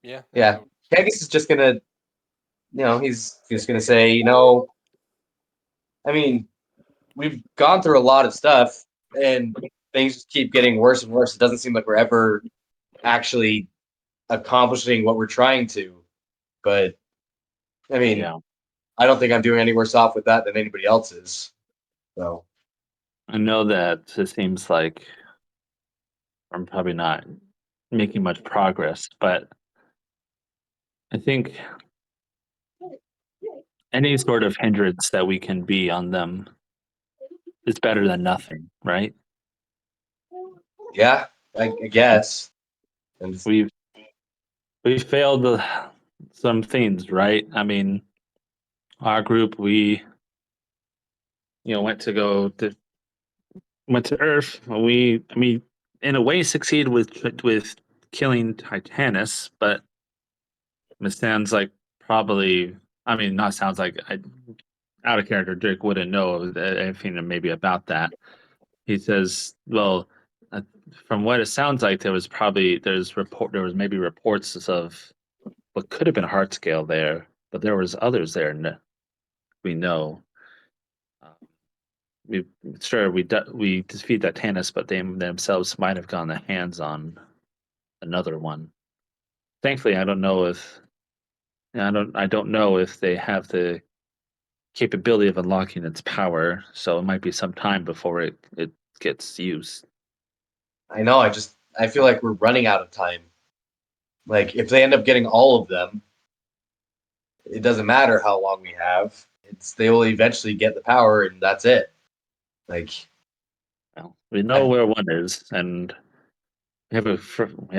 Yeah. Yeah, Pegasus is just gonna, he's just gonna say, I mean, we've gone through a lot of stuff, and things just keep getting worse and worse. It doesn't seem like we're ever actually accomplishing what we're trying to. But I mean, Yeah. I don't think I'm doing any worse off with that than anybody else is. So I know that it seems like I'm probably not making much progress, but I think any sort of hindrance that we can be on them is better than nothing, right? yeah, I guess. And We've we failed some things, right? I mean, our group, we went to Earth. I mean, in a way, succeeded with killing Titanus, but it sounds like probably. I mean, not sounds like out of character. Drake wouldn't know anything maybe about that. He says, "Well, uh, from what it sounds like, there was maybe reports of what could have been heart scale there, but there was others there. We know. Uh, we sure we defeat Titanus, but they themselves might have gotten their hands on another one. Thankfully, I don't know if they have the capability of unlocking its power, so it might be some time before it gets used. I know. I feel like we're running out of time. Like if they end up getting all of them, it doesn't matter how long we have. They will eventually get the power, and that's it. Like Well, we know I, where one is, and we have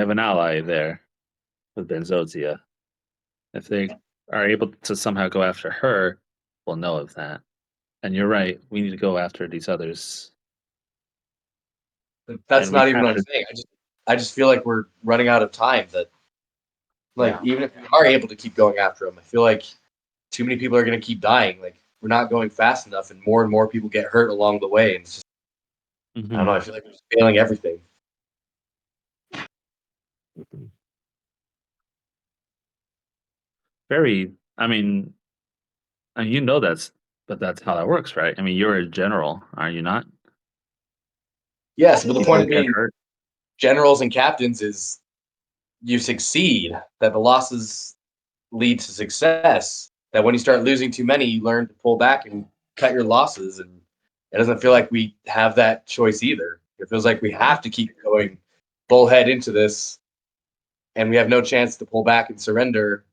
an ally there with Benzozia. If they are able to somehow go after her, we'll know of that. And you're right, we need to go after these others. that's And we not even have what I'm to, saying. I just feel like we're running out of time. That like yeah. even if we are able to keep going after them, I feel like too many people are going to keep dying. Like we're not going fast enough, and more people get hurt along the way. And it's just, I don't know. Hmm. I feel like we're just failing everything. Very, I mean, and you know but that's how that works, right? I mean, you're a general, are you not? Yes, but the point People of get being hurt. generals and captains is you succeed. That the losses lead to success. That when you start losing too many, you learn to pull back and cut your losses. And it doesn't feel like we have that choice either. It feels like we have to keep going bullhead into this, and we have no chance to pull back and surrender.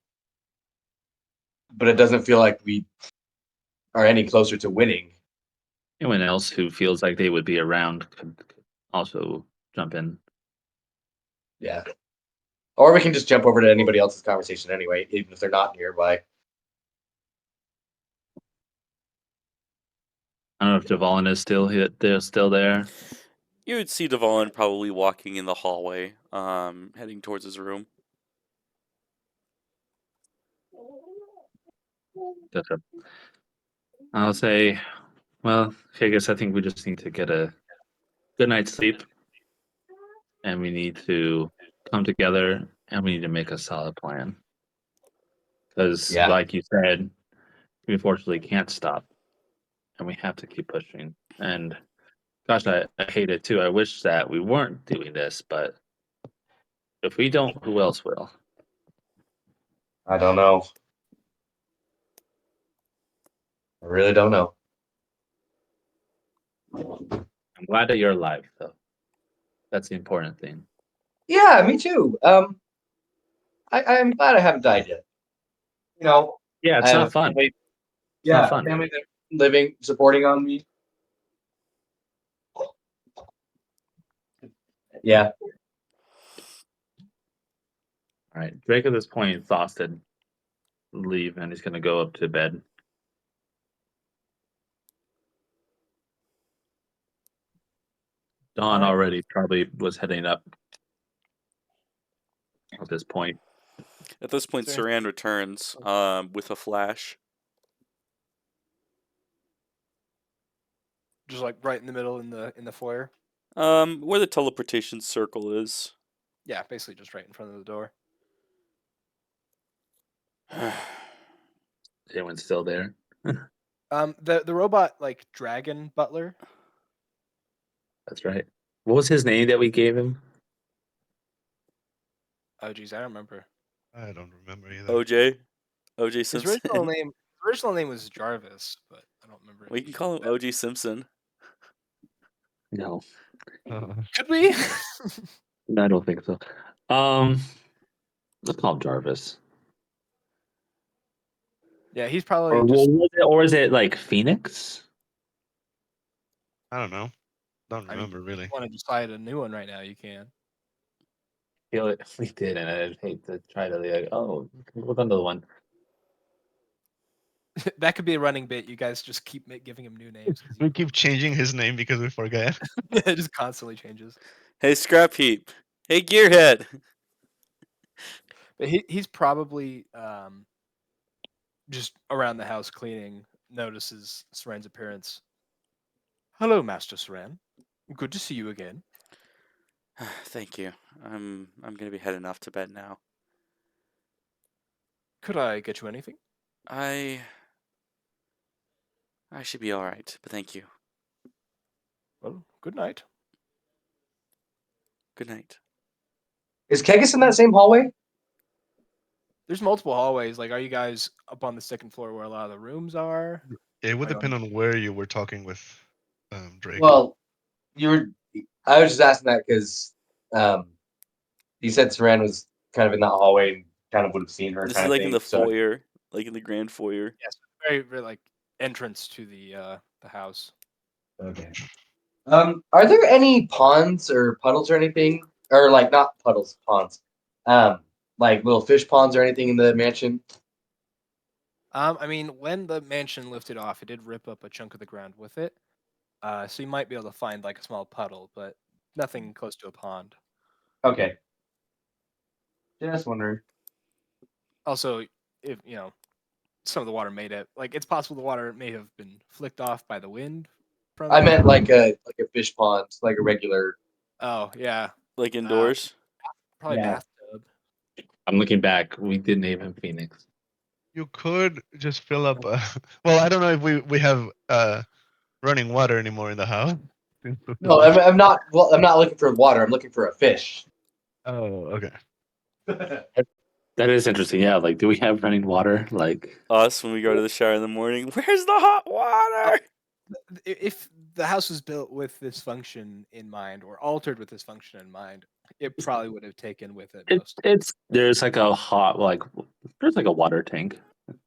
But it doesn't feel like we are any closer to winning. Anyone else who feels like they would be around could also jump in. Yeah. Or we can just jump over to anybody else's conversation anyway, even if they're not nearby. I don't know if Javalin is they're still there. You would see Devon probably walking in the hallway, heading towards his room. That's a, I'll say, well, okay, I guess I think we just need to get a good night's sleep, and we need to come together, and we need to make a solid plan. Because, Yeah. like you said, we unfortunately can't stop, and we have to keep pushing. And gosh, I hate it too. I wish that we weren't doing this, but if we don't, who else will? I don't know. I really don't know. I'm glad that you're alive, though. That's the important thing. Yeah, me too. I'm glad I haven't died yet. You know, Yeah, I it's have a not fun. family. It's not Yeah, a fun. family that living, supporting on me. Yeah. All right, Drake at this point exhausted, leave, and he's gonna go up to bed. Dawn Alright. already probably was heading up at this point. At this point, So, Saran returns with a flash. just like right in the middle in the foyer. Where the teleportation circle is. Yeah, basically just right in front of the door. Everyone's still there. The robot like dragon butler. That's right. What was his name that we gave him? Oh geez, I don't remember. I don't remember either. OJ His original Simpson. name was Jarvis, but I don't remember. We can call him OJ Simpson. No, Could we? I don't think so. Let's call him Jarvis. Yeah, he's probably Or, just. or is it like Phoenix? I don't know. Don't I mean, remember really. want to decide a new one right now? You can. We did, and I'd hate to try to like, oh, what's another one? That could be a running bit. You guys just keep giving him new names. 'Cause We keep changing his name because we forget. it just constantly changes. Hey, Scrap Heap. Hey, Gearhead. But he's probably just around the house cleaning. Notices Saran's appearance. Hello, Master Saran. Good to see you again. Thank you. I'm gonna be heading off to bed now. Could I get you anything? I should be all right, but thank you. Well, good night. Good night. Is Kegus in that same hallway? There's multiple hallways. Like, are you guys up on the second floor where a lot of the rooms are? It would Are you depend on where you were talking with Drake. Well, you were. I was just asking that because you said Saran was kind of in that hallway and kind of would have seen her. This kind is of like thing. in the So- foyer, like in the grand foyer. Yes, very, very like entrance to the house. Okay. Are there any ponds or puddles or anything, or like not puddles, ponds, like little fish ponds or anything in the mansion? I mean, when the mansion lifted off, it did rip up a chunk of the ground with it. So you might be able to find like a small puddle, but nothing close to a pond. Okay. Just wondering. Also, if some of the water it's possible the water may have been flicked off by the wind. From I meant like a fish pond, like a regular. Oh yeah, Like indoors. probably Yeah. bathtub. I'm looking back. We did name him Phoenix. You could just fill up. Well, I don't know if we have running water anymore in the house. No, I'm not. Well, I'm not looking for water. I'm looking for a fish. Oh, okay. That is interesting. Yeah, like, do we have running water? Like, Us when we go to the shower in the morning. Where's the hot water? If the house was built with this function in mind or altered with this function in mind, it probably would have taken with it most. there's like a there's like a water tank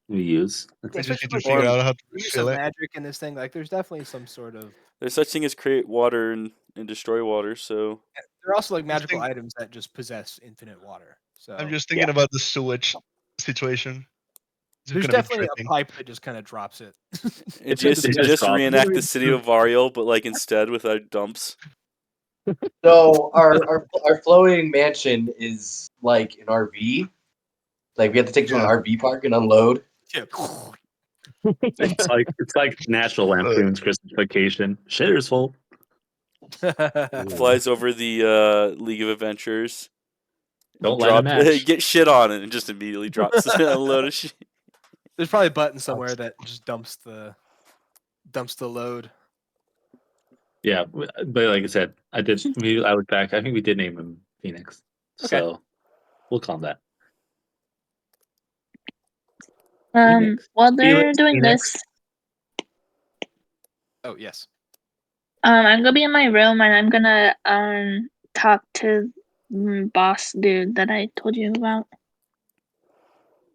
we use. We just need to Especially figure out how to use fill of it. magic in this thing. Like, there's definitely some sort of. There's such thing as create water and destroy water. So There are also like magical think- items that just possess infinite water. So I'm just thinking about the sewage situation. It's there's gonna be definitely a dripping. pipe that just kind of drops it. it just dropped. reenact the city of Varial, but like instead without dumps. So our floating mansion is like an RV. Like we have to take it to an Yeah. RV park and unload. Yeah. It's like National Lampoon's Christmas Vacation. Shitter's full. Flies over the League of Adventures. Don't light a match. Get shit on it and just immediately drops a load of shit. There's probably a button somewhere that just dumps the load. Yeah, but like I said, I looked back. I think we did name him Phoenix. Okay. So we'll call him that. Phoenix. While they're Felix doing Phoenix. this, Oh yes. I'm gonna be in my room and I'm gonna talk to boss dude that I told you about.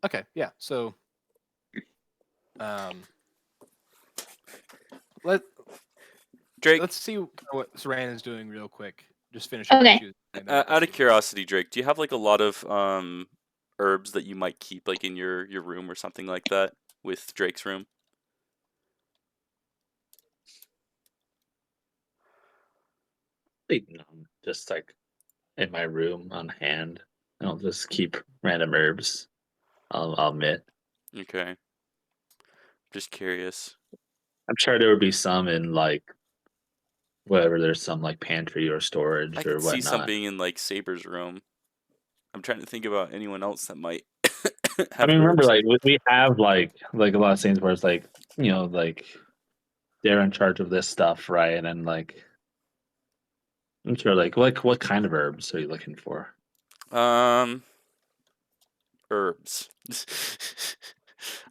Okay. Yeah. So, Drake, let's see what Saran is doing real quick. Just finish up. Okay. what she was saying, then we can out of see. curiosity, Drake, do you have like a lot of herbs that you might keep like in your room or something like that with Drake's room? Just like in my room on hand. I don't just keep random herbs. I'll admit. Okay. Just curious. I'm sure there would be some in like whatever. There's some like pantry or storage I or could see whatnot. something in like Saber's room. I'm trying to think about anyone else that might I mean, remember, herbs. like we have like a lot of scenes where it's like like they're in charge of this stuff, right? And then like I'm sure, like what kind of herbs are you looking for? Herbs.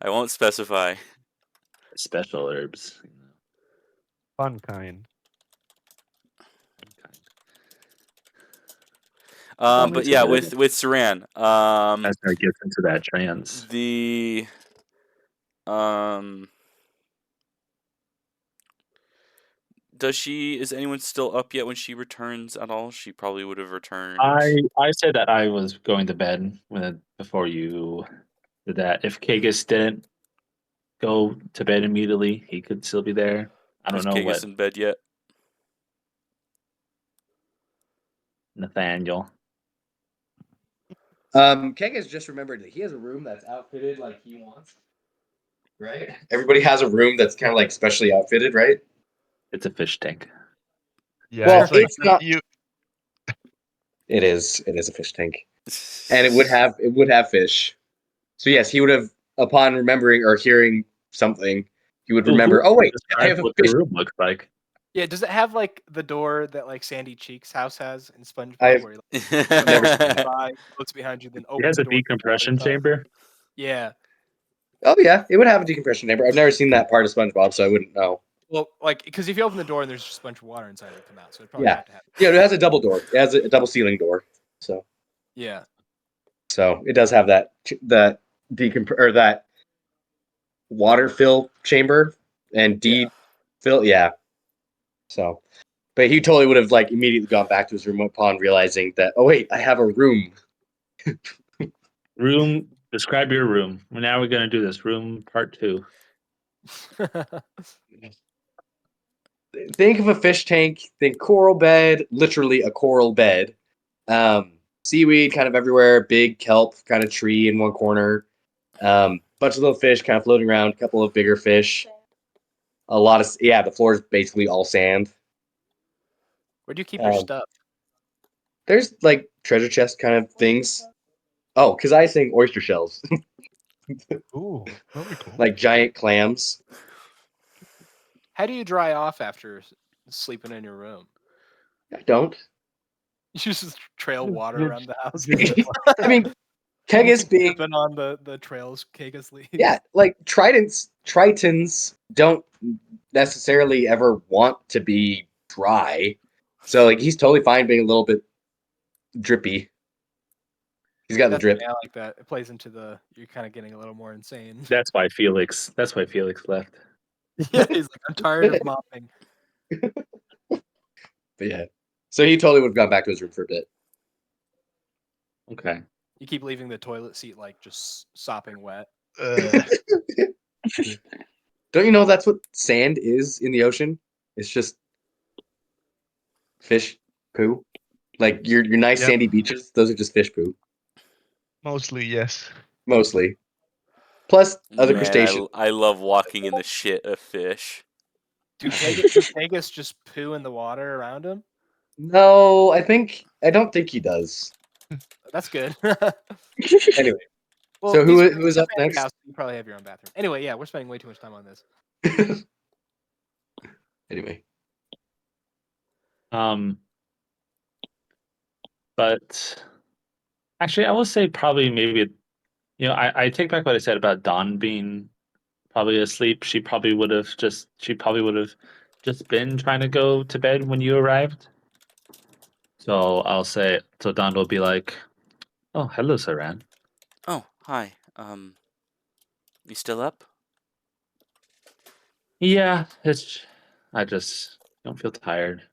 I won't specify. Special herbs. Fun kind. But yeah, with Saran, As I get into that trance. the is anyone still up yet when she returns at all? She probably would have returned. I said that I was going to bed before you did that. If Kagus didn't go to bed immediately, he could still be there. I don't Is know Kagus what in bed yet? Nathaniel. Keg has just remembered that he has a room that's outfitted like he wants. Right? Everybody has a room that's kind of like specially outfitted, right? It's a fish tank. Yeah, Well, it's like it's not. you. It is. It is a fish tank, and it would have fish. So yes, he would have, upon remembering or hearing something, he would remember. Oh wait, I Describe have a what fish. the room looks like. Yeah, does it have like the door that like Sandy Cheeks' house has in SpongeBob, I've where I've never seen that. by close behind you, then It opens has the a door? decompression chamber. Yeah. Oh yeah, it would have a decompression chamber. I've never seen that part of SpongeBob, so I wouldn't know. Well, like because if you open the door and there's just a bunch of water inside, it would come out. So it probably Yeah, have to have. yeah, it has a double door. It has a double ceiling door. Yeah. So it does have that that water fill chamber and Yeah. fill. Yeah. So, but he totally would have like immediately gone back to his room upon realizing that. Oh wait, I have a room. Room. Describe your room. Now we're gonna do this. Room part 2. Think of a fish tank. Think coral bed. Literally a coral bed. Seaweed kind of everywhere. Big kelp kind of tree in one corner. Bunch of little fish kind of floating around. A couple of bigger fish. A lot of The floor is basically all sand. Where do you keep your stuff? There's like treasure chest kind of things. Oh, because I sing oyster shells, Ooh, that'll be cool. like giant clams. How do you dry off after sleeping in your room? I don't. You just trail water around the house. I mean, Kegus being Sipping on the trails Kagus leaves. yeah, like Tritons don't necessarily ever want to be dry, so like he's totally fine being a little bit drippy. He's got the drip. I like that. It plays into you're kind of getting a little more insane. That's why Felix left. Yeah, he's like, I'm tired of mopping. But yeah, so he totally would have gone back to his room for a bit. Okay. You keep leaving the toilet seat like just sopping wet. Don't you know that's what sand is in the ocean? It's just fish poo. Like your nice Yep. sandy beaches, those are just fish poo. Mostly, yes. Mostly. Plus other Man, crustaceans. I love walking in the shit of fish. Does Kagus just poo in the water around him? No, I don't think he does. That's good. Anyway, Well, so who these is up fancy next? houses, you probably have your own bathroom. Anyway, yeah, we're spending way too much time on this. Anyway, But actually, I will say probably maybe I take back what I said about Dawn being probably asleep. She probably would have just been trying to go to bed when you arrived. So I'll say so Dawn will be like, "Oh, hello, Saran." Oh, hi. You still up? Yeah, I just don't feel tired.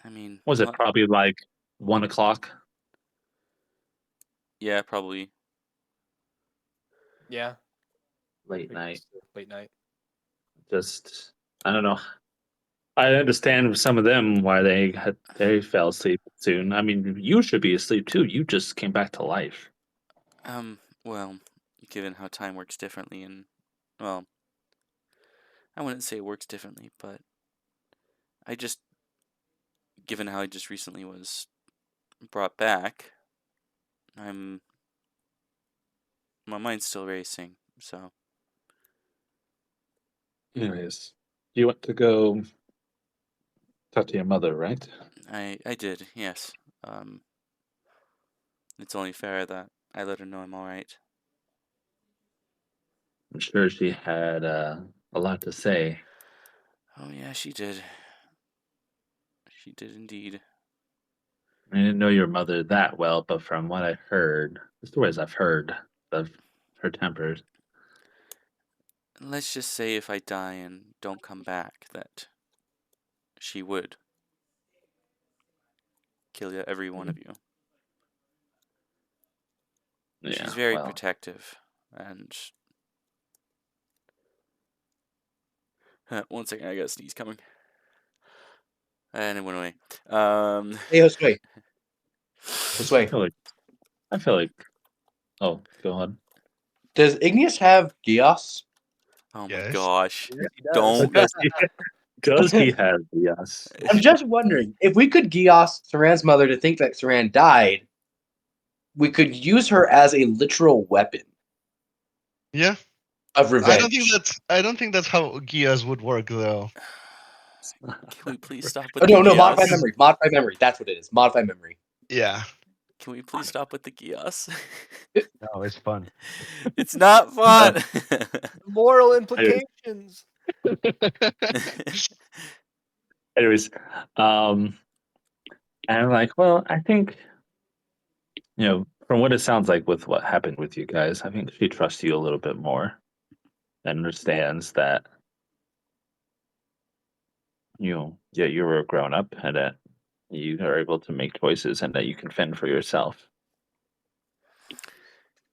I mean, Was it probably like 1 o'clock? yeah, probably. Yeah. Late night. Late night. Just I don't know. I understand with some of them why they fell asleep soon. I mean, you should be asleep too. You just came back to life. Well, given how time works differently, and well, I wouldn't say it works differently, but given how I just recently was brought back, I'm my mind's still racing. So Anyways, you went to go talk to your mother, right? I did, yes. It's only fair that I let her know I'm all right. I'm sure she had a lot to say. Oh yeah, she did. She did indeed. I didn't know your mother that well, but from what I heard, the stories I've heard of her temper, Let's just say if I die and don't come back, that she would kill every one of you. She's yeah, very well, protective, and 1 second, I got a sneeze coming, and it went away. Hey, Josue. I Josue, feel like, I feel like, oh, go on. does Igneous have Gios? Oh my Yes. gosh! Yes, he does. Don't. Does he have yes? I'm just wondering, if we could Gios Saran's mother to think that Saran died, we could use her as a literal weapon Yeah. of revenge. I don't think that's how Gias would work though. Can we please stop Oh, with the no, modified Gios? memory. Modified memory. That's what it is. Modified memory. Yeah. Can we please stop with the Gios? No, it's fun. It's not fun. Moral implications. Anyways, and I'm like, well, I think, from what it sounds like with what happened with you guys, I think she trusts you a little bit more and understands that yeah, you were a grown up and that you are able to make choices and that you can fend for yourself.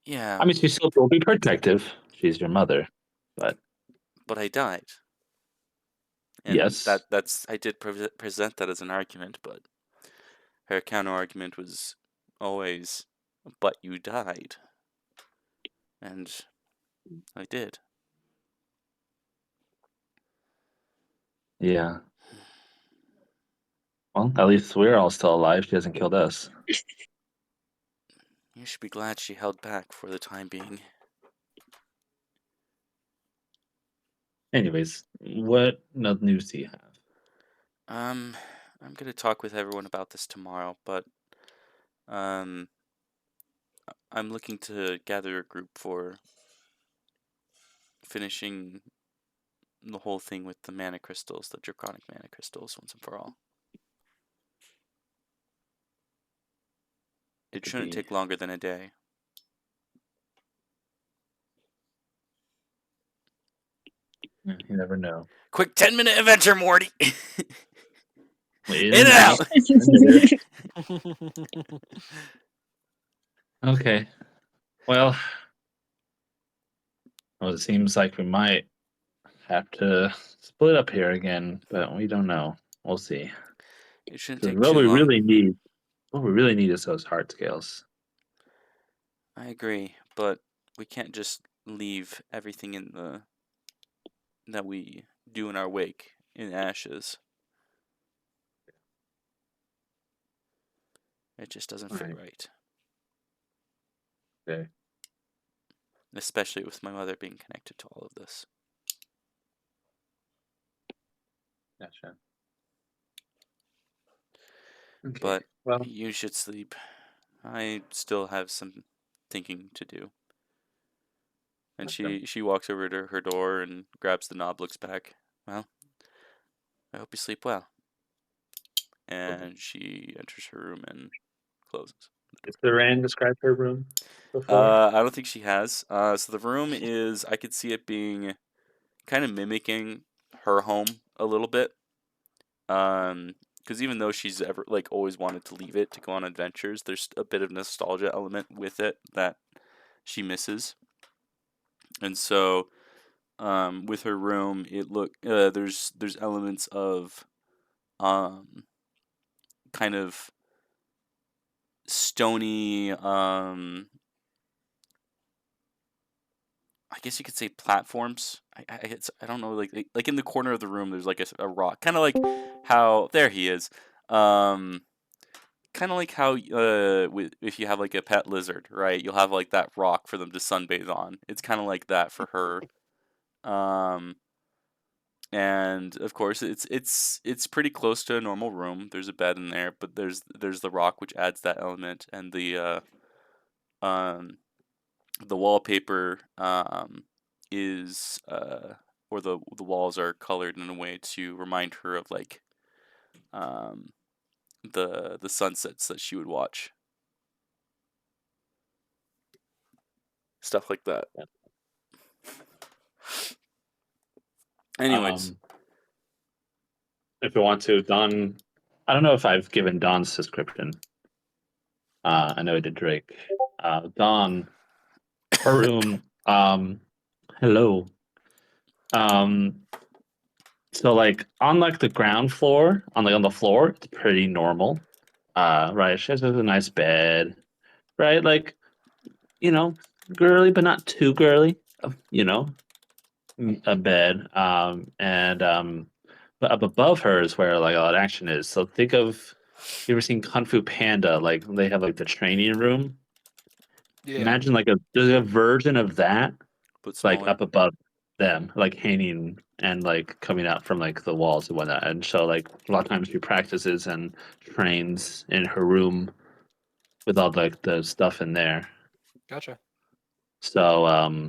Yeah, I mean, she still will be protective. She's your mother, but but I died, and yes, that's I did present that as an argument, but her counter argument was always, "But you died," and I did. yeah. Well, at least we're all still alive. She hasn't killed us. You should be glad she held back for the time being. Anyways, what news do you have? I'm gonna talk with everyone about this tomorrow, but um, I'm looking to gather a group for finishing the whole thing with the mana crystals, the draconic mana crystals, once and for all. It Could shouldn't be. take longer than a day. You never know. Quick 10-minute adventure, Morty! In In and out! Okay. Well, it seems like we might have to split up here again, but we don't know. We'll see. It shouldn't 'Cause take too long. what we really need is those heart scales. I agree, but we can't just leave everything in the that we do in our wake in ashes. It just doesn't fit Right. right. Okay. Especially with my mother being connected to all of this. Gotcha. Okay. But well, you should sleep. I still have some thinking to do. And awesome. she walks over to her door and grabs the knob, looks back. Well, I hope you sleep well. And she enters her room and closes. Has Saran described her room before? I don't think she has. So the room is, I could see it being kind of mimicking her home a little bit. Because even though she's ever always wanted to leave it to go on adventures, there's a bit of nostalgia element with it that she misses. And so, with her room, there's elements of kind of stony, I guess you could say platforms. I don't know, like in the corner of the room there's like a rock, kind of like how there he is. kind of like how if you have like a pet lizard, right? You'll have like that rock for them to sunbathe on. It's kind of like that for her. And of course, it's pretty close to a normal room. There's a bed in there, but there's the rock which adds that element, and the wallpaper is or the walls are colored in a way to remind her of like the sunsets that she would watch. Stuff like that. Anyways, If you want to, Don, I don't know if I've given Don's description. I know I did Drake. Don, her room. Hello. So like on like the ground floor, on the floor, it's pretty normal. Right. She has a nice bed, right? Like, girly, but not too girly. A bed. But up above her is where like all that action is. So think of, you ever seen Kung Fu Panda? Like they have like the training room. Yeah. Imagine like there's a version of that, but like smaller. up above them, like hanging and like coming out from like the walls and whatnot. And so like a lot of times she practices and trains in her room with all like the stuff in there. Gotcha. So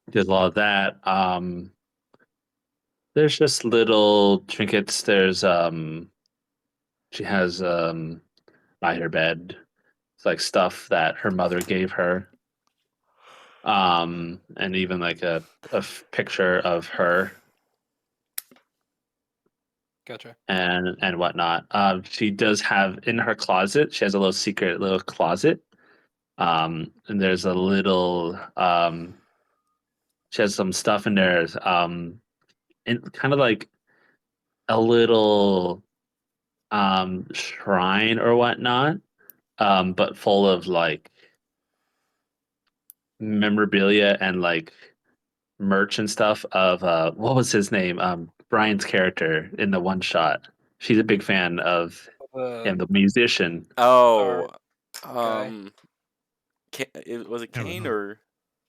there's a lot of that. There's just little trinkets. There's she has by her bed. It's like stuff that her mother gave her. And even like a picture of her Gotcha. and whatnot. She does have in her closet. She has a little secret little closet. And there's a little. She has some stuff in there. And kind of like a little shrine or whatnot. But full of like memorabilia and like merch and stuff of what was his name? Brian's character in the one shot. She's a big fan of him, the musician. Oh, guy. was it I don't Kane know. or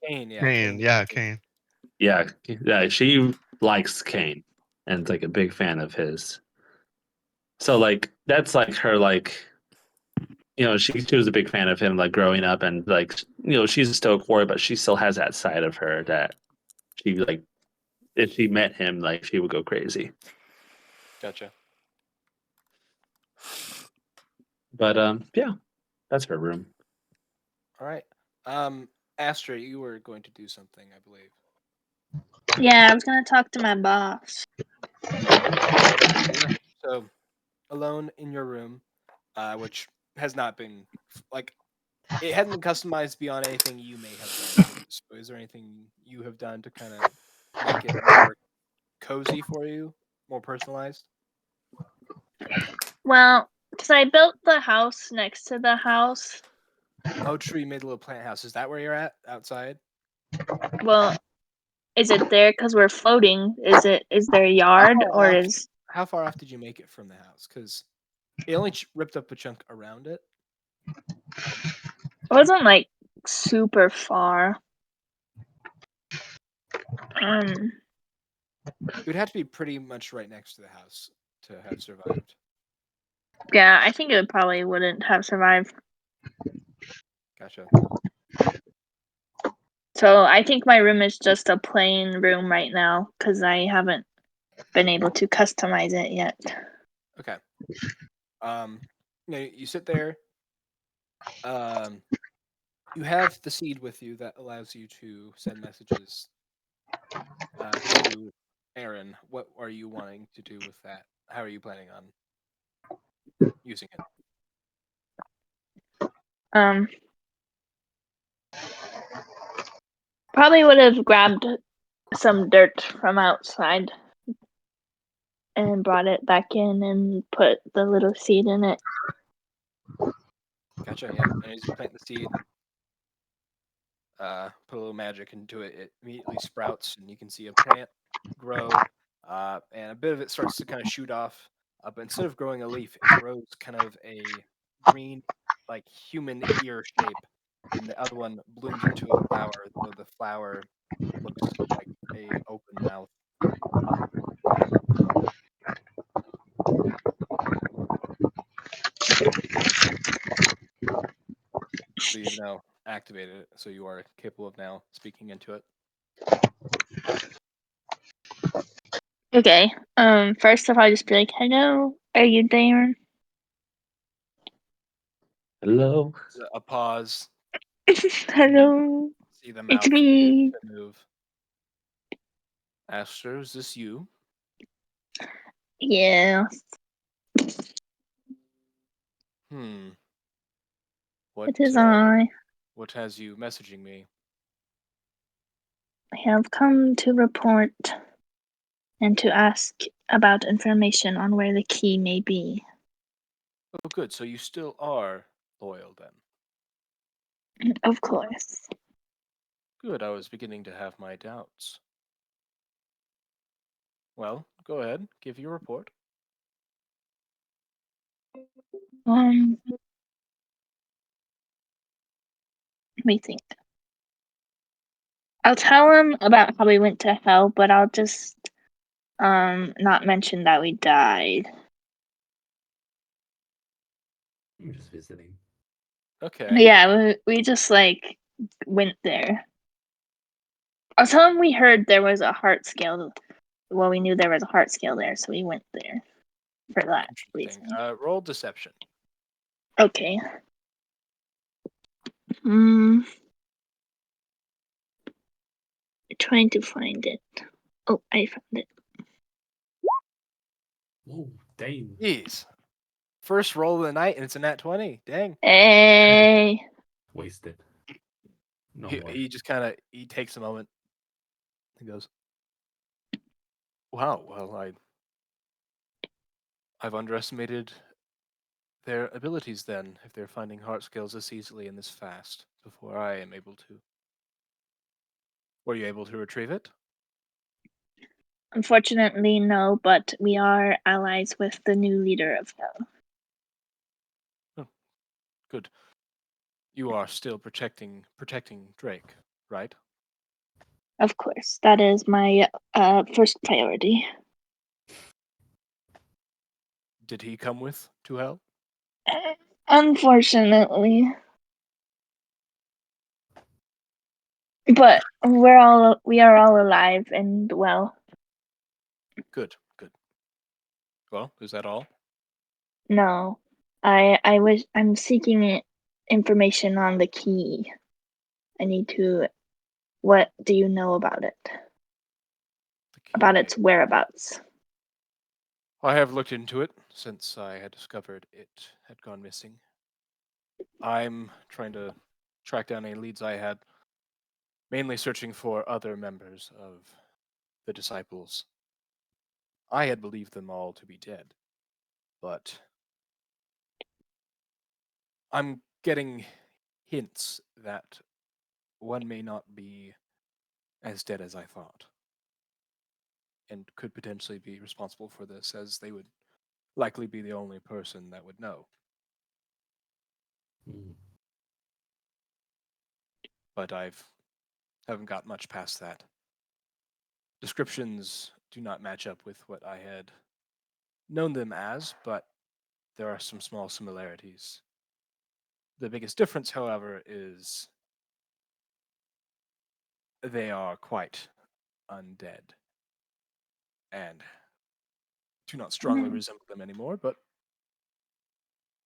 Kane, yeah. Kane, yeah, Kane. Yeah, she likes Kane and is like a big fan of his. So like that's like her like she was a big fan of him like growing up and like she's a stoic warrior, but she still has that side of her that she like if she met him like she would go crazy. Gotcha. But yeah, that's her room. All right. Astra, you were going to do something, I believe. Yeah, I was gonna talk to my boss. So, alone in your room, which has not been like it hasn't been customized beyond anything you may have done. So, is there anything you have done to kind of make it more cozy for you, more personalized? Well, because I built the house next to the house. Oh, true. You made a little plant house. Is that where you're at outside? Well, is it there because we're floating? Is there a yard or is? How far off did you make it from the house? Because it only ripped up a chunk around it. It wasn't like super far. It would have to be pretty much right next to the house to have survived. Yeah, I think it probably wouldn't have survived. Gotcha. So I think my room is just a plain room right now because I haven't been able to customize it yet. Okay. You sit there. You have the seed with you that allows you to send messages to Aaron. What are you wanting to do with that? How are you planning on using it? Probably would have grabbed some dirt from outside and brought it back in and put the little seed in it. Gotcha. Yeah. And as you plant the seed, put a little magic into it, it immediately sprouts, and you can see a plant grow, and a bit of it starts to kind of shoot off. But instead of growing a leaf, it grows kind of a green, like human ear shape, and the other one blooms into a flower. Though the flower looks like a open mouth. So you've now activated it, so you are capable of now speaking into it. Okay. First off, I'll just be like, "Hello, are you there?" Hello. A pause. Hello, See the it's mouth me. to move. Aster, is this you? Yeah. Hmm. It is I. What has you messaging me? I have come to report and to ask about information on where the key may be. Oh, good. So you still are loyal then. Of course. Good. I was beginning to have my doubts. Well, go ahead. Give your report. Let me think. I'll tell him about how we went to hell, but I'll just not mention that we died. You're just visiting. Okay. Yeah, we just like went there. I'll tell him we heard there was a heart scale. Well, we knew there was a heart scale there, so we went there for that Interesting. reason. Roll deception. Okay. Hmm. Trying to find it. Oh, I found it. Oh, dang. Jeez. First roll of the night, and it's a nat 20. Dang. Hey. Wasted. No He, more. he just kind of he takes a moment. He goes, "Wow. Well, I've underestimated their abilities then. If they're finding heart scales this easily and this fast before I am able to. Were you able to retrieve it? Unfortunately, no, but we are allies with the new leader of Hell. Oh, good. You are still protecting Drake, right? Of course, that is my first priority. Did he come with to hell? Unfortunately, but we are all alive and well. Good, good. Well, is that all? No, I'm seeking information on the key. I need to. What do you know about it? The About key. its whereabouts? I have looked into it since I had discovered it had gone missing. I'm trying to track down any leads I had, mainly searching for other members of the disciples. I had believed them all to be dead, but I'm getting hints that one may not be as dead as I thought, and could potentially be responsible for this, as they would likely be the only person that would know. Mm. But haven't got much past that. Descriptions do not match up with what I had known them as, but there are some small similarities. The biggest difference, however, is they are quite undead and do not strongly resemble them anymore, but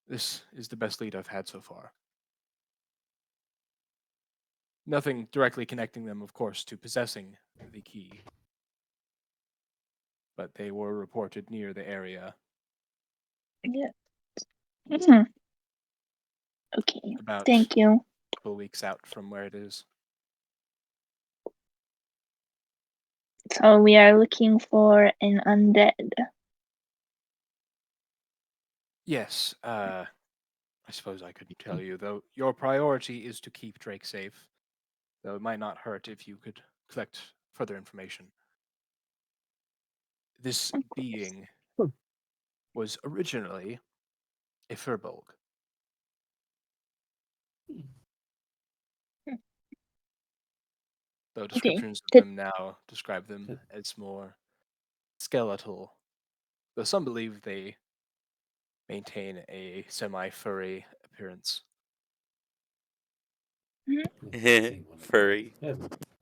this is the best lead I've had so far. Nothing directly connecting them, of course, to possessing the key, but they were reported near the area. Yeah. Mhm. Okay. About Thank you. a couple weeks out from where it is. So we are looking for an undead. Yes, I suppose I could tell you, though your priority is to keep Drake safe, though it might not hurt if you could collect further information. This being was originally a Furbolg. Though Okay. descriptions of them now describe them as more skeletal. Though some believe they maintain a semi-furry appearance. Furry. I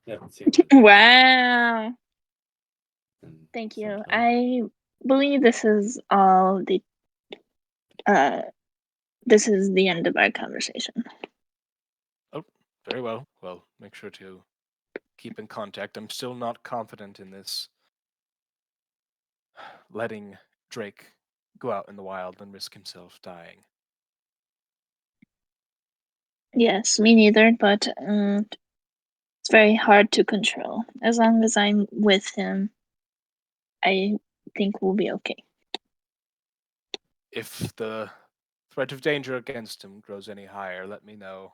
haven't seen one. Wow. in Thank some you. time. I believe this is all the this is the end of our conversation. Very well. Well, make sure to keep in contact. I'm still not confident in this. Letting Drake go out in the wild and risk himself dying. Yes, me neither, but it's very hard to control. As long as I'm with him, I think we'll be okay. If the threat of danger against him grows any higher, let me know.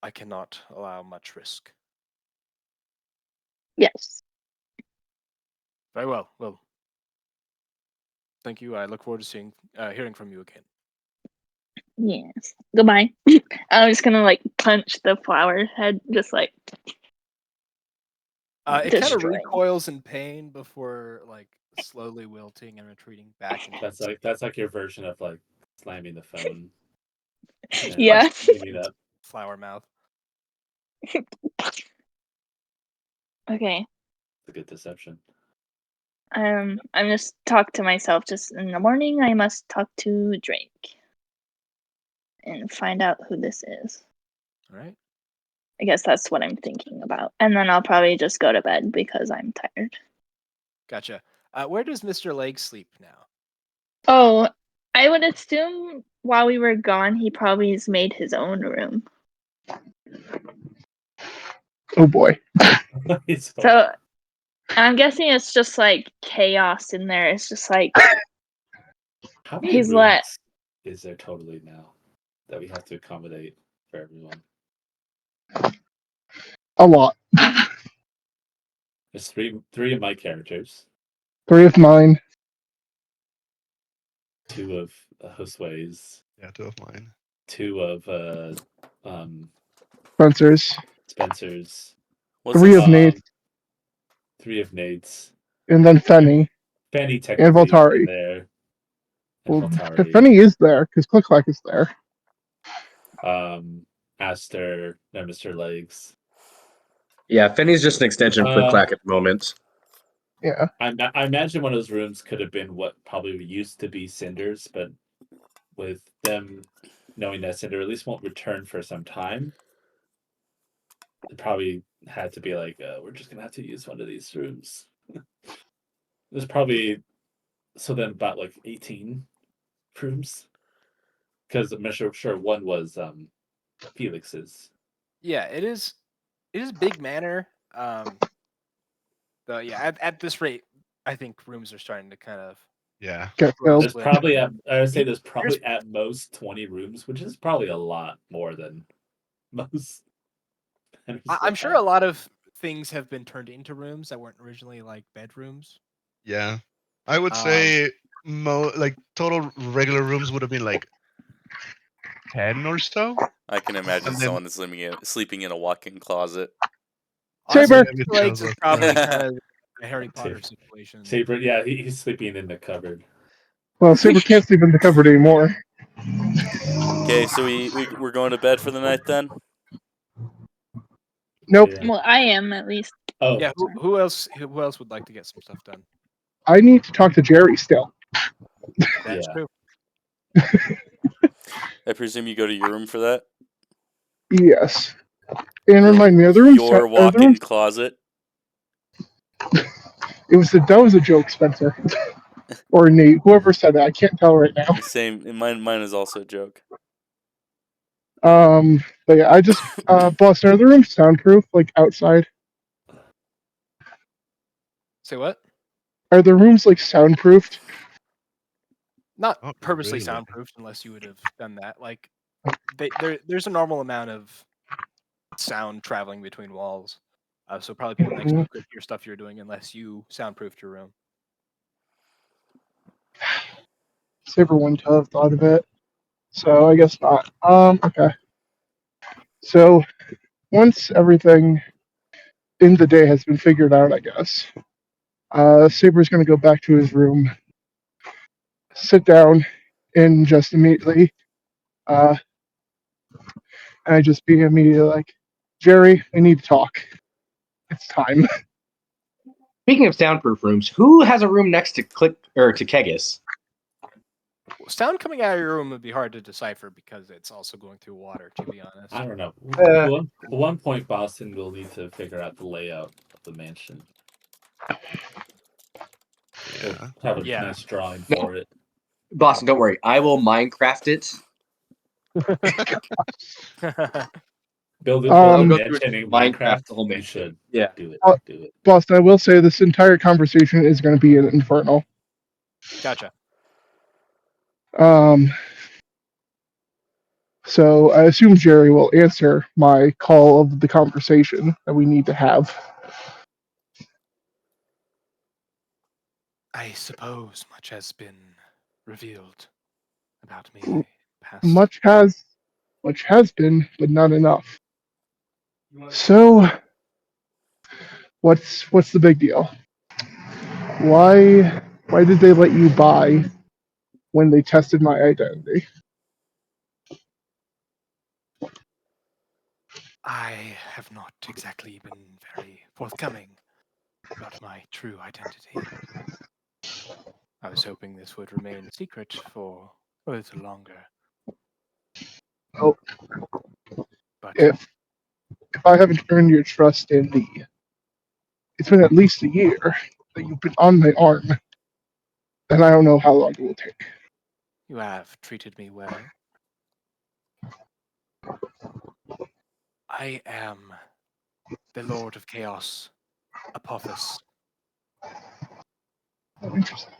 I cannot allow much risk. Yes. Very well. Well, thank you. I look forward to hearing from you again. Yes. Goodbye. I'm just gonna like punch the flower head, just like It kind of destroying. recoils in pain before like slowly wilting and retreating back into That's like your version of like slamming the phone. and Yeah. giving up. flower mouth. Okay. It's a good deception. I'm just talk to myself. Just in the morning, I must talk to Drake and find out who this is. All right. I guess that's what I'm thinking about, and then I'll probably just go to bed because I'm tired. Gotcha. Where does Mr. Leg sleep now? Oh, I would assume while we were gone, he probably has made his own room. Oh boy. So I'm guessing it's just like chaos in there. It's just like How many he's rooms let. is there totally now that we have to accommodate for everyone? A lot. There's three of my characters, 3 of mine. 2 of Josue's, Yeah, 2 of mine. 2 of Spencer's. Spencer's, What's 3 this? of Nate's. 3 of Nate's. And then Fenny. Fanny technically is Voltari. in there. And Well, Voltari. Fenny is there because Click Clack is there. Aster, and Mr. Legs. Yeah, Fenny's just an extension for Clack at the moment. Yeah. I imagine one of those rooms could have been what probably used to be Cinder's, but with them knowing that Cinder at least won't return for some time, it probably had to be like, we're just gonna have to use one of these rooms. There's probably then about like 18 rooms, because I'm sure one was Felix's. Yeah, it is. It is big manor. Though yeah, at this rate, I think rooms are starting to kind of Yeah. Get grow filled. There's split. probably I would say there's Here's- probably at most 20 rooms, which is probably a lot more than most. I'm sure a lot of things have been turned into rooms that weren't originally like bedrooms. Yeah. I would say like total regular rooms would have been like 10 or so. I can imagine And then- someone that's sleeping in a walk-in closet. Honestly, Saber! Mr. Legs is probably kind of a Harry Potter Saber. situation. Saber, yeah, he's sleeping in the cupboard. Well, Saber can't sleep in the cupboard anymore. Okay, so we're going to bed for the night then. Nope. Yeah. Well, I am at least. Oh, Yeah, who else would like to get some stuff done? I need to talk to Jerry still. That's Yeah. true. I presume you go to your room for that. Yes. And remind me, are the rooms... Your walk-in closet. That was a joke, Spencer. Or Nate. Whoever said that. I can't tell right now. Same. Mine is also a joke. But yeah, I just... Boston, are the rooms soundproof? Like, outside? Say what? Are the rooms, like, soundproofed? Not Not purposely really. soundproofed, unless you would have done that. Like, there's a normal amount of sound traveling between walls. So probably people next to you could hear stuff you're doing unless you soundproofed your room. Saber wouldn't have thought of it. So I guess not. Okay. So once everything in the day has been figured out, I guess, Saber's gonna go back to his room, sit down, and just immediately, and I just be immediately like, Jerry, we need to talk. It's time. Speaking of soundproof rooms, who has a room next to Kegis? Sound coming out of your room would be hard to decipher because it's also going through water, to be honest. I don't know. Uh, At one point, Boston will need to figure out the layout of the mansion. We'll have a nice drawing for it. Boston, don't worry. I will Minecraft it. Build it. Um, Mansion in Minecraft the whole You mansion. should. Yeah. Do it. Do it. Boston, I will say this entire conversation is going to be an infernal. Gotcha. So I assume Jerry will answer my call of the conversation that we need to have. I suppose much has been revealed about me past. Much has been, but not enough. So, what's the big deal? Why did they let you buy when they tested my identity? I have not exactly been very forthcoming about my true identity. I was hoping this would remain secret for a little longer. Oh, But if I haven't earned your trust, Andy, it's been at least a year that you've been on my arm, and I don't know how long it will take. you have treated me well. I am the Lord of Chaos, Apophis. Oh, interesting.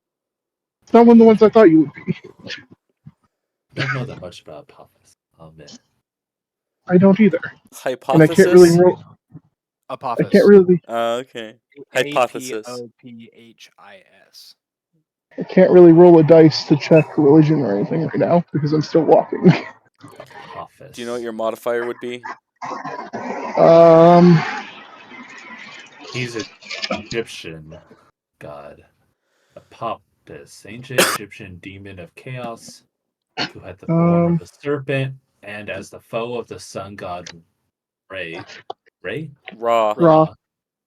It's not one of the ones I thought you would be. Don't know that much about Apophis. Oh man. I don't either, and I can't Hypothesis? really roll. Apophis. I can't really. Okay. Hypothesis. Apophis. I can't really roll a dice to check religion or anything right now because I'm still walking. Apophis. Do you know what your modifier would be? He's an Egyptian god. Apophis, ancient Egyptian demon of chaos, who had the form of a serpent, and as the foe of the sun god Ray. Ra. Ra.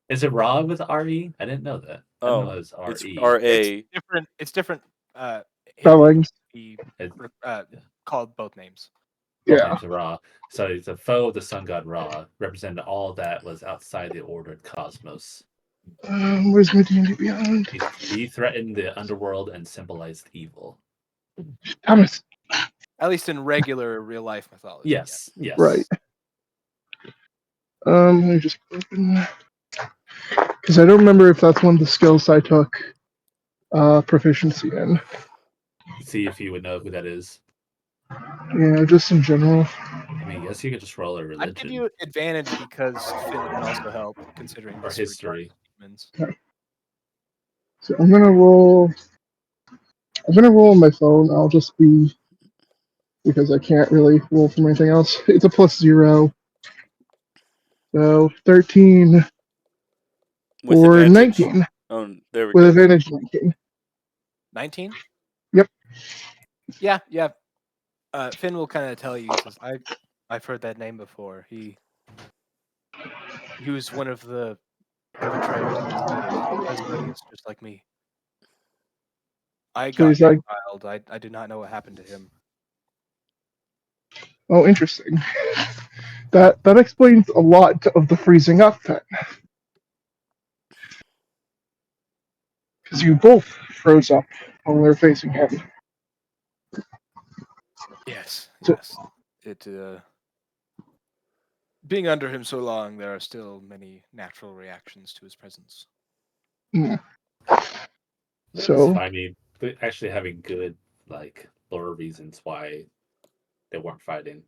Is it Ra with R-E? I didn't know that. I Oh, know it was R-E. it's R-A. It's different. Spellings. Called both names. Both Yeah. names are Ra. So he's the foe of the sun god Ra, represented all that was outside the ordered cosmos. Where's my D&D Beyond? He threatened the underworld and symbolized evil. Thomas. At least in regular real life mythology. Yes. Right. Let me just open, because I don't remember if that's one of the skills I took proficiency in. See if you would know who that is. Yeah, just in general. I mean, I guess you could just roll a religion. I'd give you advantage because Finn can also help, considering or this history. Demons. So I'm gonna roll on my phone. I'll just be, because I can't really roll from anything else. It's a +0. So 13 With or advantage? 19. Oh, there we With go. advantage 19. 19? Yep. Yeah. Finn will kind of tell you. He says, "I've heard that name before. He was one of the betrayers of Asmodeus, just like me. I So got he's like, exiled. I do not know what happened to him." oh, interesting. That explains a lot of the freezing up then. Because you both froze up when we were facing him. Yes. So- Yes. It being under him so long, there are still many natural reactions to his presence. So I mean, but actually having good lore reasons why they weren't fighting.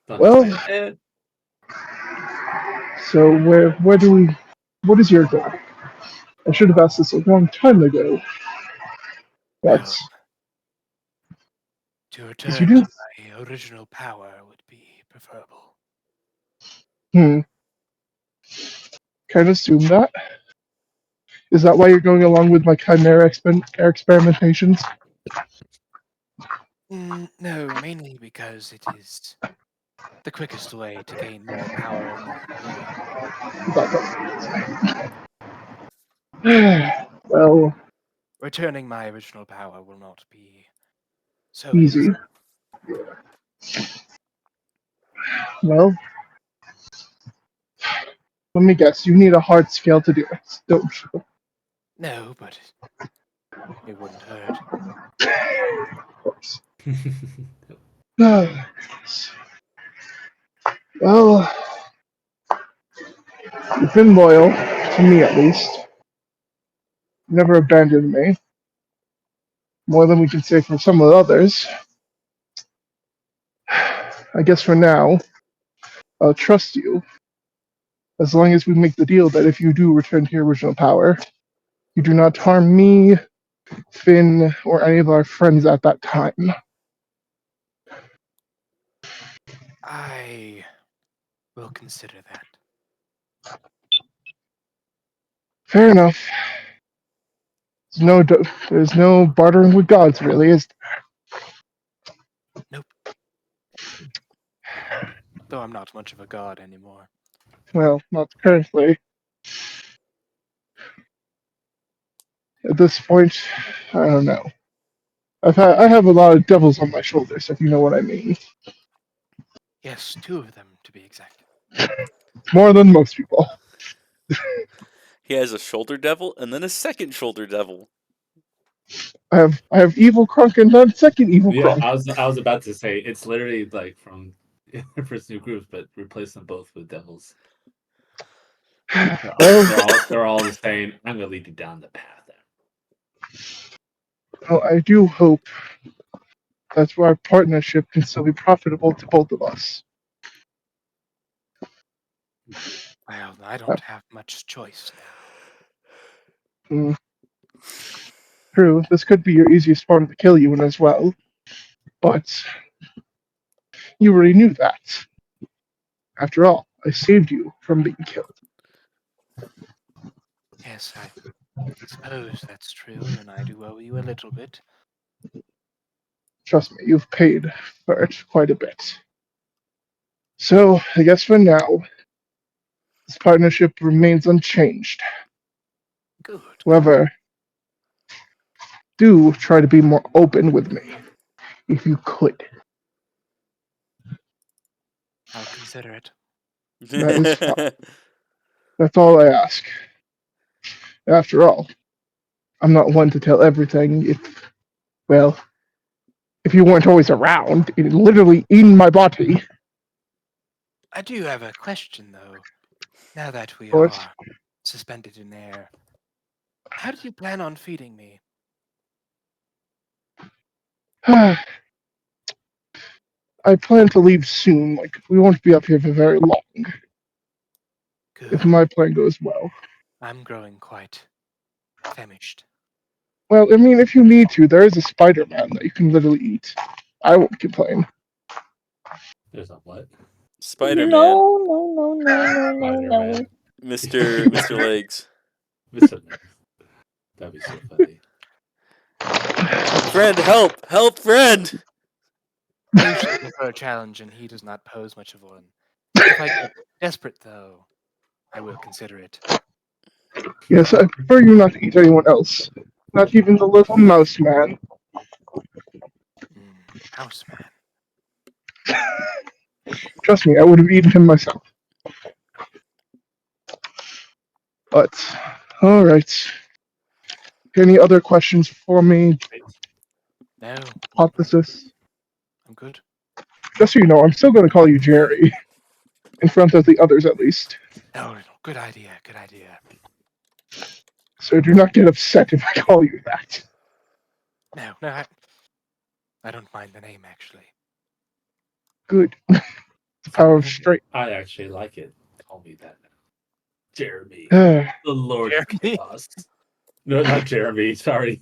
Well, so what is your goal? I should have asked this a long time ago. That's To Yes, return you to do. my original power would be preferable. Can I assume that? Is that why you're going along with my chimera experimentations? No, mainly because it is the quickest way to gain more power in the living. Well, Returning my original power will not be so easy. Well, let me guess. You need a hard scale to do it, don't you? No, but it wouldn't hurt. Of course. Well, you've been loyal, to me at least. Never abandoned me. More than we can say for some of the others. I guess for now, I'll trust you. As long as we make the deal that if you do return to your original power, you do not harm me, Finn, or any of our friends at that time. I will consider that. Fair enough. There's no bartering with gods, really, is Nope. Though I'm not much of a god anymore. well, not currently. At this point, I don't know. I have a lot of devils on my shoulders, if you know what I mean. Yes, 2 of them to be exact. More than most people. He has a shoulder devil and then a second shoulder devil. I have evil Crunk and then second evil Yeah, Crunk. I was about to say it's literally like from first new groups, but replace them both with devils. Well, They're all the same. I'm gonna lead you down the path there. well, I do hope that our partnership can still be profitable to both of us. Well, I don't have much choice now. Mm. True, this could be your easiest form to kill you in as well, but you already knew that. After all, I saved you from being killed. Yes, I suppose that's true, and I do owe you a little bit. Trust me, you've paid for it quite a bit. So, I guess for now, this partnership remains unchanged. Good. However, do try to be more open with me, if you could. I'll consider it. That is fine. That's all I ask. After all, I'm not one to tell everything if you weren't always around, literally in my body. I do have a question, though. Now that we What? are suspended in air, how do you plan on feeding me? I plan to leave soon. Like, we won't be up here for very long, if Good. my plan goes well. I'm growing quite famished. Well, I mean, if you need to, there is a Spider-Man that you can literally eat. I won't complain. There's a what? Spider-Man. No. Mr. Legs. That'd be so funny. Friend, help! Help, friend! I usually prefer a challenge, and he does not pose much of one. If I get desperate, though, I will consider it. Yes, I prefer you not to eat anyone else. Not even the little mouse man. Mouse man. Trust me, I would have eaten him myself. But, alright. Any other questions for me, No, hypothesis? I'm good. Just so you know, I'm still going to call you Jerry. In front of the others, at least. No, good idea, good idea. So do not get upset if I call you that. No, I don't mind the name, actually. Good. It's the power of straight. I actually like it. Call me that now. Jeremy, Uh, the Lord of Jeremy? Chaos. No, not Jeremy. Sorry,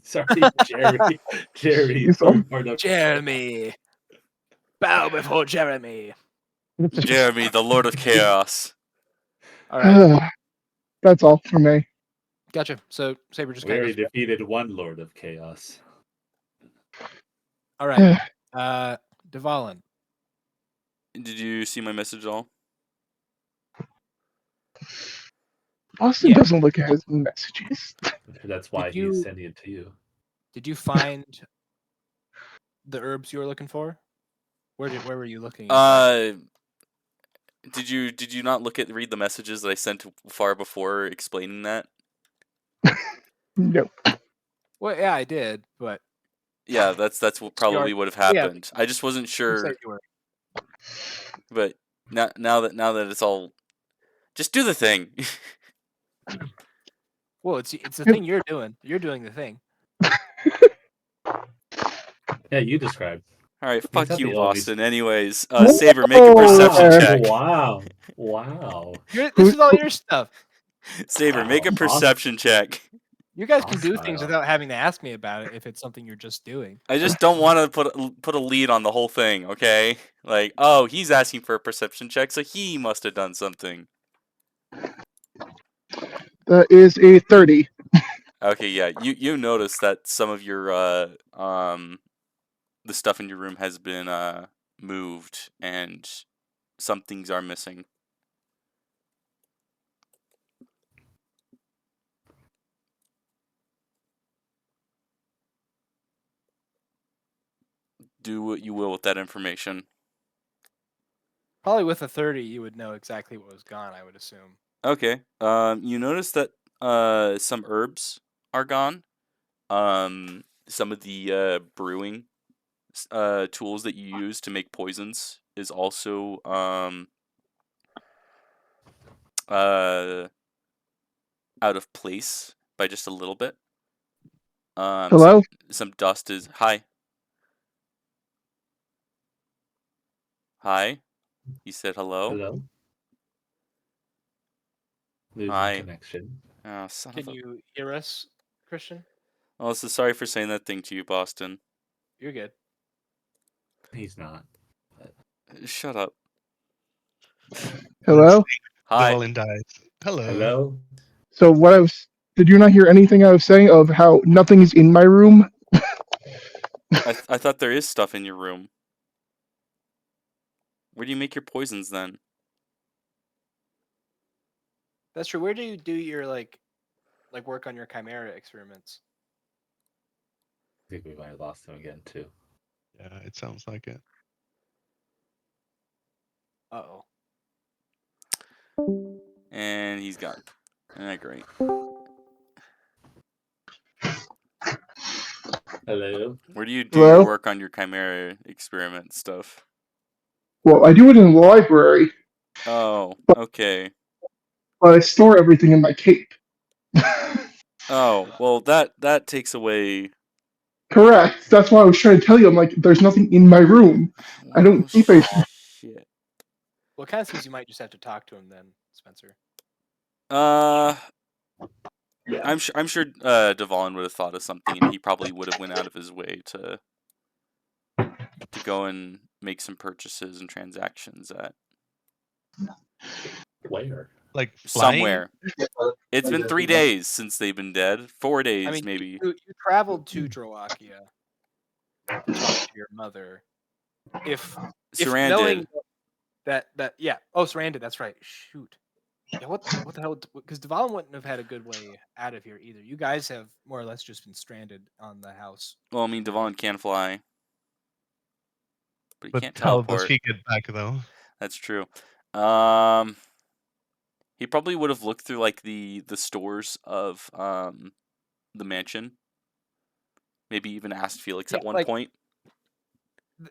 Jeremy. Jeremy. You saw- Lord of- Jeremy. Bow before Jeremy. Jeremy, the Lord of Chaos. All right. That's all for me. Gotcha. So Saber just We kind already of goes. defeated one Lord of Chaos. All right. Dvalin. Did you see my message at all? Austin Yeah. doesn't look at his messages. That's why you- he's sending it to you. Did you find the herbs you were looking for? Where were you looking? Did you not read the messages that I sent far before explaining that? No. Well, yeah, I did, but Yeah, that's what probably would have yeah. happened. I just wasn't you sure. said you were. But now that it's all, just do the thing. Well, it's the thing you're doing. You're doing the thing. Yeah, you described. All right, He's fuck not you, the only- Boston. Anyways, Saber, make a perception Whoa. check. Wow. This is all your stuff. Saber, make a Wow. perception check. You guys can do Hostile. things without having to ask me about it if it's something you're just doing. I just don't want to put a lead on the whole thing, okay? Like, oh, he's asking for a perception check, so he must have done something. That is a 30. Okay, yeah, you notice that some of your the stuff in your room has been moved, and some things are missing. Do what you will with that information. Probably with a 30, you would know exactly what was gone, I would assume. Okay. You notice that some herbs are gone. Some of the brewing tools that you use to make poisons is also out of place by just a little bit. Hello? Some dust is hi. Hi. He said hello. Hello. Losing Hi. connection. Oh, son Can of a... you hear us, Christian? Oh, so sorry for saying that thing to you, Boston. You're good. He's not. Shut up. Hello? Hi. Dvalin dies. Hello. Hello. So did you not hear anything I was saying of how nothing is in my room? I thought there is stuff in your room. Where do you make your poisons then? That's true. Where do you do your like work on your chimera experiments? I think we might have lost him again too. Yeah, it sounds like it. Uh-oh. And he's gone. Great. Hello. Where do you do Hello? your work on your chimera experiment stuff? Well, I do it in the library, Oh, okay. but I store everything in my cape. Oh, well, that takes away. Correct. That's why I was trying to tell you. I'm like, there's nothing in my room. I don't Well, keep a- shit. Well, it kind of seems you might just have to talk to him then, Spencer. Yeah. I'm sure Dvalin would have thought of something, and he probably would have went out of his way to go and make some purchases and transactions at Where? Like flying? somewhere. It's been 3 days since they've been dead. 4 days, I mean, maybe. you traveled to Droakia to talk to your mother. If Saran knowing did. that yeah. Oh, Saran did. That's right. Shoot. Yeah. What the hell? Because Dvalin wouldn't have had a good way out of here either. You guys have more or less just been stranded on the house. Well, I mean, Dvalin can fly, but he But can't how does teleport. he get back though? That's true. He probably would have looked through like the stores of the mansion. Maybe even asked Felix Yeah, at one like- point.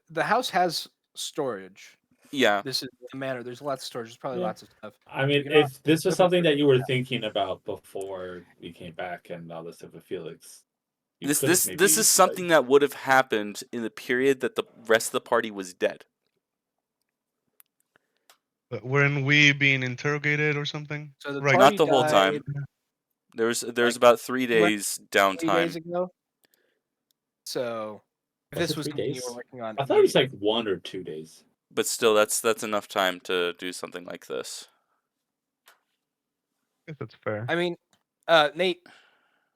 The house has storage. Yeah. This is the manor. There's lots of storage. There's probably Yeah. lots of stuff. I mean, You know, if this was look at something the- that you were thinking about before we came back and all this stuff with Felix, you This could this maybe, this is something that would have happened in the period that the rest of the party was dead. But weren't we being interrogated or something? So the Right. party Not the whole died- time. There's Like, about 3 you went days 3 days downtime, ago. So if Was this it was 3 something you days? were working on I thought it was immediately, like 1 or 2 days. but still, that's enough time to do something like this. I guess that's fair. I mean, Nate,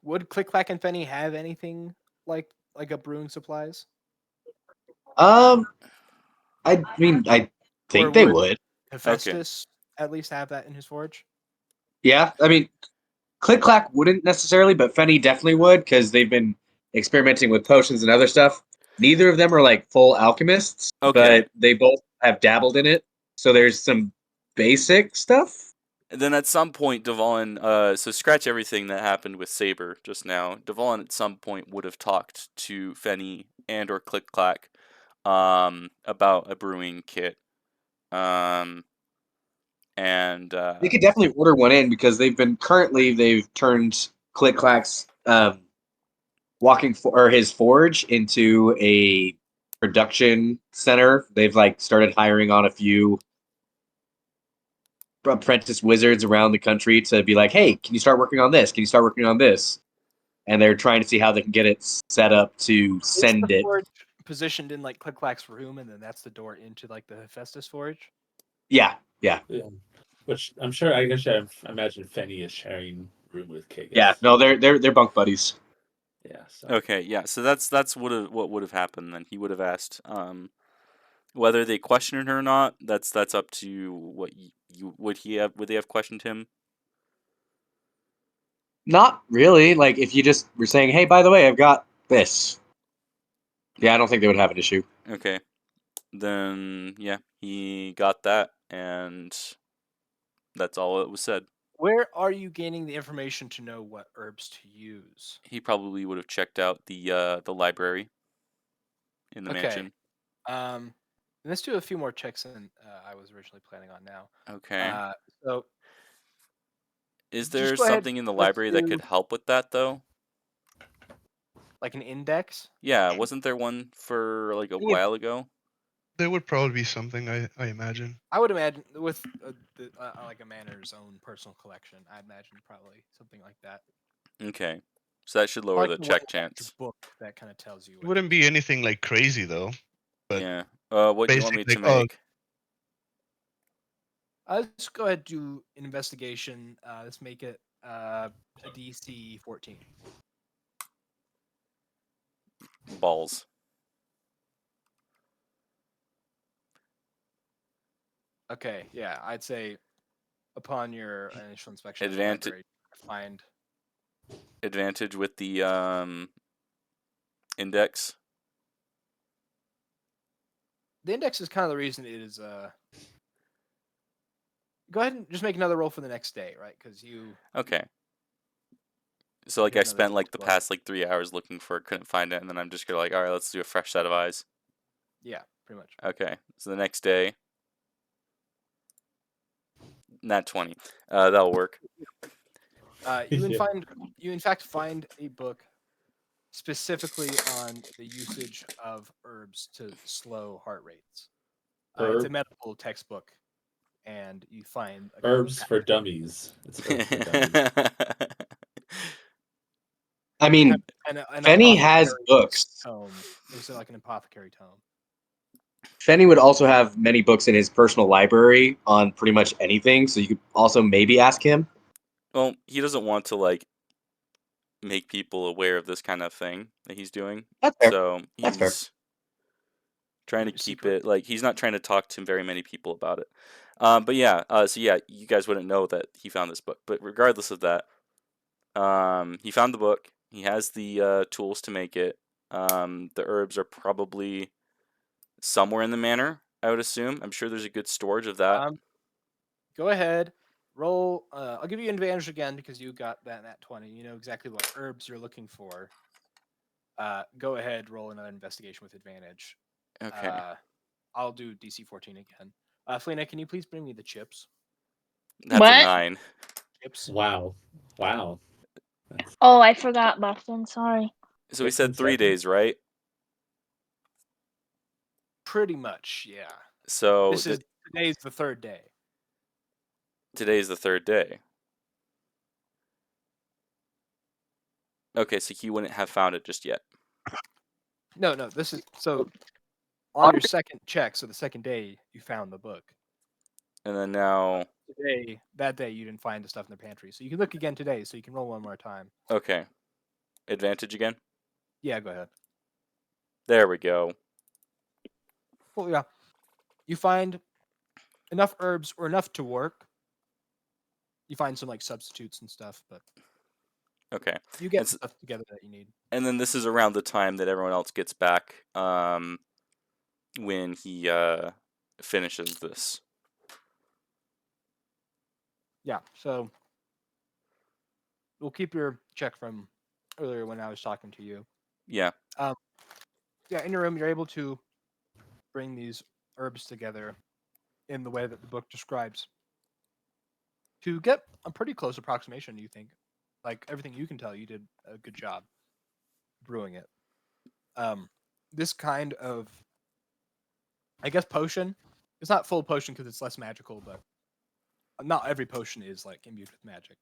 would Click Clack and Fenny have anything like a brewing supplies? I mean, I Or think they would would. Hephaestus at least have that in his forge? Yeah, I mean, Click Clack wouldn't necessarily, but Fenny definitely would because they've been experimenting with potions and other stuff. Neither of them are like full alchemists, Okay. but they both have dabbled in it. So there's some basic stuff. And then at some point, Devon, so scratch everything that happened with Saber just now. Devon at some point would have talked to Fenny and or Click Clack about a brewing kit. And They could definitely order one in because they've turned Click Clack's his forge into a production center. They've like started hiring on a few apprentice wizards around the country to be like, hey, can you start working on this? Can you start working on this? And they're trying to see how they can get it set up to Is send the it. forge positioned in like Click Clack's room, and then that's the door into like the Hephaestus forge? Yeah. Yeah. Which I'm sure. I guess I imagine Fenny is sharing room with Kagus. Yeah. No, they're bunk buddies. Yeah. So. okay, yeah. So that's what would have happened then. He would have asked whether they questioned her or not. That's up to what you would they have questioned him? Not really. Like if you just were saying, hey, by the way, I've got this. Yeah, I don't think they would have an issue. Okay. Then yeah, he got that, and that's all that was said. Where are you gaining the information to know what herbs to use? He probably would have checked out the library in the Okay. mansion. Let's do a few more checks than I was originally planning on now. Okay. So Is just there go ahead. something in the Let's library that do could help with that though? like an index. Yeah, wasn't there one for like a Yeah. while ago? There would probably be something, I imagine. I would imagine with like a manor's own personal collection. I imagine probably something like that. Okay. So that should lower Like the the check well-watched chance. book that kind of tells you. It wouldn't be anything like crazy though. But Yeah. What do you want me basic, to like, oh, make? Let's go ahead and do an investigation. Let's make it a DC 14. Balls. Okay, yeah, I'd say upon your initial inspection of the Advantage- library, find Advantage with the index. the index is kind of the reason it is. Go ahead and just make another roll for the next day, right? Because you. Okay. So like Here's I another spent like the book. past like 3 hours looking for it, couldn't find it, and then I'm just gonna like, all right, let's do a fresh set of eyes. Yeah, pretty much. Okay. So the next day, nat 20. That'll work. You Yeah. in fact find a book specifically on the usage of herbs to slow heart rates. It's a Herb? medical textbook, and you find Herbs for dummies. It's herbs for dummies. I mean, an Fenny has apothecary books. tome. It's like an apothecary tome. Fenny would also have many books in his personal library on pretty much anything, so you could also maybe ask him. Well, he doesn't want to like make people aware of this kind of thing that he's doing. That's fair. So That's fair. he's trying to Keep it keep secret. it like he's not trying to talk to very many people about it. But yeah, so yeah, you guys wouldn't know that he found this book. But regardless of that, he found the book. He has the tools to make it. The herbs are probably somewhere in the manor, I would assume. I'm sure there's a good storage of that. Go ahead, roll. I'll give you advantage again because you got that nat 20. You know exactly what herbs you're looking for. Go ahead, roll another investigation with advantage. Okay. I'll do DC 14 again. Felina, can you please bring me the chips? That's What? a 9. Chips. Wow. Oh, I forgot, Buxton. Sorry. So we 6 said and 3 7? days, right? Pretty much, yeah. So Today's the third day. today's the third day. Okay, so he wouldn't have found it just yet. No, this is so on your second check, so the second day you found the book. And then now, That day you didn't find the stuff in the pantry. So you can look again today, so you can roll one more time. okay, advantage again. Yeah, go ahead. There we go. Well, yeah. You find enough herbs or enough to work. You find some like substitutes and stuff, but Okay, you get It's- stuff together that you need. and then this is around the time that everyone else gets back. When he finishes this. Yeah, so we'll keep your check from earlier when I was talking to you. Yeah. Yeah, in your room, you're able to bring these herbs together in the way that the book describes to get a pretty close approximation. You think, like everything you can tell, you did a good job brewing it. This kind of, I guess, potion. It's not full potion because it's less magical, but not every potion is like imbued with magic.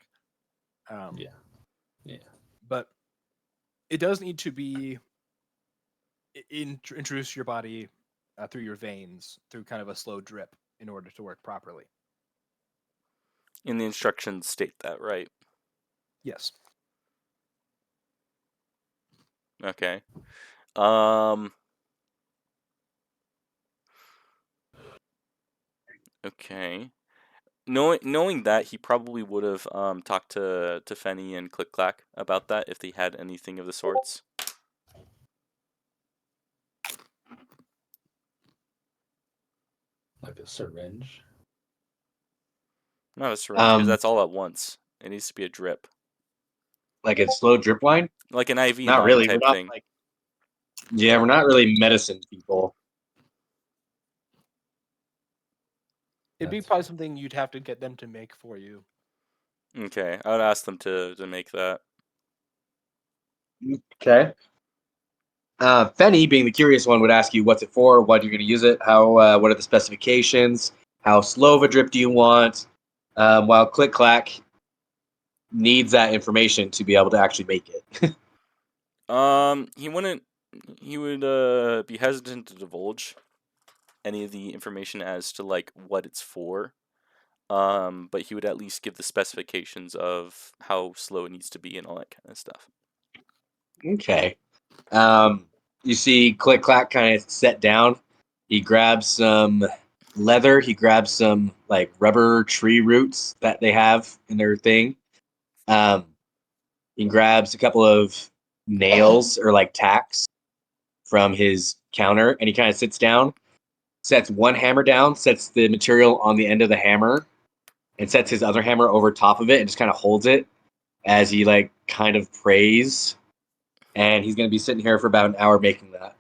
Yeah. But it does need to be introduced to your body through your veins through kind of a slow drip in order to work properly. In the instructions state that, right? Yes. Okay. Okay. Knowing that, he probably would have talked to Fenny and Click Clack about that if they had anything of the sorts. Like a syringe. Not a syringe, because that's all at once. It needs to be a drip, Like a slow drip line? like an IV Not line really. type We're not thing. Yeah, we're not really medicine people. It'd be That's probably something you'd have to get them to make for you. Okay, I would ask them to make that. Okay. Fenny, being the curious one, would ask you what's it for, what you're going to use it, what are the specifications, how slow of a drip do you want, while Click Clack needs that information to be able to actually make it. He wouldn't. He would be hesitant to divulge any of the information as to like what it's for. But he would at least give the specifications of how slow it needs to be and all that kind of stuff. Okay. You see Click Clack kind of set down. He grabs some leather. He grabs some like rubber tree roots that they have in their thing. He grabs a couple of nails or like tacks from his counter, and he kind of sits down, sets one hammer down, sets the material on the end of the hammer, and sets his other hammer over top of it, and just kind of holds it as he like kind of prays. And he's going to be sitting here for about an hour making that.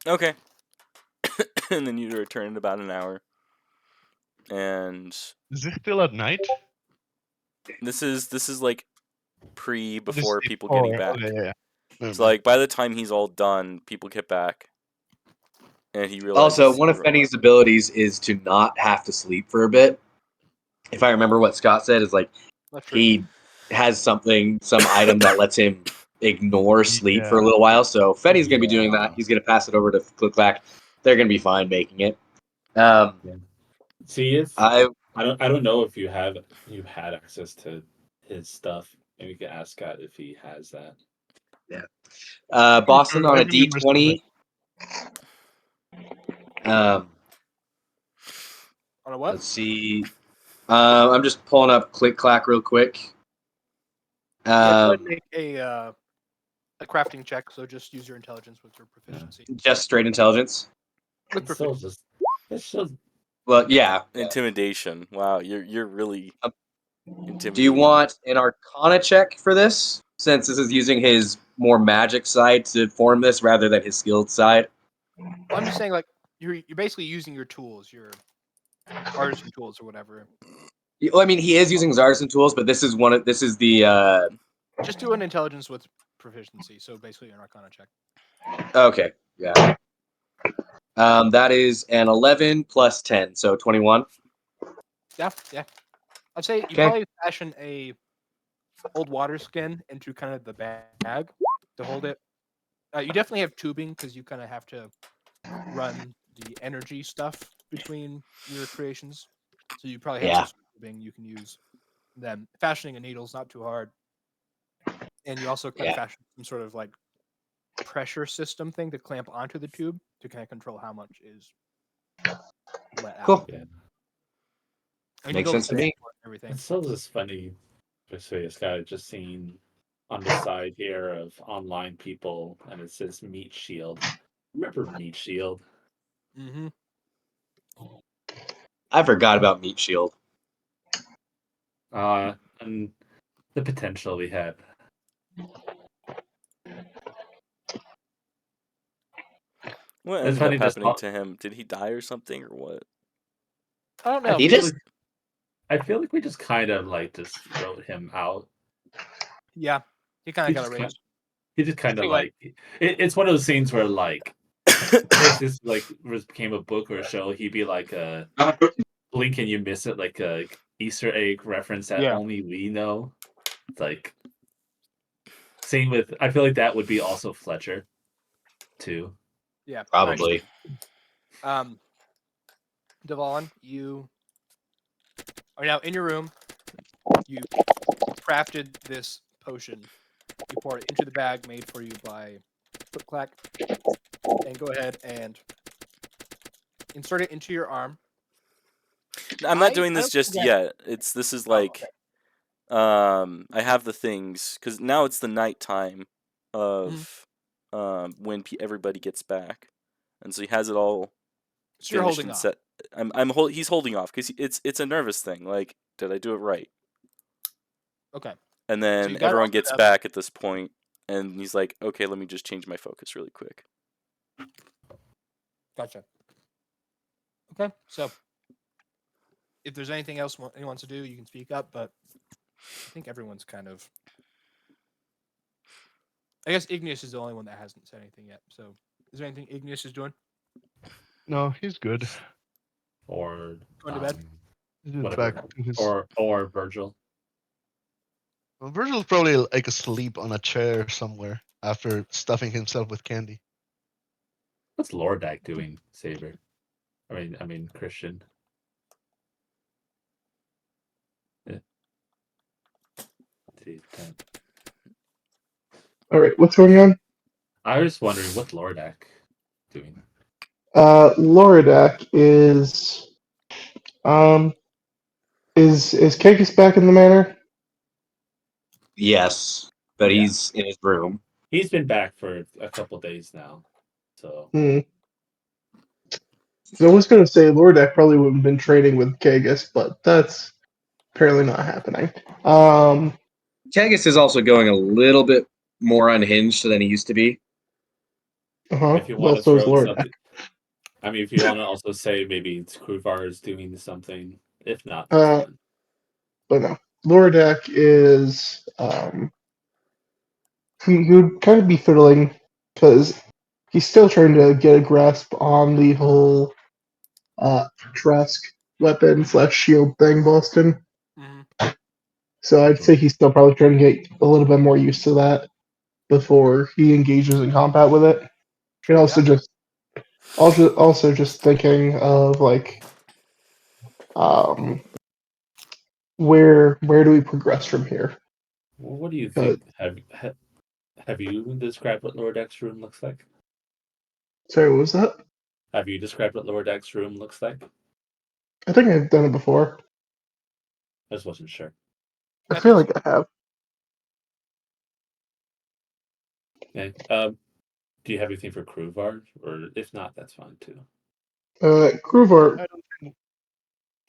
Okay. And then you return in about an hour. And Is this still at night? this is like This before is people getting before- back. Yeah. So like by the time he's all done, people get back. And he realizes Also, one of Fenny's abilities is to not have to sleep for a bit. If I remember what Scott said, is like That's true. he has some item that lets him ignore sleep for a Yeah. little while. So Fenny's going to be doing that. He's going to pass it over to Click Clack. They're going to be fine making it. See if I I don't know if you had access to his stuff. Maybe you could ask Scott if he has that. Boston on I a remember D20. On a what? Let's see. I'm just pulling up Click Clack real quick. Yeah, go ahead and make a crafting check. So just use your intelligence with your proficiency. Just straight intelligence. With It's still proficiency. it's just Well, yeah. intimidation. Wow, you're really intimidating. Do you want an Arcana check for this? Since this is using his more magic side to form this rather than his skilled side. I'm just saying, like you're basically using your tools, your artisan tools or whatever. Well, I mean, he is using his artisan tools, but this is the. Just do an intelligence with proficiency. So basically, an Arcana check. Okay, yeah. That is an 11 plus 10, so 21. Yeah. I'd say you Okay. probably fashion a old water skin into kind of the bag to hold it. You definitely have tubing because you kind of have to run the energy stuff between your creations. So you probably have Yeah. some tubing you can use. Then fashioning a needle is not too hard, and you also kind of Yeah. fashion some sort of like pressure system thing to clamp onto the tube to kind of control how much is let out. Cool. Yeah. And you Makes build sense to me. everything. It's still this funny, this guy just seen on the side here of online people, and it says Meat Shield. Remember Meat Shield? Mm-hmm. I forgot about Meat Shield. And the potential we had. What It's ended up funny just happening to him? Did he die or something, or what? I don't I know. He feel just- like I feel like we just kind of like just wrote him out. Yeah, he kind He of got just a raise. He just kind of Anyway. like it's one of those scenes where like if this like became a book or a show, he'd be like a blink and you miss it, like a Easter egg reference that Yeah. only we know. It's like same with I feel like that would be also Fletcher too. Yeah, Probably. Devon, you are now in your room. You crafted this potion. You pour it into the bag made for you by Foot Clack, and go ahead and insert it into your arm. I'm not I doing this don't just think yet. This is like, I have the things because now it's the nighttime of when everybody gets back, and so he has it all So you're finished holding and off. set. He's holding off because it's a nervous thing. Like, did I do it right? Okay. And So then you got it all everyone set gets up. back at this point, and he's like, "Okay, let me just change my focus really quick." Gotcha. Okay, so if there's anything else anyone wants to do, you can speak up, but I think everyone's kind of... I guess Igneous is the only one that hasn't said anything yet. So is there anything Igneous is doing? No, he's good. Or Going to bed? He's just whatever. back to his. Or Virgil. Well, Virgil's probably like asleep on a chair somewhere after stuffing himself with candy. What's Lordak doing, Saber? I mean Christian. Yeah. See, All right, what's going on? I was wondering what's Lordak doing. Loridak is Kekis back in the manor? Yes, but Yeah. he's in his room. He's been back for a couple days now. So So I was gonna say Loridak probably would have been trading with Kegis, but that's apparently not happening. Tegus is also going a little bit more unhinged than he used to be. if you want Well, to so is throw Loridak. something, I mean, if you want to also say maybe it's Kruvar is doing something. If not, that's fine. But no, Loridak is he would kind of be fiddling because he's still trying to get a grasp on the whole Trask weapon / shield thing, Boston. Mm-hmm. So I'd say he's still probably trying to get a little bit more used to that before he engages in combat with it. And also just thinking of like where do we progress from here? Well, what do you think? Have you described what Lordak's room looks like? Sorry, what was that? Have you described what Lordak's room looks like? I think I've done it before. I just wasn't sure. I feel like I have. Okay. Do you have anything for Kruvar? Or if not, that's fine too. Kruvar I don't think.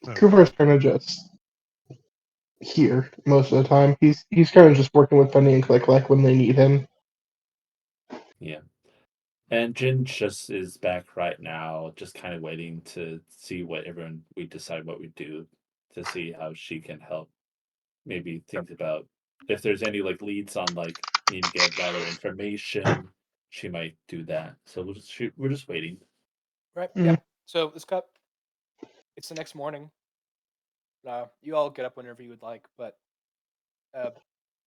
No. Kruvar's kind of just here most of the time. He's kind of just working with Penny and Click when they need him. Yeah. And Jin just is back right now, just kind of waiting to see what we decide what we do to see how she can help. Maybe think about if there's any like leads on like need to get better information, she might do that. So we're just waiting. Right. Yeah. So it's the next morning. You all get up whenever you would like, but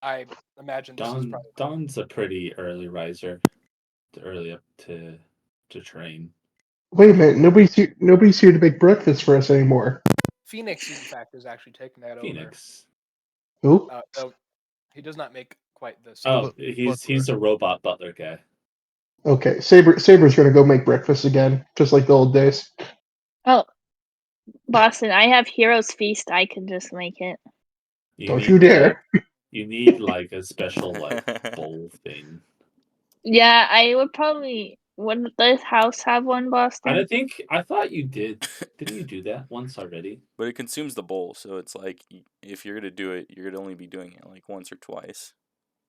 I imagine this is probably Dawn's a pretty early riser, early up to train. Wait a minute, nobody's here to make breakfast for us anymore. Phoenix, in fact, is actually taking that Phoenix. Who? over. Though he does not make quite the Oh, same. he's a robot butler guy. Okay, Saber's gonna go make breakfast again, just like the old days. Oh, Boston, I have Heroes Feast. I could just make it. Don't you dare. You need like a special like bowl thing. Yeah, I would probably. Would this house have one, Boston? I thought you did. Didn't you do that once already? But it consumes the bowl, so it's like if you're gonna do it, you're gonna only be doing it like once or twice.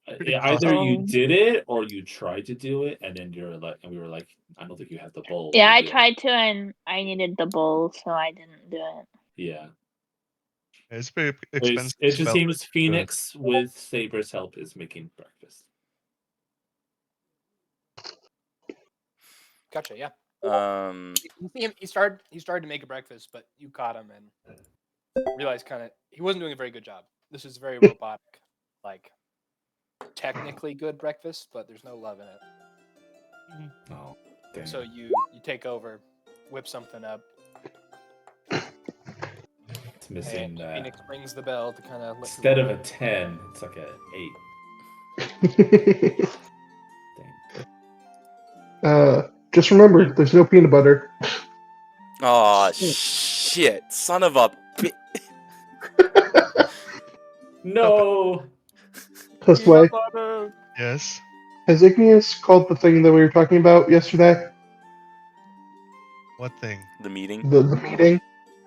Either you Oh. did it or you tried to do it, and then you're like, and we were like, I don't think you have the bowl. Yeah, to I do it. tried to, and I needed the bowl, so I didn't do it. Yeah. It's very It expensive. just spell. seems Phoenix with Saber's help is making breakfast. Gotcha. Yeah. Um, You see him. He started to make a breakfast, but you caught him and realized he wasn't doing a very good job. This is very robotic, like technically good breakfast, but there's no love in it. Oh, damn. So you take over, whip something up, It's missing and Phoenix rings the bell to kind of instead of a 10, it's like a 8. Dang. Just remember, there's no peanut butter. oh shit, son of a bitch. No. This way. Yes. Has Igneous called the thing that we were talking about yesterday? What thing? The meeting. The meeting?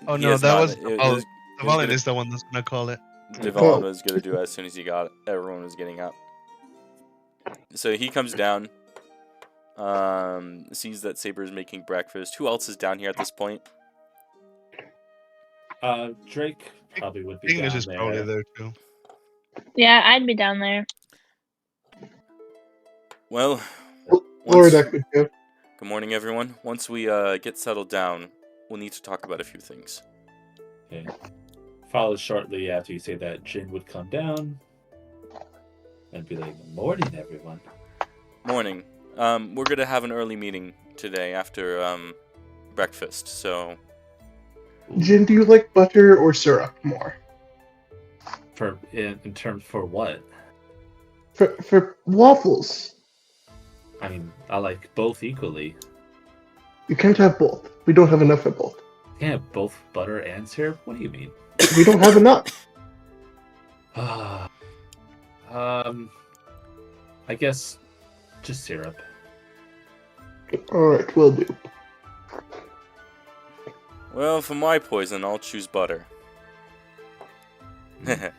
Oh He no, has that not. was It oh, was Devon gonna- is the one that's gonna call it. Devon was gonna do it as soon as he got it. Everyone was getting up. So he comes down, sees that Saber is making breakfast. Who else is down here at this point? Drake probably would be Ignis down is there. probably there too. Yeah, I'd be down there. Well, Lord, once, I could go. good morning, everyone. Once we get settled down, we'll need to talk about a few things. Okay. Followed shortly after you say that, Jin would come down and be like, "Morning, everyone." Morning. We're gonna have an early meeting today after breakfast. So Jin, do you like butter or syrup more? For in terms for what? For waffles. I mean, I like both equally. You can't have both. We don't have enough of both. You can't have both butter and syrup. What do you mean? We don't have enough. I guess just syrup. Alright, will do. well, for my poison, I'll choose butter.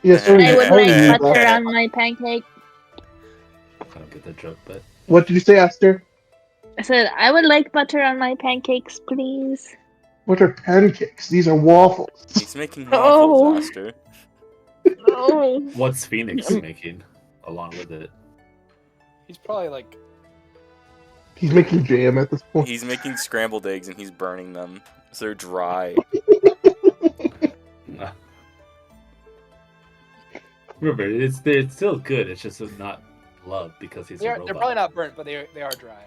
Yeah, sorry, I would sorry, like Eva. butter on my pancake. I don't get the joke, but What did you say, Aster? I said I would like butter on my pancakes, please. What are pancakes? These are waffles. He's making waffles, Oh. Aster. Oh, what's Phoenix making along with it? He's probably like He's making jam at this point. He's making scrambled eggs and he's burning them, so they're dry. Remember, it's still good. It's just not love because he's a robot. they're probably not burnt, but they are dry.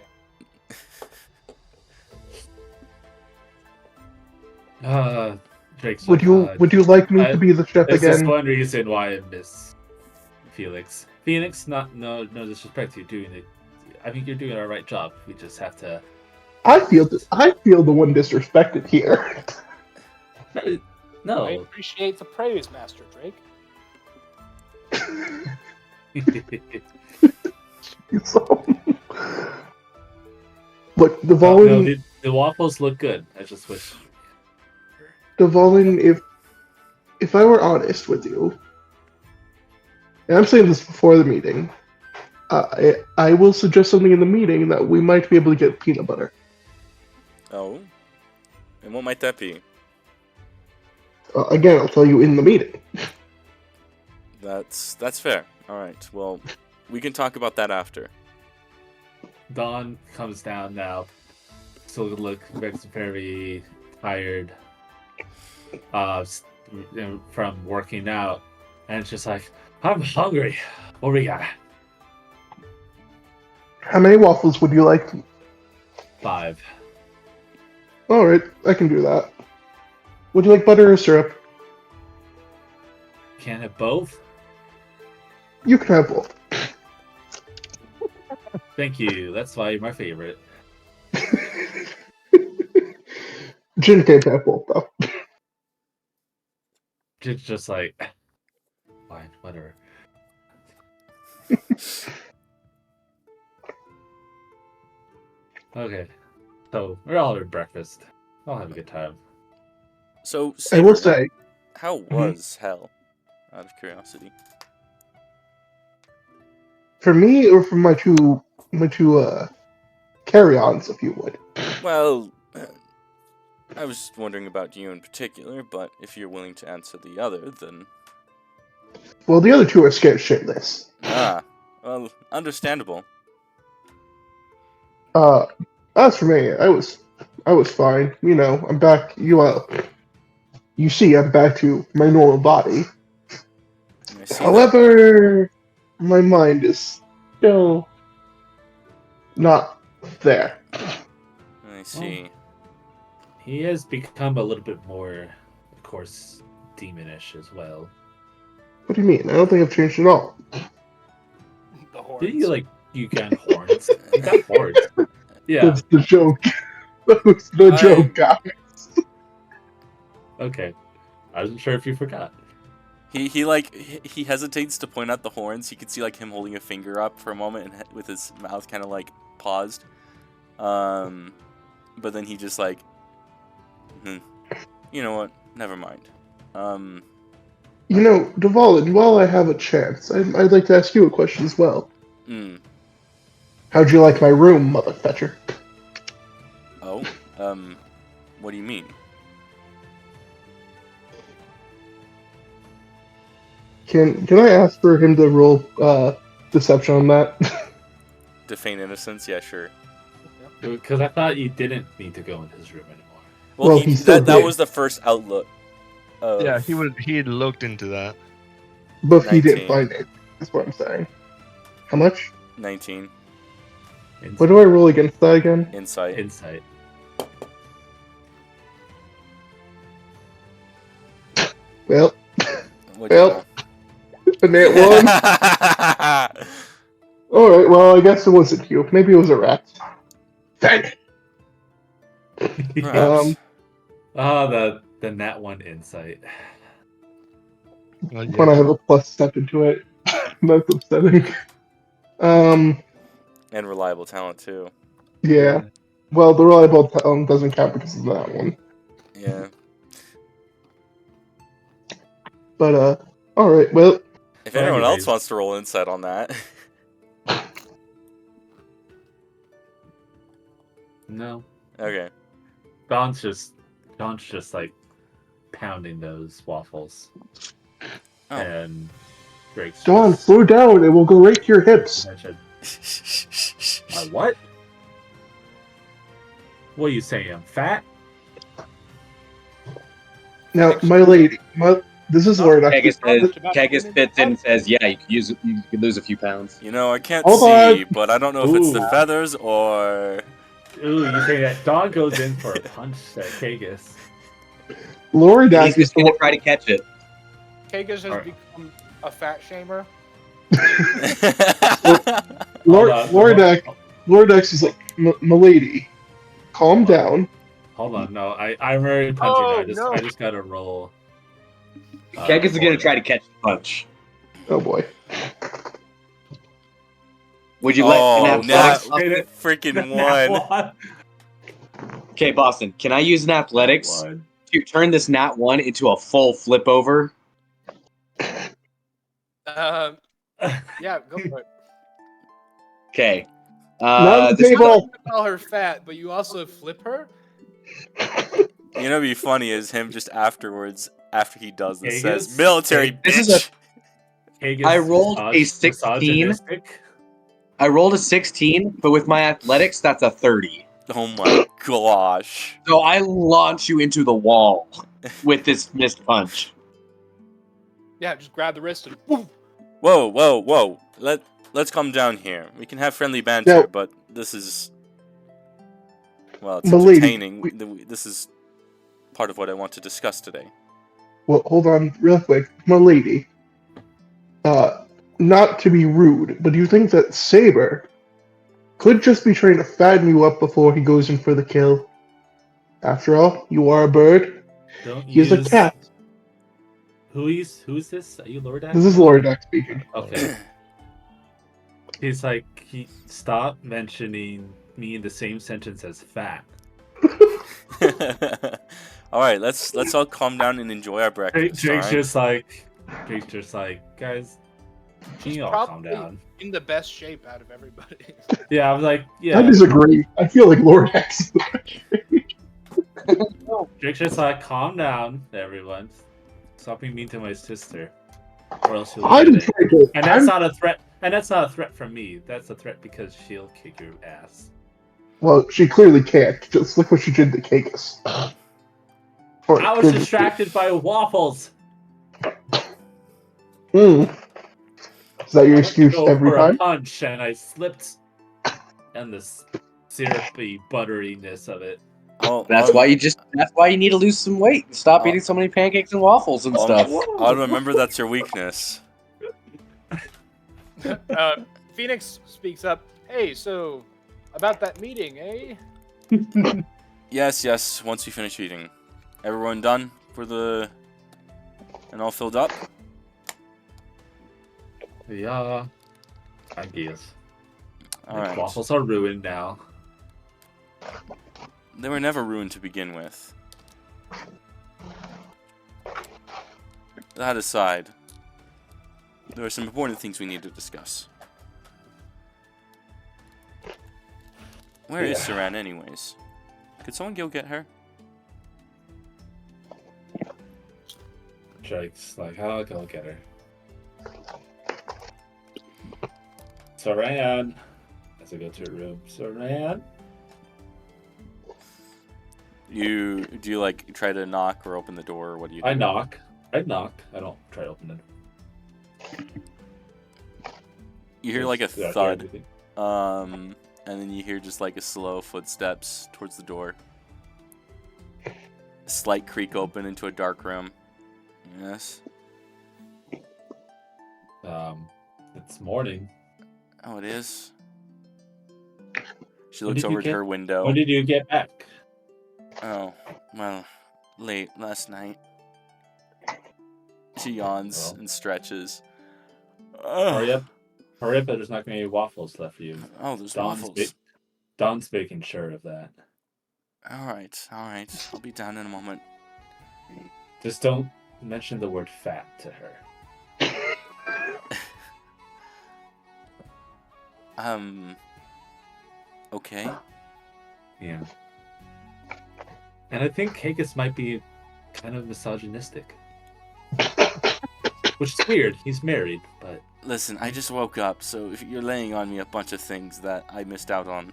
Drake's Would like, you like me to be the chef This is again? one reason why I miss Felix. Phoenix, no disrespect to you doing it. I think you're doing a right job. We just have to. I feel the one disrespected here. I No. appreciate the praise, Master Drake. So, look, No, Devolin, the waffles look good. I just wish. if I were honest with you, and I'm saying this before the meeting, I will suggest something in the meeting that we might be able to get peanut butter. Oh, and what might that be? Again, I'll tell you in the meeting. That's fair. All right. Well, we can talk about that after. Dawn comes down now. Still looks very tired from working out. And it's just like, I'm hungry. What we got? How many waffles would you like? 5. All right, I can do that. Would you like butter or syrup? Can't have both? You can have both. Thank you. That's why you're my favorite. Jin can't have both though. It's just like, fine, whatever. Okay, so we're all having breakfast. I'll have a good time. So, I will Saber, say, how was hell? Out of curiosity. for me or for my two carry-ons, if you would. Well, I was wondering about you in particular, but if you're willing to answer the other, then Well, the other two are scared shitless. well, understandable. As for me, I was fine. You know, I'm back. You see, I'm back to my normal body. I see that. However, my mind is still not there. I see. He has become a little bit more, of course, demonish as well. What do you mean? I don't think I've changed at all. The horns. Did you got horns? You got horns. Yeah. That's the joke. That was the joke, guys. Okay. I wasn't sure if you forgot. He hesitates to point out the horns. You can see like him holding a finger up for a moment and with his mouth kind of like paused. But then he just like, you know what? Never mind. You know, Dvalin, while I have a chance, I'd like to ask you a question as well. How'd you like my room, mother fetcher? Oh, what do you mean? Can I ask for him to roll deception on that? To feign innocence? Yeah, sure. Because I thought you didn't need to go in his room anymore. Well, he still that did. was the first outlook. Of Yeah, he had looked into that. But he 19. didn't find it. That's what I'm saying. How much? 19 What do I roll against that again? insight. Insight. Well, What'd you roll? a nat one. All right. Well, I guess it wasn't you. Maybe it was a rat. Dang it. Perhaps. The nat 1 insight. Well, When I have a plus step into it, that's upsetting. And reliable talent too. Yeah. Well, the reliable doesn't count because of that one. Yeah. But all right. Well, If Well, anyone anyways. else wants to roll insight on that. No. Okay. Don's just like pounding those waffles. Oh. And Drake's Dawn, just- slow down. It will go right to your hips. What? What are you saying? I'm fat? Now, my lady, this is where it Kegas fits in and says, "Yeah, you could lose a few pounds." You know, I can't Hold see, on. but I don't know if it's the Ooh. feathers or. Ooh, you say that Don goes in for a punch at Kagus. Loridak He's is gonna try to catch it. Kagas has Alright. become a fat shamer. Loridak is like, my lady, calm down. Hold on, no, I'm already punching. Oh, I just gotta roll. Kegas is gonna try to catch the punch. Oh boy. Would you Oh, let an nat athletics? freaking one. Okay, Boston. Can I use an athletics to turn this nat 1 into a full flip over? Yeah, go for it. Okay. Not the This table. You call her fat, but you also flip her. You know, what'd be funny is him just afterwards, after he does this, Kagas? says, "Military This is bitch." Kagus I rolled a 16. misogynistic. I rolled a 16, but with my athletics, that's a 30. Oh my gosh. So I launch you into the wall with this missed punch. Yeah, just grab the wrist and woof. Whoa. Let's calm down here. We can have friendly banter, No. but this is... Well, it's Milady, entertaining. This is part of what I want to discuss today. Well, hold on real quick. Milady. Not to be rude, but do you think that Saber could just be trying to fatten you up before he goes in for the kill? After all, you are a bird. Don't He's a cat. Who's this? Are you Lord This is Lordak speaking. Okay. He's like, stop mentioning me in the same sentence as fat. All right, let's all calm down and enjoy our breakfast. Drake's all right? just like, guys, can He's you all calm probably down? in the best shape out of everybody. Yeah, I'm like, I yeah. disagree. I feel like Lordak's. Drake's just like, calm down, everyone. Stop being mean to my sister, or else you'll I get didn't it. try to. And that's not a threat. And that's not a threat from me. That's a threat because she'll kick your ass. Well, she clearly can't. Just look what she did to Kagus. I was distracted by waffles. Is that your excuse Go every for a time? punch, and I slipped, and the syrupy butteriness of it. Oh, That's why you need to lose some weight and stop Oh. eating so many pancakes and waffles and stuff. I'll remember that's your weakness. Phoenix speaks up. Hey, so about that meeting, eh? Yes. Once you finish eating, everyone done for the and all filled up. Yeah, I guess. All My right. waffles are ruined now. They were never ruined to begin with. That aside, there are some important things we need to discuss. Where is Saran, anyways? Could someone go get her? Drake's like, I'll go get her. Saran. As I go to her room. Saran. Do you like try to knock or open the door, or what do you do? I knock. I don't try to open it. You hear like a Just, try thud, everything. and then you hear just like a slow footsteps towards the door. A slight creak open into a dark room. Yes. It's morning. Oh, it is. She When looks did you over to get- her window. When did you get back? Oh, well, late last night. She yawns Well. and stretches. Hurry up. Hurry up, there's not going to be waffles left for you. Oh, there's Don's waffles. Don's making sure of that. All right. I'll be down in a moment. Just don't mention the word fat to her. Okay. Yeah. And I think Kagus might be kind of misogynistic. Which is weird. He's married, but... Listen, I just woke up, so if you're laying on me a bunch of things that I missed out on,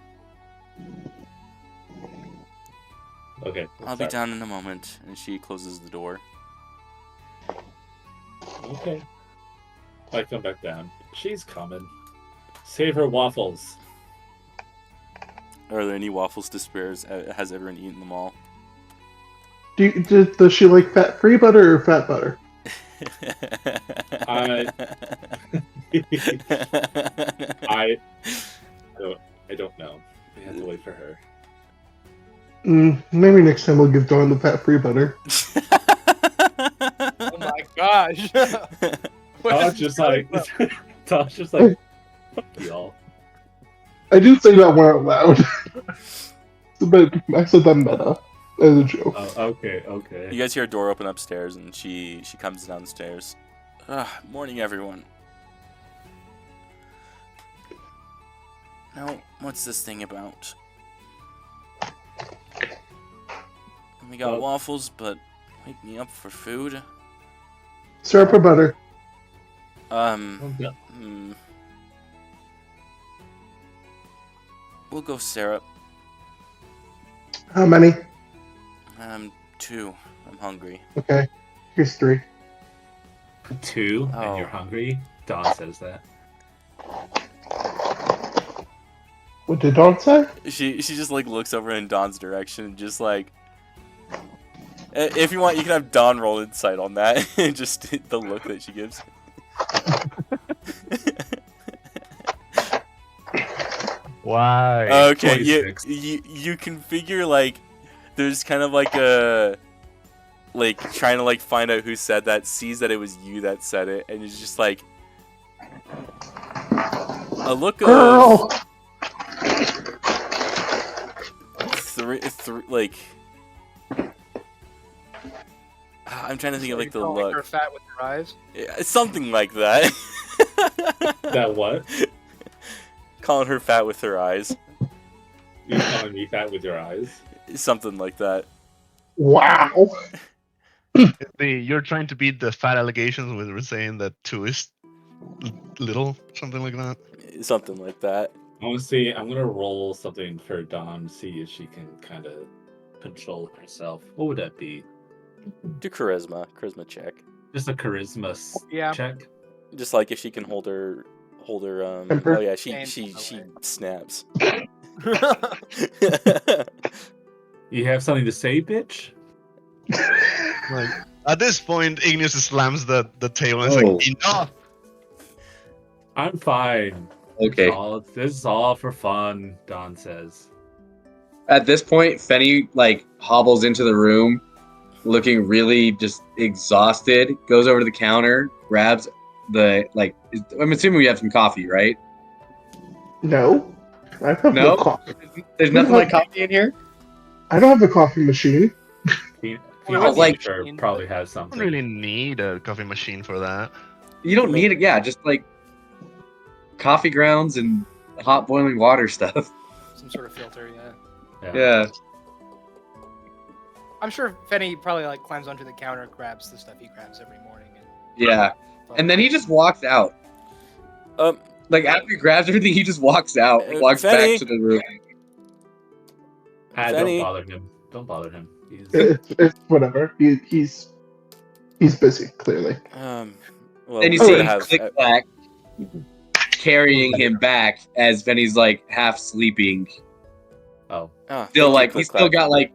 Okay. I'll be down in a moment. And she closes the door. Okay. I come back down. She's coming. Save her waffles. Are there any waffles to spare? Has everyone eaten them all? Does she like fat-free butter or fat butter? I don't know. We have to wait for her. Maybe next time we'll give Dawn the fat-free butter. Oh my gosh. Todd's just like, fuck y'all. I do say that one out loud. But I said that meta as a joke. Oh, okay. You guys hear a door open upstairs, and she comes downstairs. Morning, everyone. Now, what's this thing about? We got Well- waffles, but wake me up for food. Syrup or butter? Yeah. We'll go syrup. How many? 2. I'm hungry. Okay. Here's 3. 2 Oh. and you're hungry, Dawn says that. What did Dawn say? She just like looks over in Dawn's direction and just like. If you want, you can have Dawn roll insight on that. Just the look that she gives. Why? Okay, 26. you can figure like there's kind of like a like trying to like find out who said that, sees that it was you that said it, and it's just like a look of Girl! three like I'm trying to think of like the Calling her look. fat with your eyes. Yeah, something like that. That what? Calling her fat with her eyes. You're calling me fat with your eyes? Something like that. Wow. You're trying to beat the fat allegations with her saying that 2 is little, something like that. Something like that. Honestly, I'm gonna roll something for Dawn, see if she can kind of control herself. What would that be? Do charisma check. Just a charisma Yeah. check? Just like if she can hold her Temper? oh yeah, And she snaps. You have something to say, bitch? Like at this point, Igneous slams the table and is Oh. like, enough. I'm fine. Okay. This is all for fun, Dawn says. At this point, Fenny like hobbles into the room, looking really just exhausted. Goes over to the counter, grabs the like. I'm assuming we have some coffee, right? No. I have no No? coffee. There's nothing like coffee in here. I don't have a coffee machine. Oh, like- probably has I something. don't really need a coffee machine for that. You don't need it. Yeah, just like coffee grounds and hot boiling water stuff. Some sort of filter, yeah. Yeah. I'm sure Fenny probably like climbs onto the counter, grabs the stuff he grabs every morning. Yeah. And then he just walks out. Like after he grabs everything, he just walks out, walks Fenny. back to the room. Don't Fenny. bother him. Don't bother him. He's... It's whatever. He's busy, clearly. Well, And you we see gotta him have click clack carrying him back as Benny's like half sleeping. Oh. Still like he's still got like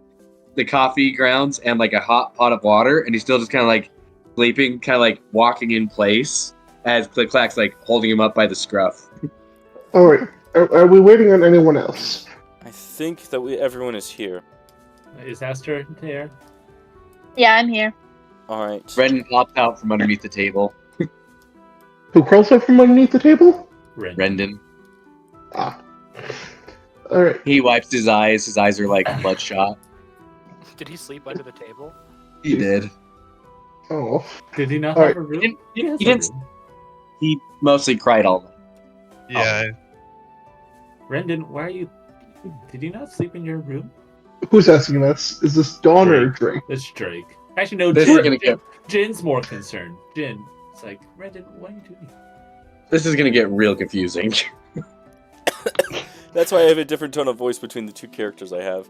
the coffee grounds and like a hot pot of water, and he's still just kind of like sleeping, kind of like walking in place as Click Clack's like holding him up by the scruff. All right. Are we waiting on anyone else? I think that everyone is here. Is Esther there? Yeah, I'm here. All right. Brendan pops out from underneath the table. Who crawls up from underneath the table? Brendan. Ah. All right. He wipes his eyes. His eyes are like bloodshot. Did he sleep under the table? He did. Oh. Did he not All have right. a room? He has a didn't- room. He mostly cried all night. Yeah. Brendan, why are you... Did you not sleep in your room? Who's asking this? Is this Dawn or Drake? It's Drake. Actually, no, This Jin, is gonna get Jin's more concerned. Jin, it's like, Brendan, what are you doing? this is gonna get real confusing. That's why I have a different tone of voice between the two characters I have.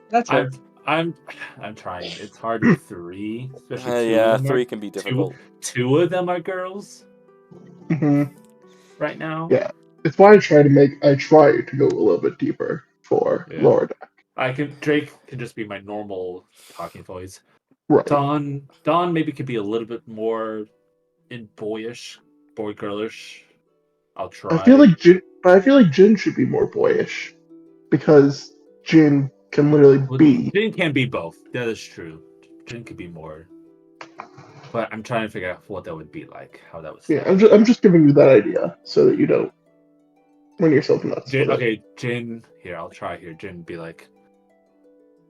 That's right. I'm trying. It's hard with 3, especially 2 Yeah, of them 3 are, can be difficult. two of them are girls Mm-hmm. right now. Yeah. It's why I try to go a little bit deeper for Yeah. Lord. Drake can just be my normal talking voice. Right. Dawn maybe could be a little bit more in boy girlish. I'll try. I feel like Jin should be more boyish because Jin can literally be. Jin can be both. That is true. Jin could be more. But I'm trying to figure out what that would be like, how that would Yeah, sound. I'm just giving you that idea so that you don't run yourself nuts. Jin, with it. okay, Jin. Here, I'll try here. Jin be like,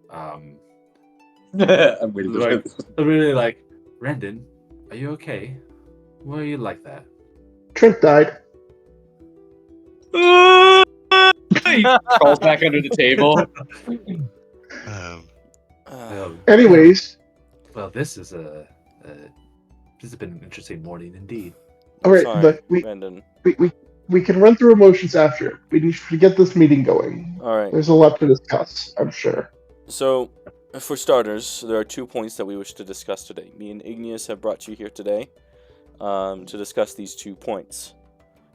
I'm waiting for like, this. really like, Brendan, are you okay? Why are you like that? Trent died. He crawls back under the table. Anyways, Well, this has been an interesting morning indeed. all right, Sorry, but we can run through emotions after. We need to get this meeting going. All right. There's a lot to discuss, I'm sure. So, For starters, there are 2 points that we wish to discuss today. Me and Igneous have brought you here today to discuss these 2 points.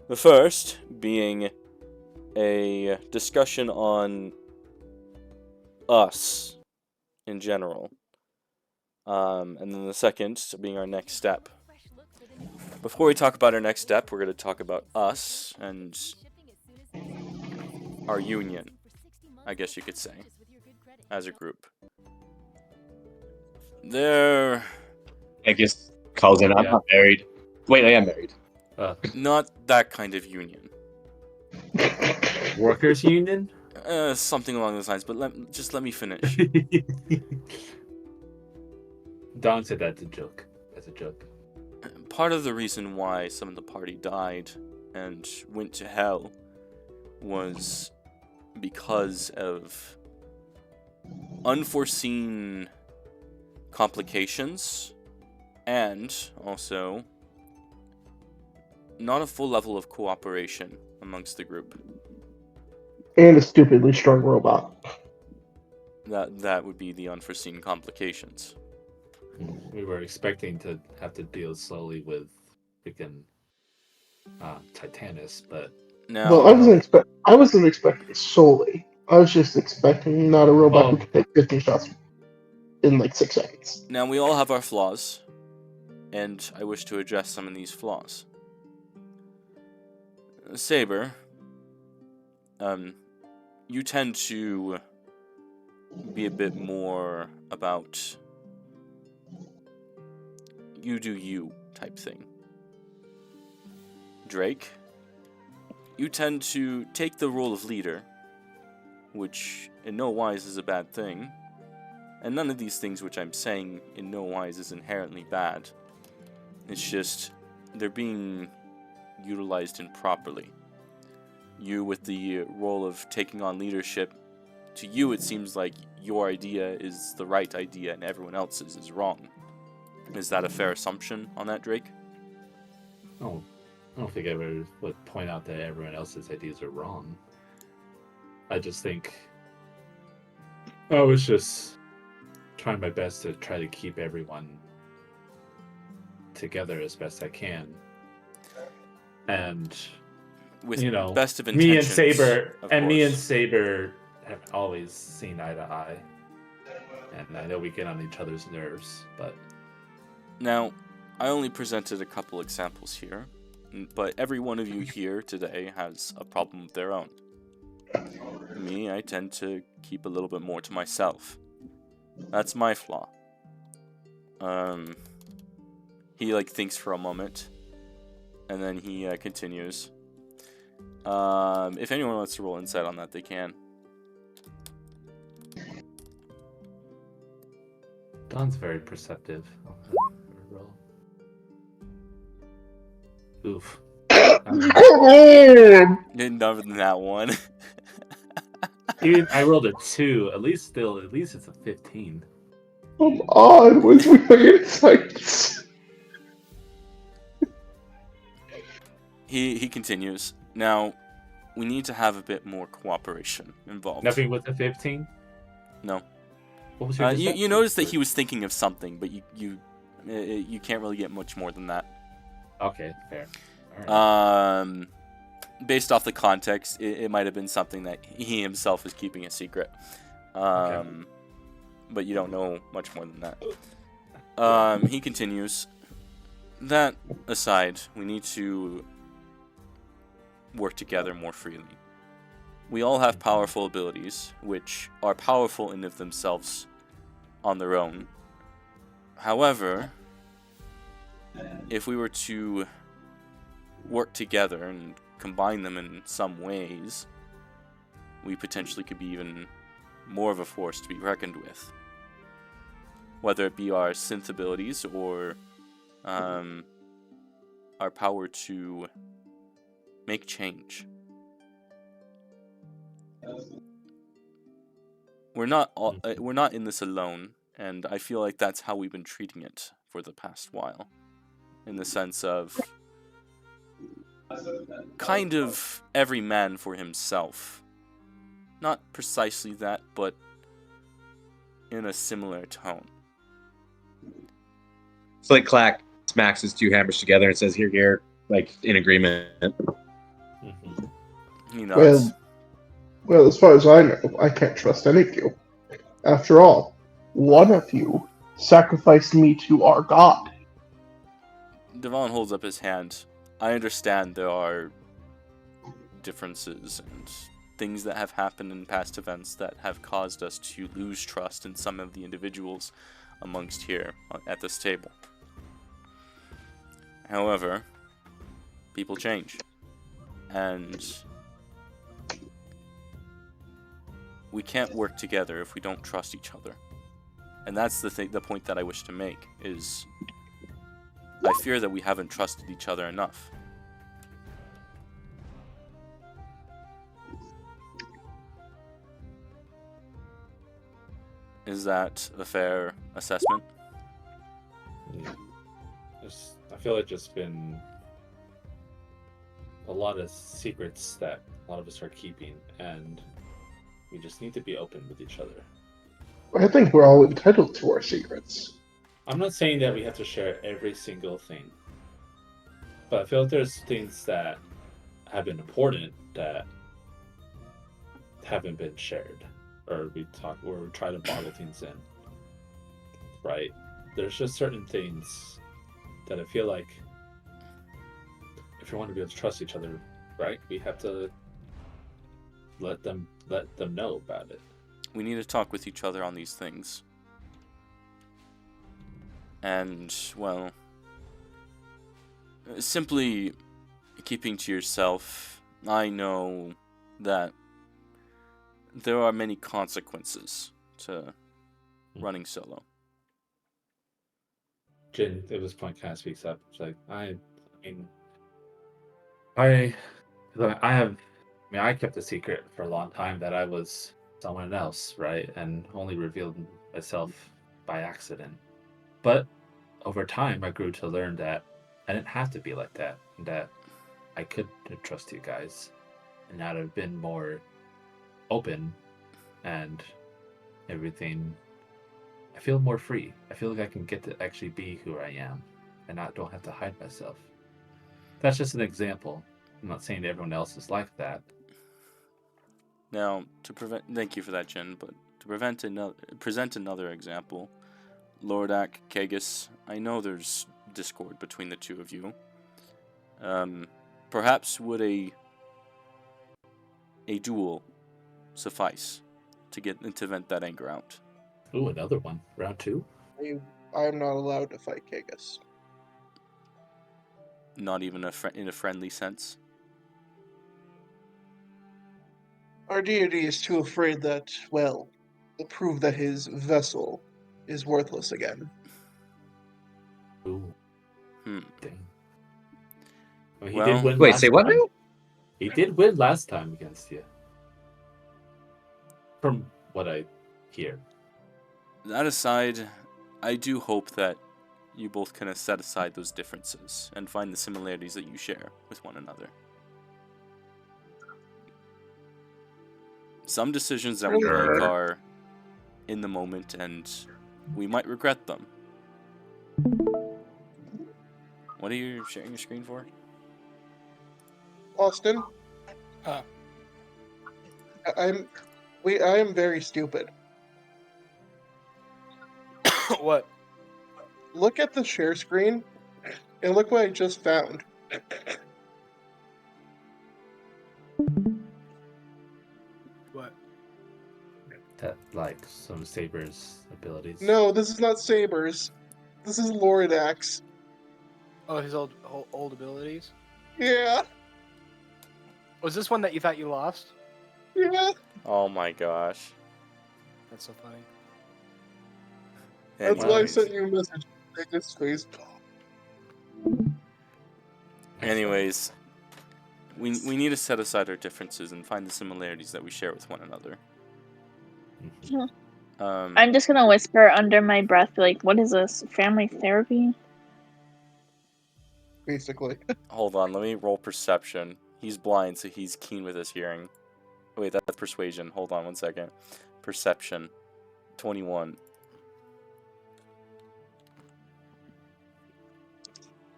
The first being a discussion on us in general. And then the second being our next step. Before we talk about our next step, we're going to talk about us and our union, I guess you could say, as a group. They're I guess calls in. I'm not married. Wait, I am married. not that kind of union. Workers' union? Something along those lines, but let me finish. Don said that's a joke. That's a joke. Part of the reason why some of the party died and went to hell was because of unforeseen complications and also not a full level of cooperation amongst the group. And a stupidly strong robot. That would be the unforeseen complications. We were expecting to have to deal slowly with freaking Titanus, but Now, Well, I wasn't expecting it solely. I was just expecting not a robot who could take 15 shots in like 6 seconds. now we all have our flaws, and I wish to address some of these flaws. Saber, you tend to be a bit more about you do you type thing. Drake, you tend to take the role of leader, which in no wise is a bad thing, and none of these things which I'm saying in no wise is inherently bad. It's just they're being utilized improperly. You with the role of taking on leadership, to you it seems like your idea is the right idea and everyone else's is wrong. Is that a fair assumption on that, Drake? oh, I don't think I ever would point out that everyone else's ideas are wrong. I just think I was just trying my best to try to keep everyone together as best I can. And With best of me and intentions. Saber of and me and course. Saber have always seen eye to eye. And I know we get on each other's nerves, but Now, I only presented a couple examples here, but every one of you here today has a problem of their own. Me, I tend to keep a little bit more to myself. That's my flaw. He thinks for a moment, and then he continues. If anyone wants to roll insight on that, they can. Don's very perceptive. Roll. Oof. Come on! None other than that one. Even I rolled a 2. At least it's a 15. Come on, was we it's like He continues. Now, we need to have a bit more cooperation involved. Nothing with the 15? No. What was your You notice that he was thinking of something, but you can't really get much more than that. Okay, fair. All right. Based off the context, it might have been something that he himself is keeping a secret. Okay. But you don't know much more than that. He continues. That aside, we need to work together more freely. We all have powerful abilities, which are powerful in of themselves on their own. However, if we were to work together and combine them in some ways, we potentially could be even more of a force to be reckoned with. Whether it be our synth abilities or our power to make change. We're not in this alone, and I feel like that's how we've been treating it for the past while. In the sense of kind of every man for himself. Not precisely that, but in a similar tone. It's like Clack smacks his two hammers together and says, "Here," like in agreement. Mhm. He nods. Well, as far as I know, I can't trust any of you. After all, one of you sacrificed me to our god. Devon holds up his hand. I understand there are differences and things that have happened in past events that have caused us to lose trust in some of the individuals amongst here at this table. However, people change. And we can't work together if we don't trust each other. And that's the point that I wish to make, is I fear that we haven't trusted each other enough. Is that a fair assessment? I feel like there's been a lot of secrets that a lot of us are keeping, and we just need to be open with each other. I think we're all entitled to our secrets. I'm not saying that we have to share every single thing, but I feel like there's things that have been important that haven't been shared, or we try to bottle things in. Right? There's just certain things that I feel like if we want to be able to trust each other, right, we have to let them know about it. We need to talk with each other on these things. And, well, simply keeping to yourself, I know that there are many consequences to running solo. Jin, at this point, kind of speaks up. It's like, I kept a secret for a long time that I was someone else, right? And only revealed myself by accident. But over time, I grew to learn that I didn't have to be like that, and that I could trust you guys, and that I've been more open and everything. I feel more free. I feel like I can get to actually be who I am, and don't have to hide myself. That's just an example. I'm not saying everyone else is like that. Now, thank you for that, Jin, but to present another example, Lordak, Kagus, I know there's discord between the two of you. Perhaps would a duel suffice to vent that anger out? Ooh, another one. Round 2? I'm not allowed to fight Kagus. Not even in a friendly sense? Our deity is too afraid that, well, will prove that his vessel is worthless again. Ooh. Dang. Well, he Well, did win Wait, last say what time. now? He did win last time against you. From what I hear. That aside, I do hope that you both kind of set aside those differences and find the similarities that you share with one another. Some decisions that we make are in the moment and we might regret them. What are you sharing your screen for? Austin? Huh. I am very stupid. What? Look at the share screen and look what I just found. What? That, like, some Saber's abilities. No, this is not Sabers. This is Loridax. Oh, his old abilities? Yeah, Was this one that you thought you lost? yeah. Oh my gosh. That's so funny. That's why I Anyways. sent you a message. Take this face. Anyways, we need to set aside our differences and find the similarities that we share with one another. Yeah. Um, I'm just gonna whisper under my breath, like, what is this? Family therapy? Basically. Hold on, let me roll perception. He's blind, so he's keen with his hearing. Wait, that's persuasion. Hold on one second. Perception. 21.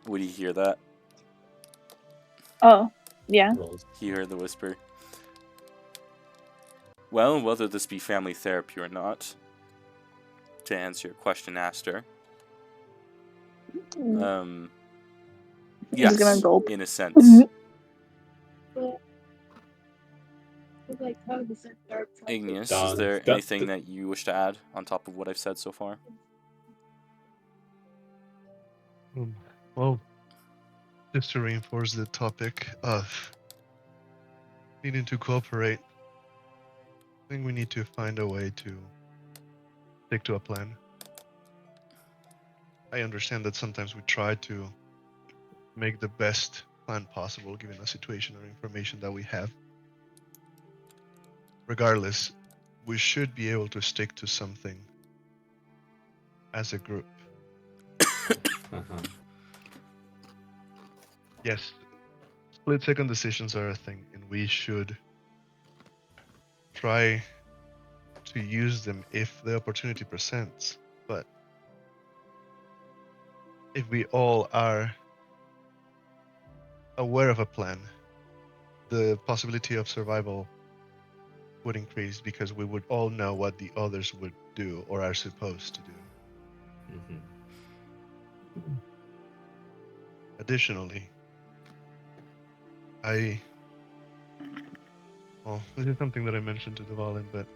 Would he hear that? Oh, yeah. Rolls. He heard the whisper. Well, whether this be family therapy or not, to answer your question, Aster, He's gonna yes, gulp. in a sense. Igneous, is Don's there got anything the- that you wish to add on top of what I've said so far? Well, just to reinforce the topic of needing to cooperate, I think we need to find a way to stick to a plan. I understand that sometimes we try to make the best plan possible given the situation or information that we have. Regardless, we should be able to stick to something as a group. Uh-huh. Yes, split-second decisions are a thing, and we should try to use them if the opportunity presents. But if we all are aware of a plan, the possibility of survival would increase because we would all know what the others would do or are supposed to do. Mm-hmm. Additionally, well, this is something that I mentioned to Devalin, but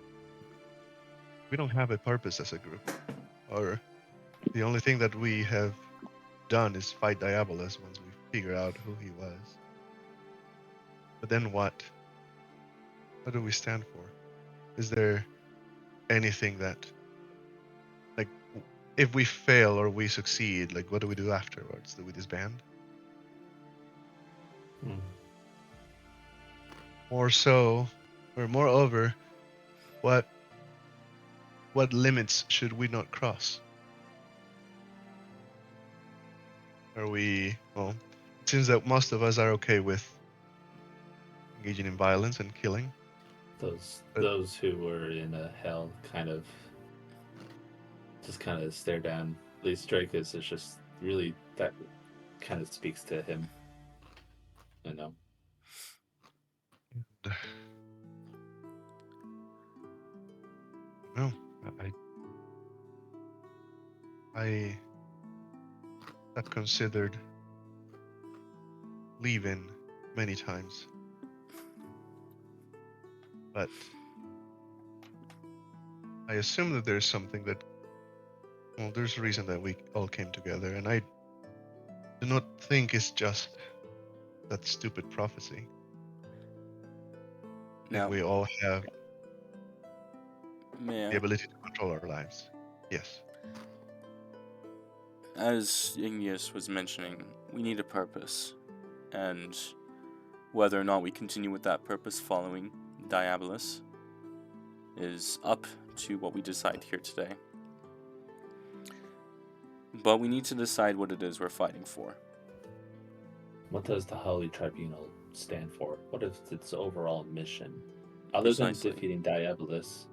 we don't have a purpose as a group. Or the only thing that we have done is fight Diabolus once we figure out who he was. But then what? What do we stand for? Is there anything that, like, if we fail or we succeed, like, what do we do afterwards? Do we disband? Mm. More so, or moreover, what limits should we not cross? Are we, well, it seems that most of us are okay with engaging in violence and killing. Those who were in a hell just kind of stare down. At least Dracus is just really, that kind of speaks to him. You know. No, I have considered leaving many times, but I assume that there's something that, well, there's a reason that we all came together, and I do not think it's just that stupid prophecy. I Now, think we all have may the I? ability to control our lives. Yes. As Igneous was mentioning, we need a purpose, and whether or not we continue with that purpose following Diabolus is up to what we decide here today. But we need to decide what it is we're fighting for. What does the Holy Tribunal stand for? What is its overall mission? Other Precisely. than defeating Diabolus,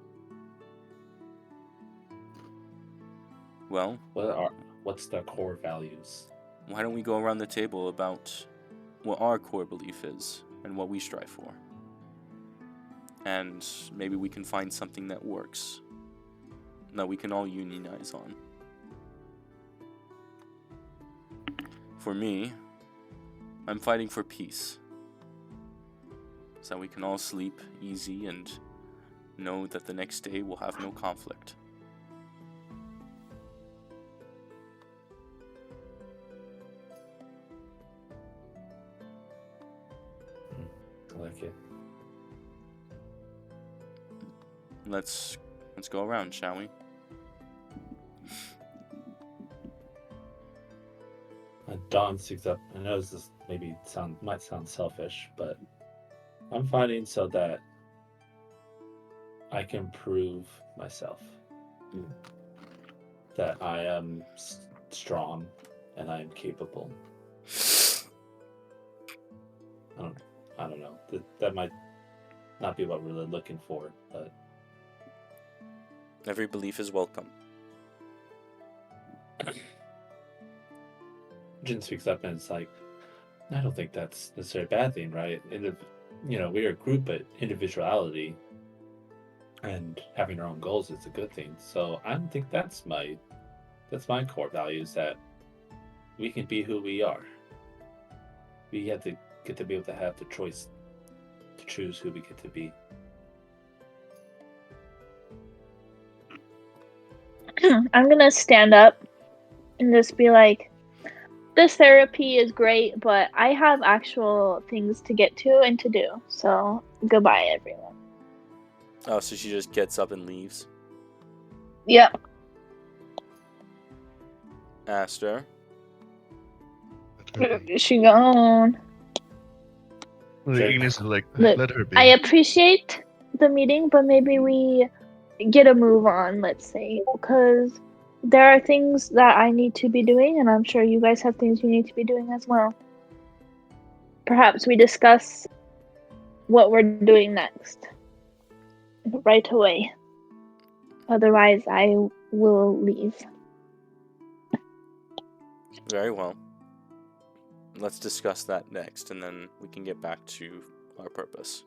Well, what's the core values? why don't we go around the table about what our core belief is and what we strive for? And maybe we can find something that works, that we can all unionize on. For me, I'm fighting for peace, so that we can all sleep easy and know that the next day we'll have no conflict. I like it. Let's go around, shall we? Dawn sticks up. I know this might sound selfish, but I'm fighting so that I can prove myself that I am strong and I am capable. I don't know. That might not be what we're really looking for, but Every belief is welcome. Jin speaks up and it's like, I don't think that's necessarily a bad thing, right? We're a group, but individuality and having our own goals is a good thing. So I don't think that's my core values, that we can be who we are. We have to get to be able to have the choice to choose who we get to be. I'm gonna stand up and just be like, this therapy is great, but I have actual things to get to and to do. So goodbye, everyone. Oh, so she just gets up and leaves. Yep. Aster. Let her be. Is she gone? Well, Sure. Ignis is like, Look, let her be. I appreciate the meeting, but maybe we get a move on, let's say, because there are things that I need to be doing, and I'm sure you guys have things you need to be doing as well. Perhaps we discuss what we're doing next right away. Otherwise, I will leave. Very well. Let's discuss that next, and then we can get back to our purpose.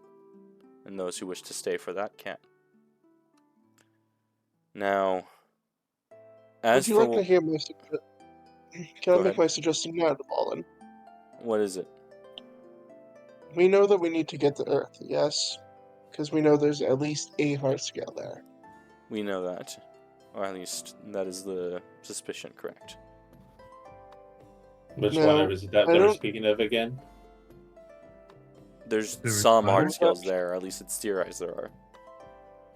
And those who wish to stay for that can. Now, Would you like to hear my suggestion? Can I Go make ahead. my suggestion now, Dvalin? What is it? We know that we need to get to Earth, yes? Because we know there's at least a heart scale there. We know that. Or at least that is the suspicion, correct? Which No, one is it that I we're don't- speaking of again? There's There is some fire. hard skills there, or at least it's theorized there are.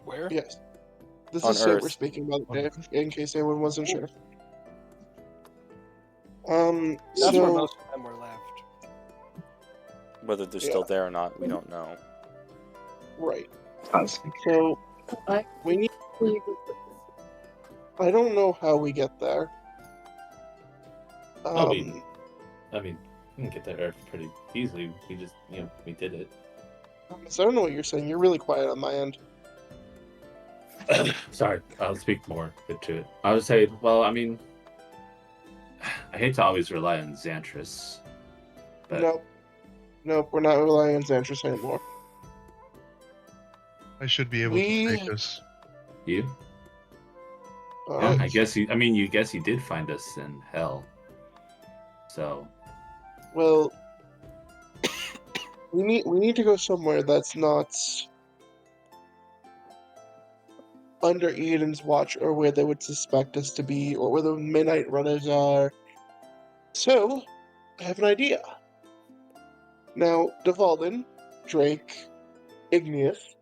Where? Yes. This On is Saber Earth. speaking, by the On way, Earth. in case anyone wasn't sure. That's where most of them were left. Whether they're Yeah. still there or not, we don't know. Right. So, we need... I don't know how we get there. We can get to Earth pretty easily. We just, we did it. So I don't know what you're saying. You're really quiet on my end. Sorry, I'll speak more to it. I would say, well, I hate to always rely on Xantris, but Nope, we're not relying on Xantris anymore. I should be able to take us. you? Alright. I guess you guess you did find us in hell. So Well, we need to go somewhere that's not under Eden's watch, or where they would suspect us to be, or where the Midnight Runners are. So, I have an idea. Now, Dvalin, Drake, Igneous,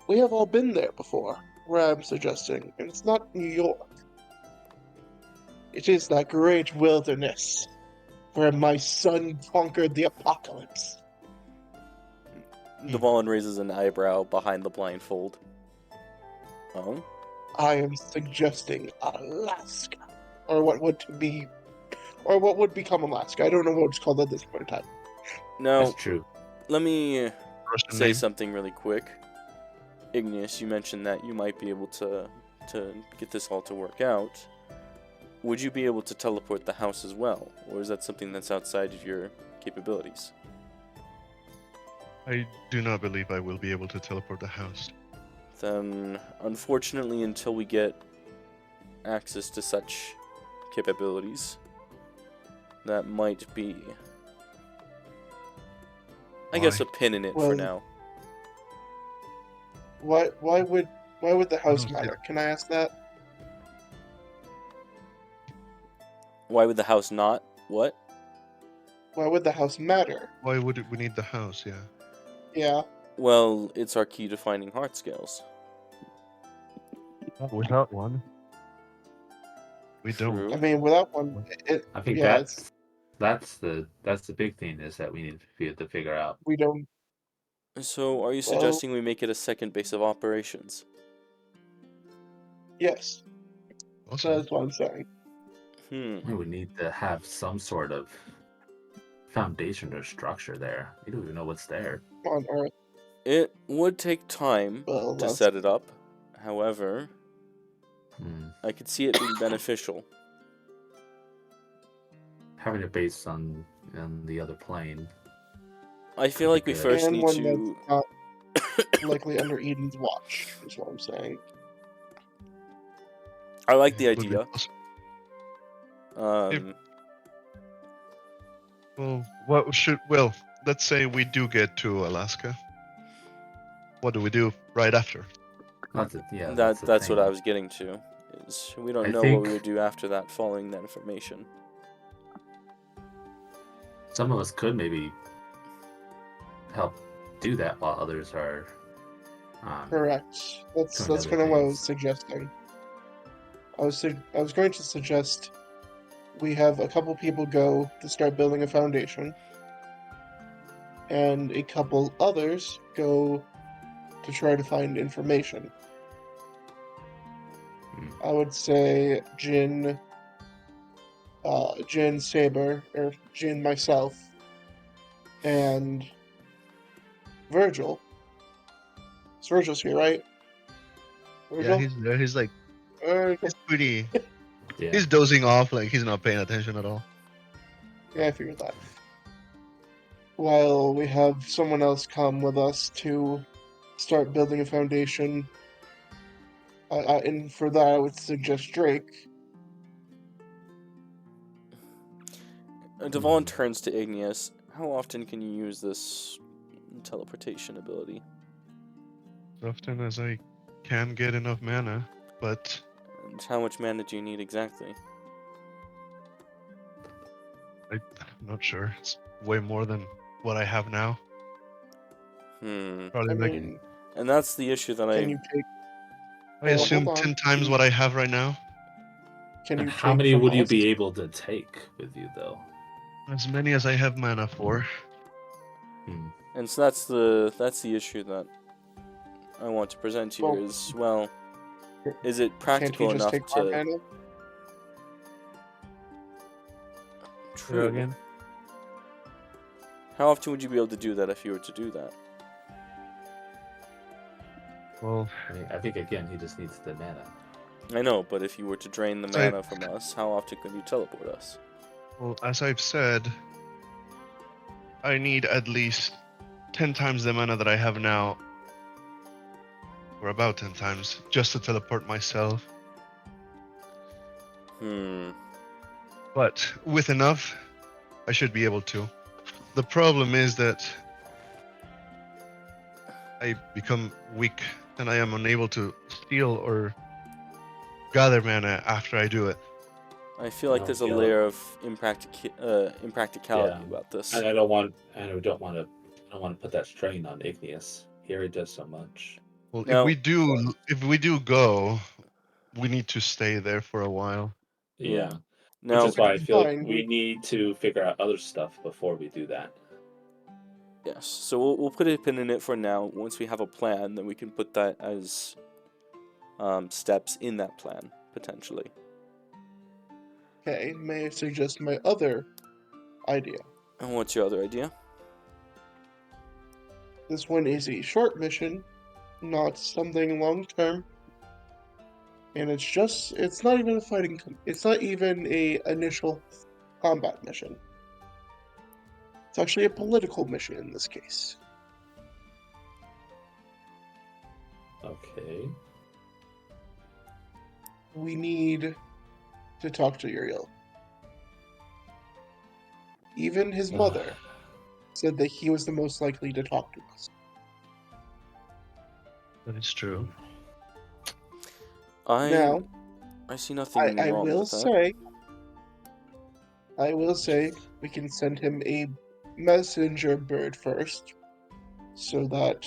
we have all been there before, where I'm suggesting, and it's not New York. It is that great wilderness where my son conquered the apocalypse. Dvalin raises an eyebrow behind the blindfold. Oh? I am suggesting Alaska, or what would become Alaska. I don't know what it's called at this point in time. Now, that's true. let me Russian say name. something really quick. Igneous, you mentioned that you might be able to get this all to work out. Would you be able to teleport the house as well? Or is that something that's outside of your capabilities? I do not believe I will be able to teleport the house. Then, unfortunately, until we get access to such capabilities, that might be, I guess, a pin in it for Well, now. Why would the house don't see matter? Can I ask that? Why would the house not? What? Why would the house matter? Why would we need the house? Yeah. Yeah. Well, it's our key to finding heart scales. Without one, we don't. True. I mean, without one, I think yeah, that's the big thing, is that we need to figure out. we don't. So, are you Well- suggesting we make it a second base of operations? Yes, so Awesome. that's what I'm saying. We would need to have some sort of foundation or structure there. We don't even know what's there. On Earth. It would take time Well, to that's- set it up. However, I could see it being beneficial. Having a base on the other plane. I feel like we Good. first And need one to. that's not likely under Eden's watch, is what I'm saying. I like the Would be idea. possible. Well, let's say we do get to Alaska. What do we do right after? That's it. Yeah, that's the what thing. I was getting to. Is we don't I know what we think- would do after that, following that information. Some of us could maybe help do that while others are. Correct. That's doing other kind of what I was things. suggesting. I was going to suggest we have a couple people go to start building a foundation, and a couple others go to try to find information. I would say Jin, Saber, or Jin, myself, and Virgil. It's Virgil's here, right? Virgil? Yeah, he's there. He's like, Virgil. he's pretty. Yeah. He's dozing off, like he's not paying attention at all. Yeah, I figured that. While we have someone else come with us to start building a foundation, and for that I would suggest Drake. Devon turns to Igneous. How often can you use this teleportation ability? As often as I can get enough mana, but And how much mana do you need exactly? I'm not sure. It's way more than what I have now. Probably I like mean, And that's the issue that can you take? I well, assume hold on. 10 times what I have right now. Can And you how take many from would you us? be able to take with you, though? As many as I have mana for. And so that's the issue that I want to present here. Well, Is it Can't practical he just enough take our to? mana? True. Again? How often would you be able to do that if you were to do that? Well, I think again he just needs the mana. I know, but if you were to drain the So- mana from us, how often could you teleport us? well, as I've said, I need at least 10 times the mana that I have now, or about 10 times, just to teleport myself. But with enough, I should be able to. The problem is that I become weak and I am unable to steal or gather mana after I do it. I feel like Oh, there's a yeah. layer of impracticality Yeah. about this. And I don't want to put that strain on Igneous. He already does so much. Well, Now- if we do go, we need to stay there for a while. Yeah. Now, Which is why I feel like Fine. we need to figure out other stuff before we do that. yes. So we'll put a pin in it for now. Once we have a plan, then we can put that as steps in that plan potentially. Okay, may I suggest my other idea? And what's your other idea? This one is a short mission, not something long term. And it's not even it's not even a initial combat mission. It's actually a political mission in this case. Okay. We need to talk to Uriel. Even his mother said that he was the most likely to talk to us. That is true. Now, I see nothing I wrong will with that. say we can send him a messenger bird first, so that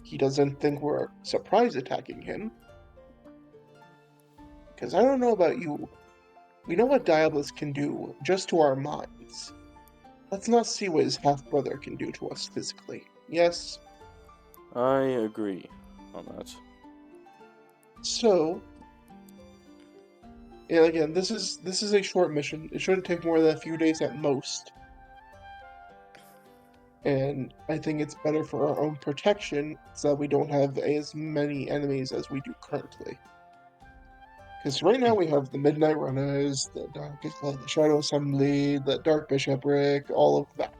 he doesn't think we're surprise attacking him. Because I don't know about you, we know what Diabolus can do just to our minds. Let's not see what his half-brother can do to us physically. Yes? I agree on that. So, and again, this is a short mission. It shouldn't take more than a few days at most. And I think it's better for our own protection so that we don't have as many enemies as we do currently. Because right now we have the Midnight Runners, the Shadow Assembly, the Dark Bishopric, all of that.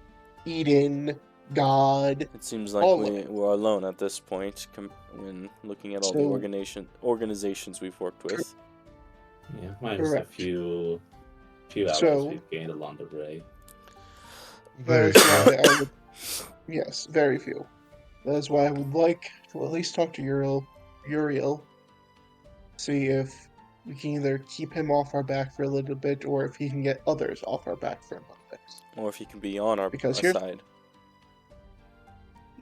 Eden, God, It seems like all of it. we're alone at this point when looking at all the So- organizations we've worked with. Yeah, minus a Correct. few allies So- we've gained along the way. Very That is few. why I would. Yes, very few. That is why I would like to at least talk to Uriel, see if we can either keep him off our back for a little bit, or if he can get others off our back for a little bit. Or if he can be on our Because here's- side.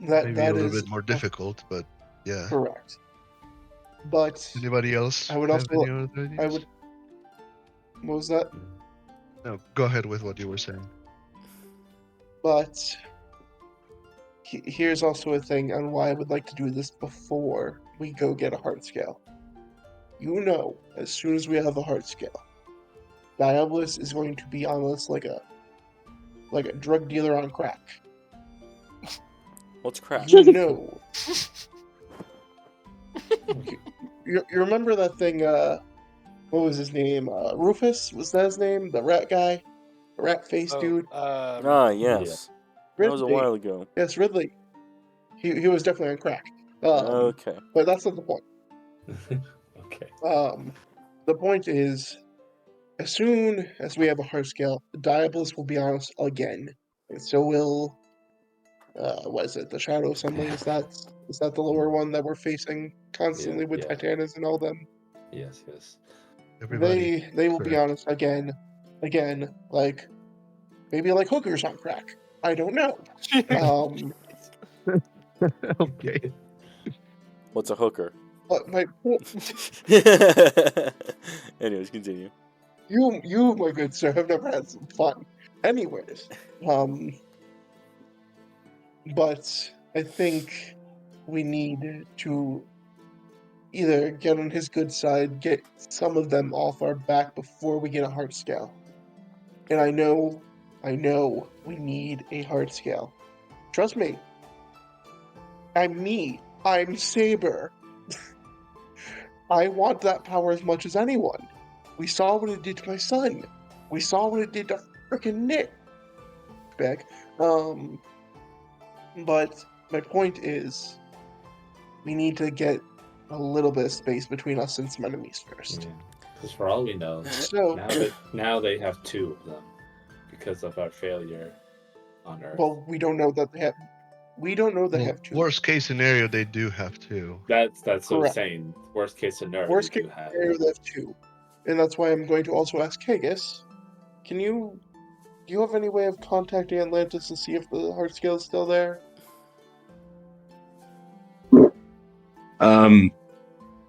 Maybe a That little is bit more difficult, but yeah. correct. But Anybody else I would have also- any other ideas? I would. What was that? No, go ahead with what you were saying. But here's also a thing on why I would like to do this before we go get a heart scale. You know, as soon as we have a heart scale, Diabolus is going to be on us like a drug dealer on crack. What's crack? You know. You remember that thing, what was his name? Rufus? Was that his name? The rat guy? The rat face dude? Ah, yes. That was a Ridley. while ago. Yes, Ridley. He was definitely on crack. Okay. But that's not the point. Okay. The point is, as soon as we have a heart scale, Diabolus will be on us again. And so will, what is it, the Shadow Assembly? Is that the lower one that we're facing constantly with yeah. Titanus and all them? Yes, yes. Everybody. They will be correct. on us again, like, maybe like hookers on crack. I don't know. Okay. What's a hooker? But Anyways, continue. you, my good sir, have never had some fun. Anyways, but I think we need to either get on his good side, get some of them off our back before we get a heart scale. And I know we need a heart scale. Trust me. I'm me. I'm Saber. I want that power as much as anyone. We saw what it did to my son. We saw what it did to frickin' Nick. Back. But my point is, we need to get a little bit of space between us and some enemies first. Because for all we know, So, now they have two of them because of our failure on Earth. well, we don't know that they have. We don't know they Well, have two. worst case scenario, they do have two. That's what I'm Correct. saying. Worst case scenario, Worst we case do have. scenario, they have two, and that's why I'm going to also ask Kagus. Do you have any way of contacting Atlantis to see if the heart scale is still there?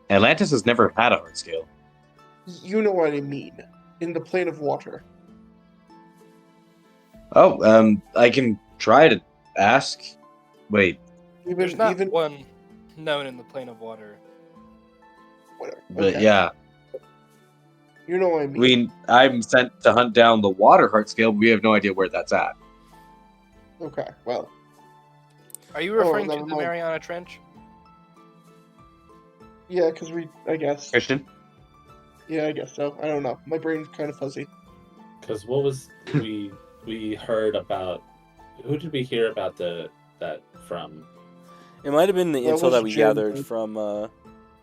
Atlantis has never had a heart scale. You know what I mean. In the plane of water. Oh, I can try to ask. Wait, There's not Even one known in the plane of water. whatever. but Okay. yeah, You know what I mean. I'm sent to hunt down the water heart scale. But we have no idea where that's at. Okay, well. Are you referring to never the mind. Mariana Trench? Yeah, because I guess. Christian, Yeah, I guess so. I don't know. My brain's kind of fuzzy. Because what was we heard about? Who did we hear about that from? It might have been the That info was that we Jin. gathered from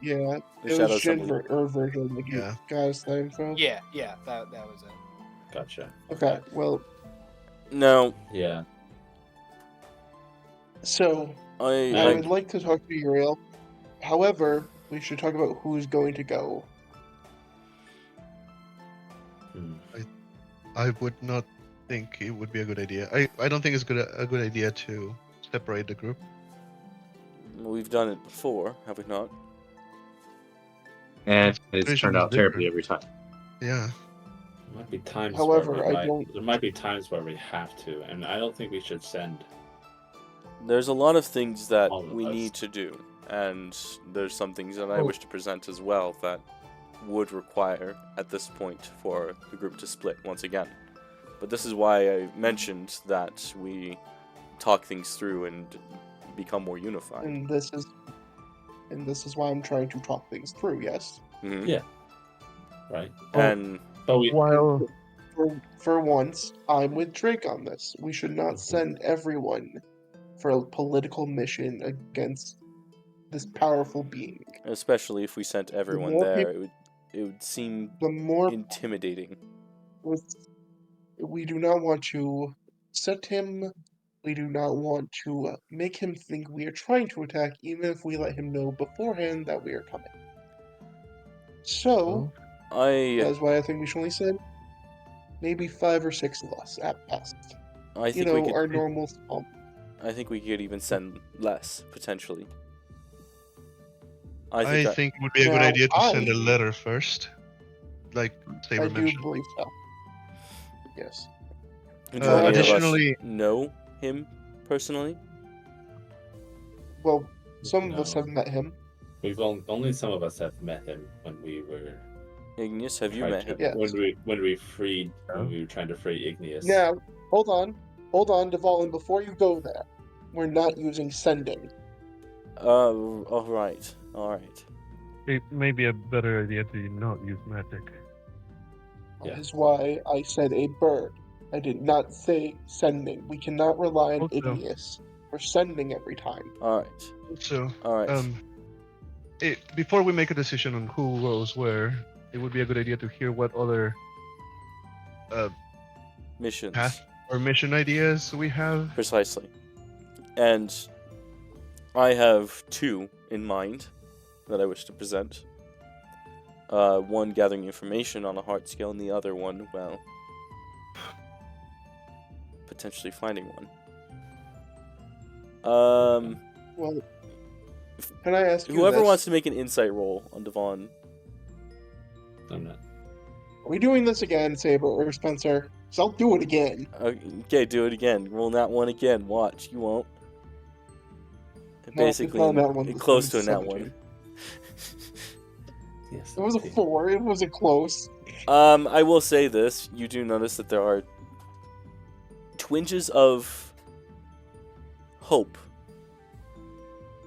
Yeah, the it Shadow was Jin Assembly. Virgil that Yeah. got us that info. Yeah, that was it. Gotcha. Okay, well, No, Yeah. so I I would like to talk to Uriel. However, we should talk about who's going to go. I would not think it would be a good idea. I don't think it's a good idea to separate the group. we've done it before, have we not? and it's Situation turned is out terribly different. every time. Yeah. There might be times However, where I don't- there might be times where we have to, and I don't think we should send. There's a lot of things that All of we us. need to do, and there's some things that I Oh. wish to present as well that would require, at this point, for the group to split once again. But this is why I mentioned that we talk things through and become more unified. And this is why I'm trying to talk things through, yes? Mhm. Yeah. right? And But we While For once, I'm with Drake on this. We should not send everyone for a political mission against this powerful being. especially if we sent everyone more there, it would seem The more intimidating. we do not want to set him. We do not want to make him think we are trying to attack, even if we let him know beforehand that we are coming. So, that's why I think we should only send maybe 5 or 6 of us at best. I You think we know, could. our normal small. I think we could even send less potentially. I I think it would be a good Now, idea to send a I- letter first, like Saber I do mentioned. believe so. Yes. And do any of us additionally- know him personally? Well, some of us No. have met him. we've only some of us have met him when we were Igneous, have you tried met to- him? Yes. when we were trying to free Igneous. Now, hold on, Devalin. Before you go there, we're not using sending. All right. It may be a better idea to not use magic. Yeah. That is why I said a bird. I did not say sending. We cannot rely on Also- Igneous for sending every time. All right. So, All right. before we make a decision on who goes where, it would be a good idea to hear what other Missions. path or mission ideas we have. Precisely. And I have 2 in mind that I wish to present. One gathering information on a heart scale, and the other one, well, potentially finding one. Well, can I ask you Whoever this? wants to make an insight roll on Devon. I'm not. Are we doing this again, Saber or Spencer? So I'll do it again. Okay, do it again. Roll that one again. Watch, you won't. No, Basically, it's not a nat one, close to a it's nat 17. one. Yes. It was a 4. It wasn't close. I will say this: you do notice that there are twinges of hope,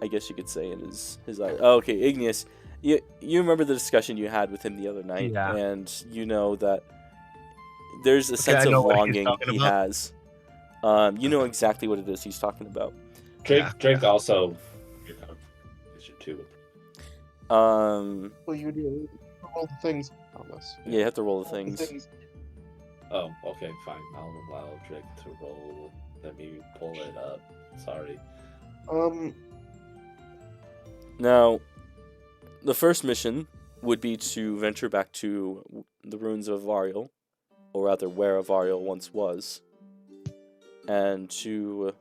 I guess you could say, in his eye. Oh, okay, Igneous, you remember the discussion you had with him the other night, Yeah. and you know that there's a sense I of know what he's longing talking he about. has. You know exactly what it is he's talking about. Drake also. Mission 2. Well, you do all the things on us. Yeah, you have to roll the All the things. Oh, okay, fine. I'll allow Drake to roll. Let me pull it up. Sorry. Now, the first mission would be to venture back to the ruins of Avariel, or rather where Avariel once was, and to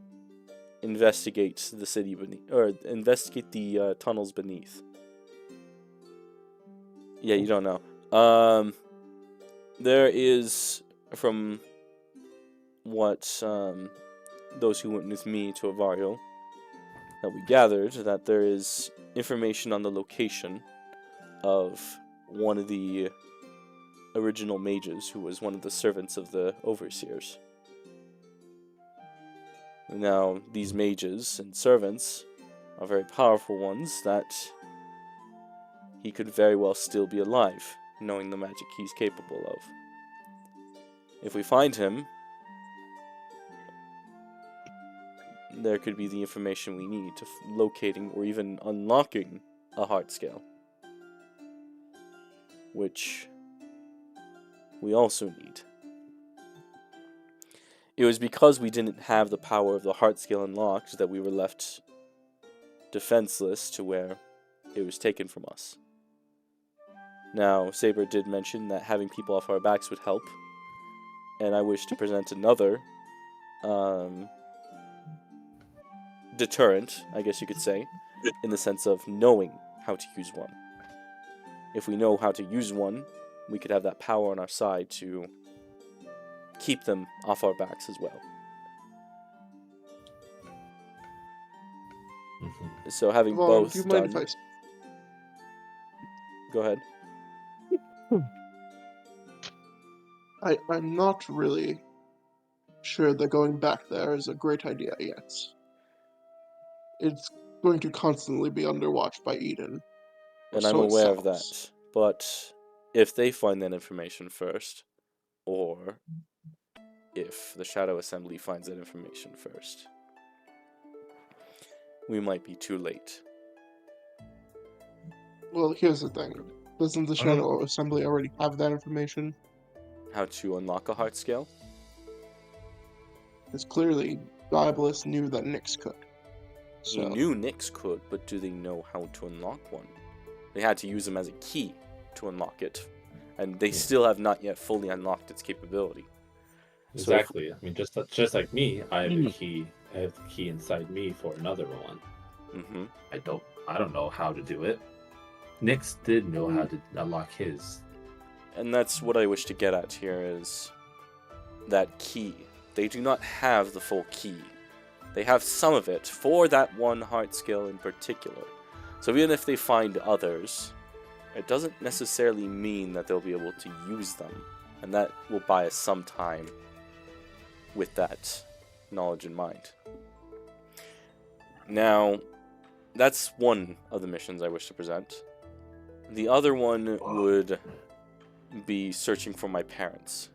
investigate the city beneath, or investigate the tunnels beneath. Yeah, you don't know. There is, from what those who went with me to Avariel, that we gathered, that there is information on the location of one of the original mages who was one of the servants of the overseers. Now, these mages and servants are very powerful ones that he could very well still be alive, knowing the magic he's capable of. If we find him, there could be the information we need to locating or even unlocking a heart scale, which we also need. It was because we didn't have the power of the heart scale unlocked that we were left defenseless to where it was taken from us. Now, Saber did mention that having people off our backs would help, and I wish to present another deterrent, I guess you could say, in the sense of knowing how to use one. If we know how to use one, we could have that power on our side to keep them off our backs as well. Mhm. So having Well, both do you mind done... if Go ahead. I'm not really sure that going back there is a great idea yet. It's going to constantly be underwatched by Eden. And So I'm it aware of sounds. that. But if they find that information first, or if the Shadow Assembly finds that information first, we might be too late. Well, here's the thing. Doesn't the I don't- Shadow Assembly already have that information? How to unlock a heart scale? Because clearly, Diabolus knew that Nyx could. He So, knew Nyx could, but do they know how to unlock one? They had to use them as a key to unlock it, and they still have not yet fully unlocked its capability. So if- Exactly. I mean, just like me, I have a key. I have the key inside me for another one. Mhm. I don't know how to do it. Nyx did know how to unlock his. And that's what I wish to get at here is that key. They do not have the full key. They have some of it for that one heart skill in particular. So even if they find others, it doesn't necessarily mean that they'll be able to use them. And that will buy us some time with that knowledge in mind. Now, that's one of the missions I wish to present. The other one would be searching for my parents.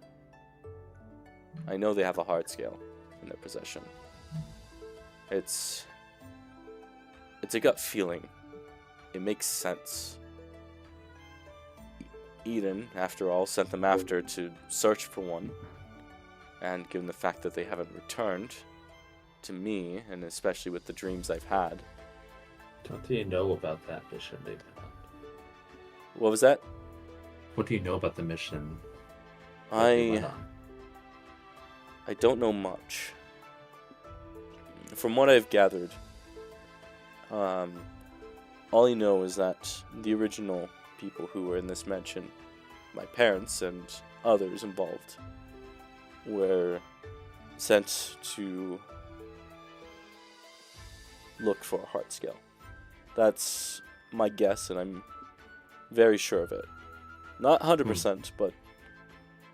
I know they have a heart scale in their possession. It's a gut feeling. It makes sense. Eden, after all, sent them after to search for one. And given the fact that they haven't returned to me, and especially with the dreams I've had. What do you know about that mission they've done? What was that? What do you know about the mission? I don't know much. From what I've gathered, all I know is that the original people who were in this mansion, my parents and others involved, were sent to look for a heart scale. That's my guess, and I'm very sure of it. Not 100%, but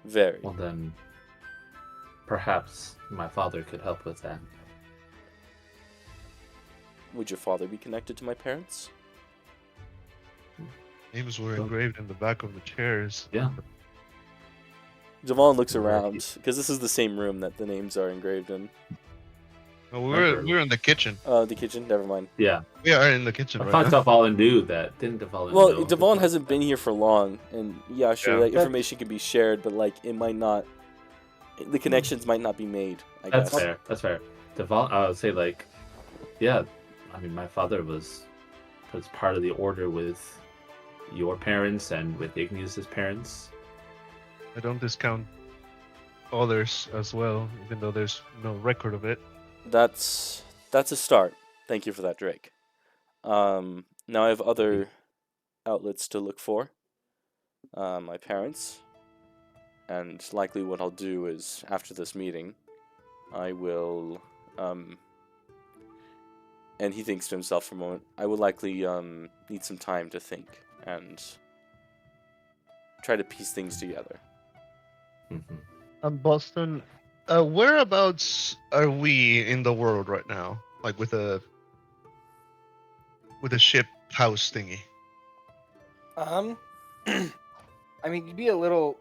very. Well, then, perhaps my father could help with that. Would your father be connected to my parents? Names were engraved in the back of the chairs. Yeah. Devon looks around, because this is the same room that the names are engraved in. No, we're in the kitchen. The kitchen? Never mind. Yeah. We are in the kitchen I right thought now. Devon knew that. Didn't Devon Well, know? Devon hasn't been here for long, and yeah, sure, Yeah. that information can be shared, but like, it might not... The connections might not be made, I That's guess. fair. That's fair. Devon, I would say, like, yeah, I mean, my father was part of the order with your parents and with Igneous's parents. I don't discount others as well, even though there's no record of it. That's a start. Thank you for that, Drake. Now I have other outlets to look for. My parents. And likely what I'll do is, after this meeting, I will, and he thinks to himself for a moment, I will likely need some time to think and try to piece things together. Boston, whereabouts are we in the world right now? Like with a ship house thingy. I mean, you'd be a little.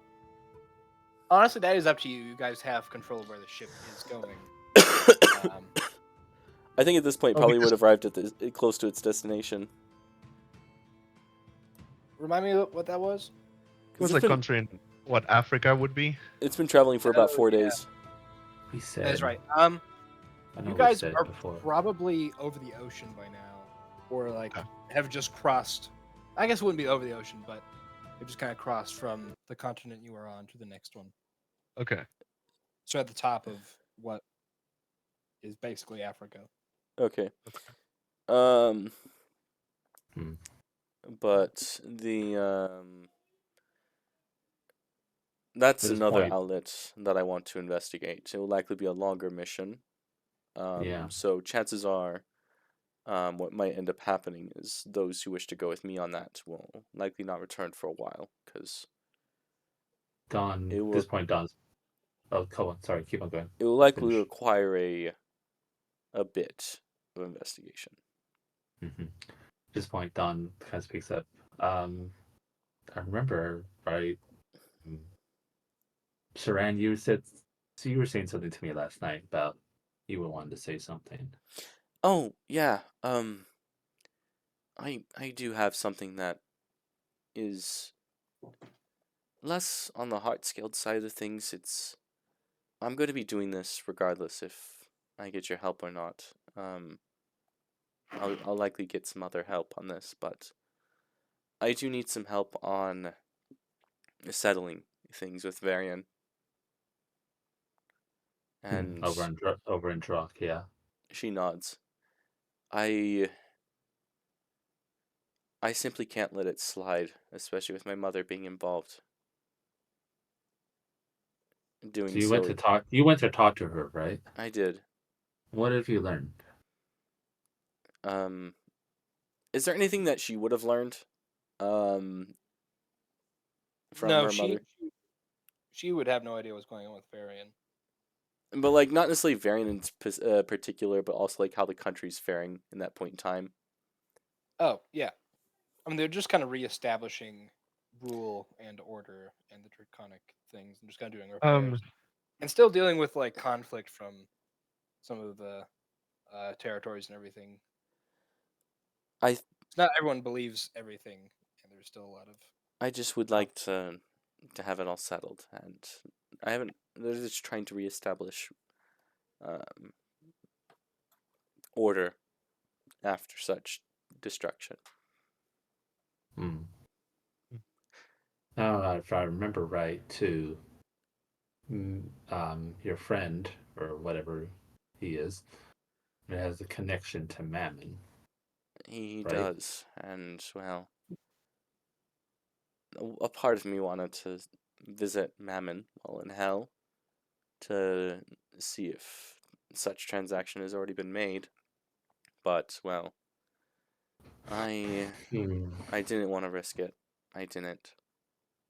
Honestly, that is up to you. You guys have control of where the ship is going. I think at this point, Oh, probably because- would have arrived at close to its destination. Remind me what that was? What's a country in what Africa would be? It's been traveling for about 4 yeah. days. We said. That's right. I know You we guys said are before. probably over the ocean by now, or like Okay. have just crossed. I guess it wouldn't be over the ocean, but you just kind of crossed from the continent you were on to the next one. Okay. So at the top of what is basically Africa. Okay. Hmm. But the that's At this another point- outlet that I want to investigate. It will likely be a longer mission. Yeah. So chances are, what might end up happening is those who wish to go with me on that will likely not return for a while, because Don, It at will- this point, Don's. Oh, come on. Sorry, keep on going. it will likely Finish. require a bit of investigation. At this point, Don kind of speaks up. I remember right. Saran, you said so you were saying something to me last night about you were wanting to say something. Oh, yeah. I do have something that is less on the hard skilled side of things. I'm going to be doing this regardless if I get your help or not. I'll likely get some other help on this, but I do need some help on settling things with Varian. And Over in Drock, yeah. she nods. I simply can't let it slide, especially with my mother being involved. Doing So you so. went to talk to her, right? I did. What have you learned? Is there anything that she would have learned from No, her mother? she would have no idea what's going on with Varian. But like not necessarily Varian in particular, but also like how the country's faring in that point in time. Oh, yeah. I mean, they're just kind of reestablishing rule and order and the draconic things and just kind of doing repairs. And still dealing with like conflict from some of the territories and everything. Not everyone believes everything, and there's still a lot of. I just would like to have it all settled, and I haven't. They're just trying to reestablish order after such destruction. Now, if I remember right, too, your friend or whatever he is, has a connection to Mammon. He right? does, and well, a part of me wanted to visit Mammon while in hell to see if such transaction has already been made, but well, I didn't want to risk it. I didn't.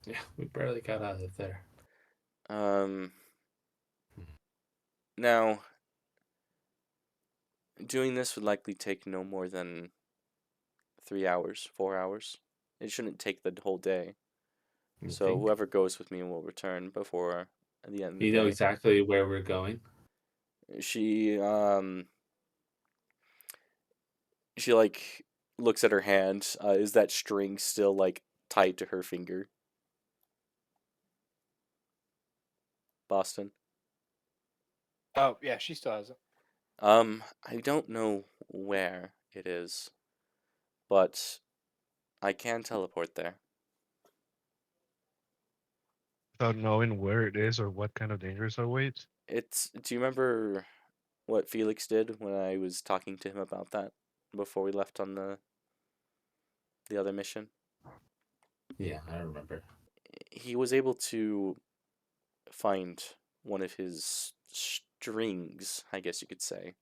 Yeah, we barely got out of there. Now, doing this would likely take no more than 3 hours, 4 hours. It shouldn't take the whole day. So whoever goes with me will return before the end of the day. You know exactly where we're going? She like looks at her hand. Is that string still like tied to her finger? Boston. Oh yeah, she still has it. I don't know where it is, but I can teleport there. Without knowing where it is or what kind of dangers await? Do you remember what Felix did when I was talking to him about that before we left on the other mission? Yeah, I remember. He was able to find one of his strings, I guess you could say.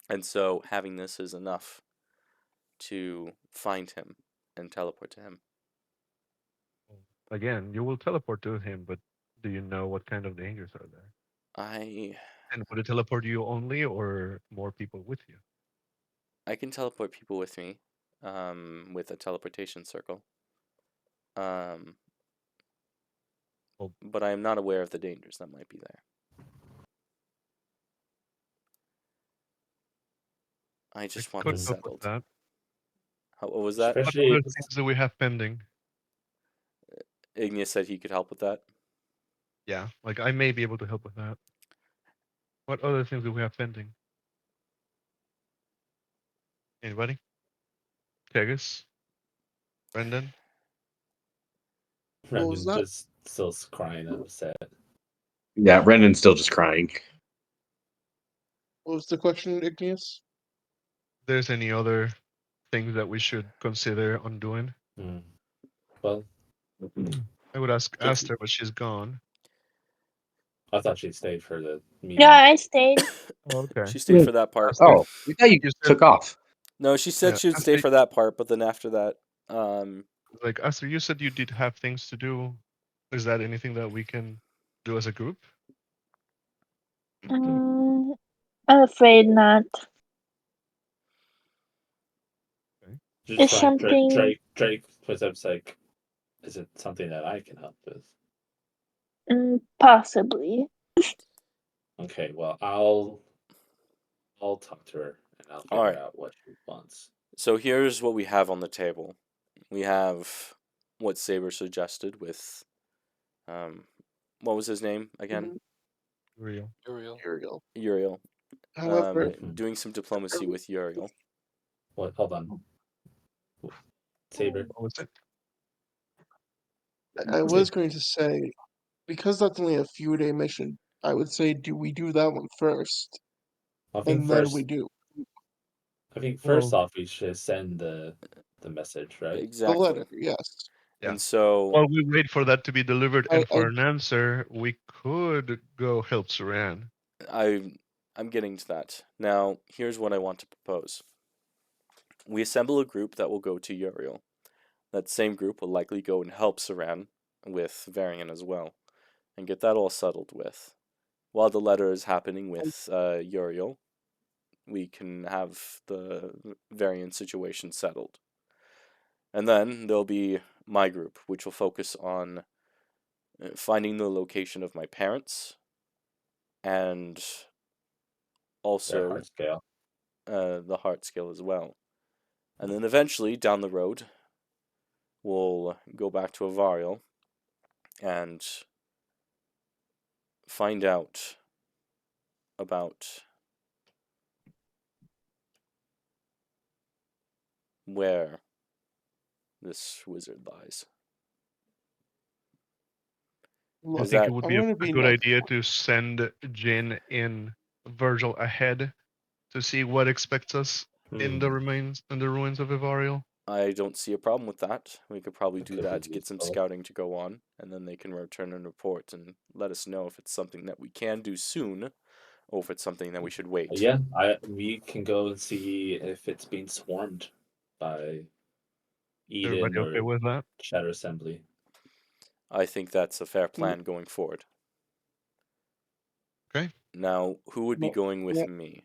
And so having this is enough to find him and teleport to him. Again, you will teleport to him, but do you know what kind of dangers are there? And would it teleport you only or more people with you? I can teleport people with me with a teleportation circle. But I am not aware of the dangers that might be there. I just want this settled. What was that? What other things do we have pending? Igneous said he could help with that. Yeah, like I may be able to help with that. What other things do we have pending? Anybody? Tegus? Brendan? Brendan's just still crying upset. Yeah, Brendan's still just crying. What was the question, Igneous? There's any other things that we should consider on doing? Well, I would ask Aster, but she's gone. I thought she stayed for the meeting. Yeah, I stayed. Oh, okay. She stayed for that part. Oh, we thought you took off. No, she said she would stay for that part, but then after that, like Aster, you said you did have things to do. Is that anything that we can do as a group? I'm afraid not. Just It's something. Drake puts up like Is it something that I can help with? Possibly. Okay, well, I'll talk to her and I'll All figure right. out what she wants. So here's what we have on the table. We have what Saber suggested with, what was his name again? Real. Uriel. Uriel. However, Doing some diplomacy with Uriel. What? Hold on, Saber. What was it? I was going to say, because that's only a few day mission, I would say do we do that one first, I think and then we first. do I think Well- first off, we should send the message, right? the Exactly. letter. Yes. Yeah. And so While we wait for that to be delivered and I- for an answer, we could go help Saran. I'm getting to that. Now, here's what I want to propose. We assemble a group that will go to Uriel. That same group will likely go and help Saran with Varian as well, and get that all settled with. While the letter is happening with Uriel, we can have the Varian situation settled. And then there'll be my group, which will focus on finding the location of my parents and Their also heart scale. the heart skill as well. And then eventually, down the road, we'll go back to Avariel and find out about where this wizard lies. I Look, Is think that it would I'm be a gonna be good nice. idea to send Jin in Virgil ahead to see what expects us in the ruins of Ivariel. I don't see a problem with that. We could probably That do could that, be get some useful. scouting to go on, and then they can return and report and let us know if it's something that we can do soon or if it's something that we should wait. Yeah, we can go and see if it's being swarmed by Eden Everybody okay or with that? Shadow Assembly. I think that's a fair plan going forward. Okay. Now, who would be No, going with yeah. me?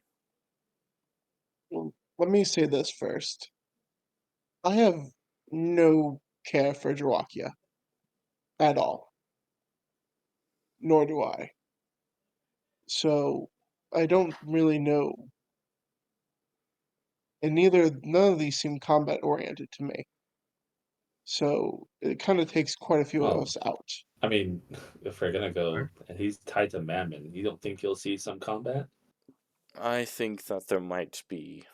Well, let me say this first. I have no care for Drawakia at all. Nor do I. So I don't really know. And none of these seem combat oriented to me. So it kind of takes quite a few of Oh. us out. I mean, if we're gonna go, and he's tied to Mammon, you don't think you'll see some combat? I think that there might be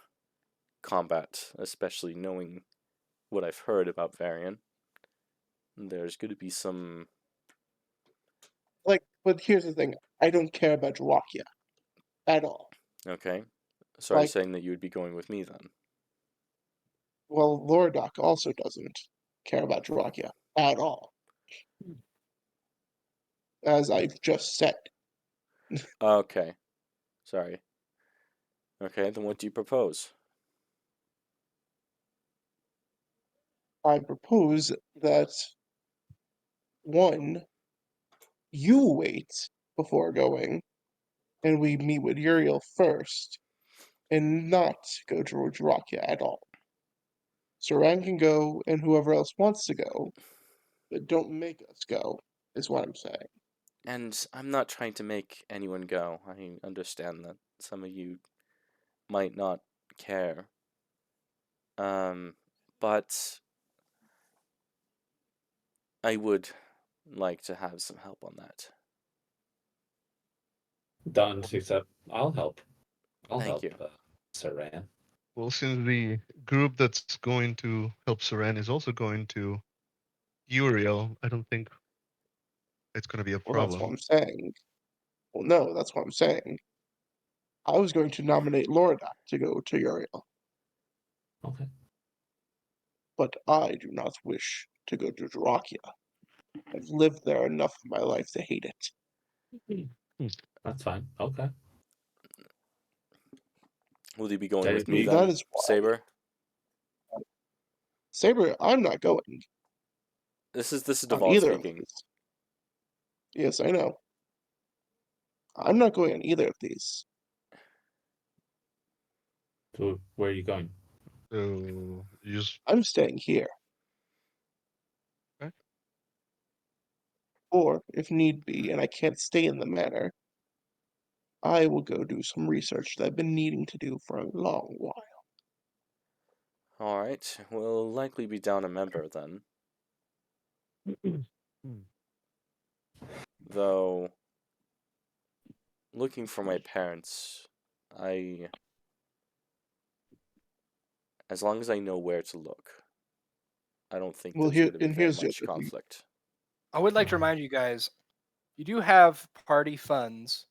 combat, especially knowing what I've heard about Varian. There's going to be some. But here's the thing: I don't care about Drawakia at all. Okay. So are you Like, saying that you would be going with me then? well, Lordoc also doesn't care about Drawakia at all, as I've just said. Okay. Sorry. Okay, then what do you propose? I propose that one, you wait before going, and we meet with Uriel first, and not go to Drakia at all. Saran can go, and whoever else wants to go, but don't make us go, is what I'm saying. And I'm not trying to make anyone go. I understand that some of you might not care. But I would like to have some help on that. Done, except I'll help. I'll Thank help you. Saran. Well, since the group that's going to help Saran is also going to Uriel, I don't think it's going to be a Well, that's what problem. I'm saying. Well, no, that's what I'm saying. I was going to nominate Lorda to go to Uriel, Okay. but I do not wish to go to Drakia. I've lived there enough in my life to hate it. That's fine. Okay. Will you be going That with is me me. That then, is why. Saber? Saber, I'm not going This is on Duval either of speaking. these. Yes, I know. I'm not going on either of these. So where are you going? So you just I'm staying here. Okay. Or, if need be, and I can't stay in the manor, I will go do some research that I've been needing to do for a long while. All right, we'll likely be down a member then. Though, looking for my parents, as long as I know where to look, I don't think Well, there's going to be very here's the much other thing. conflict. I would like to remind you guys, you do have party funds,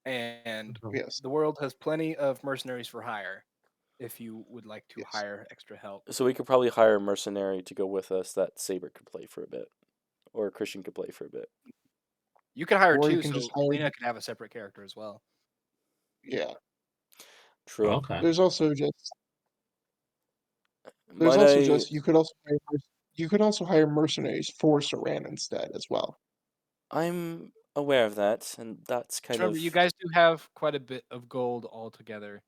and Yes, the world has plenty of mercenaries for hire. If you would like to yes. hire extra help, So we could probably hire a mercenary to go with us that Saber could play for a bit, or Christian could play for a bit. you can hire Or you two, can so just hire. Lena could have a separate character as well. Yeah. True. Okay. There's also just Might I? you could also hire mercenaries for Saran instead as well. I'm aware of that, and that's kind Remember, of. you guys do have quite a bit of gold altogether.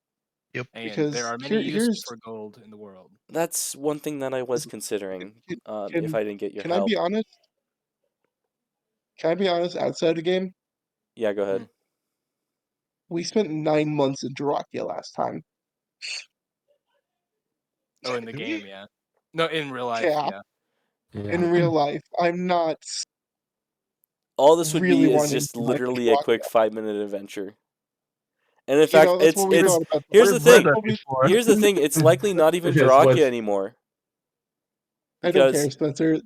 Yep. And Because there are many uses here's for gold in the world. That's one thing that I was considering. If I didn't get your can I help. be honest? Can I be honest? Outside the game, Yeah, go ahead. we spent 9 months in Jarakia last time. Oh, in the Do game, we? yeah. No, in real life, Yeah. yeah. In real life, I'm not All this would really be is wanting just to go back to literally a quick Jarakia. 5-minute adventure. And in fact, That's what we thought about. here's the We've read thing. that before. Here's the thing. It's likely not even Yes, Jarakia what's- anymore. I don't Because care, Spencer.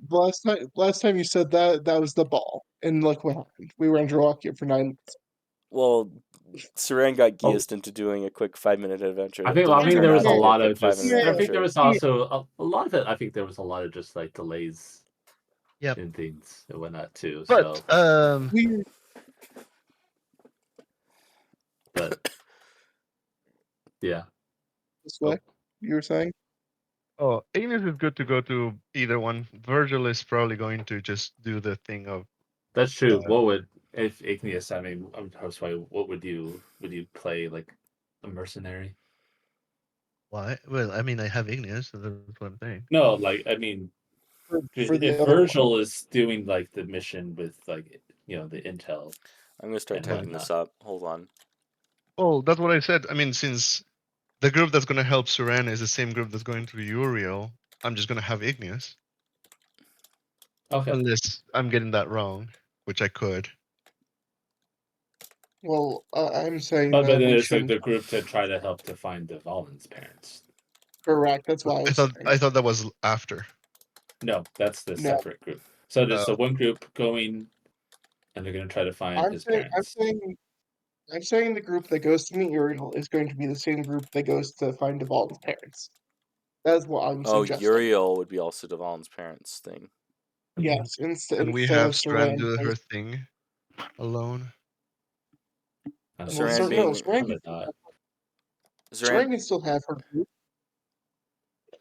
Last time you said that was the ball, and look what happened. We were in Jarakia for 9 months. well, Saran got Oh. geased into doing a quick 5-minute adventure. I that think didn't turn there out was to a be lot quick of just. 5-minute I think adventure. there was also a lot of it. I think there was a lot of just like delays. Yep. And things and whatnot too. But We But yeah. this way. You were saying? Ignis is good to go to either one. Virgil is probably going to just do the thing of That's true. What would if Igneous? I mean, I was sorry. What would you play like a mercenary? why? Well, I mean, I have Ignis, so that's what I'm saying. No, like I mean, For the if other one. Virgil is doing like the mission with like the intel. I'm gonna start And typing this up. Hold on. Well, that's what I said. I mean, since the group that's going to help Saran is the same group that's going to Uriel, I'm just going to have Ignis. Okay. Unless I'm getting that wrong, which I could. Well, I'm saying But that then we it's like shouldn't. the group to try to help to find the Valen's parents. Correct. That's why I thought that was after. No, that's the No. separate group. So there's the one group going, and they're going to try to find his parents. I'm saying the group that goes to meet Uriel is going to be the same group that goes to find Deval's parents. That's what I'm Oh, suggesting. Uriel would be also Devon's parents thing. Yes, instead And we of have Saran Saran. do her thing alone. Saran No, being Saran can still have her group.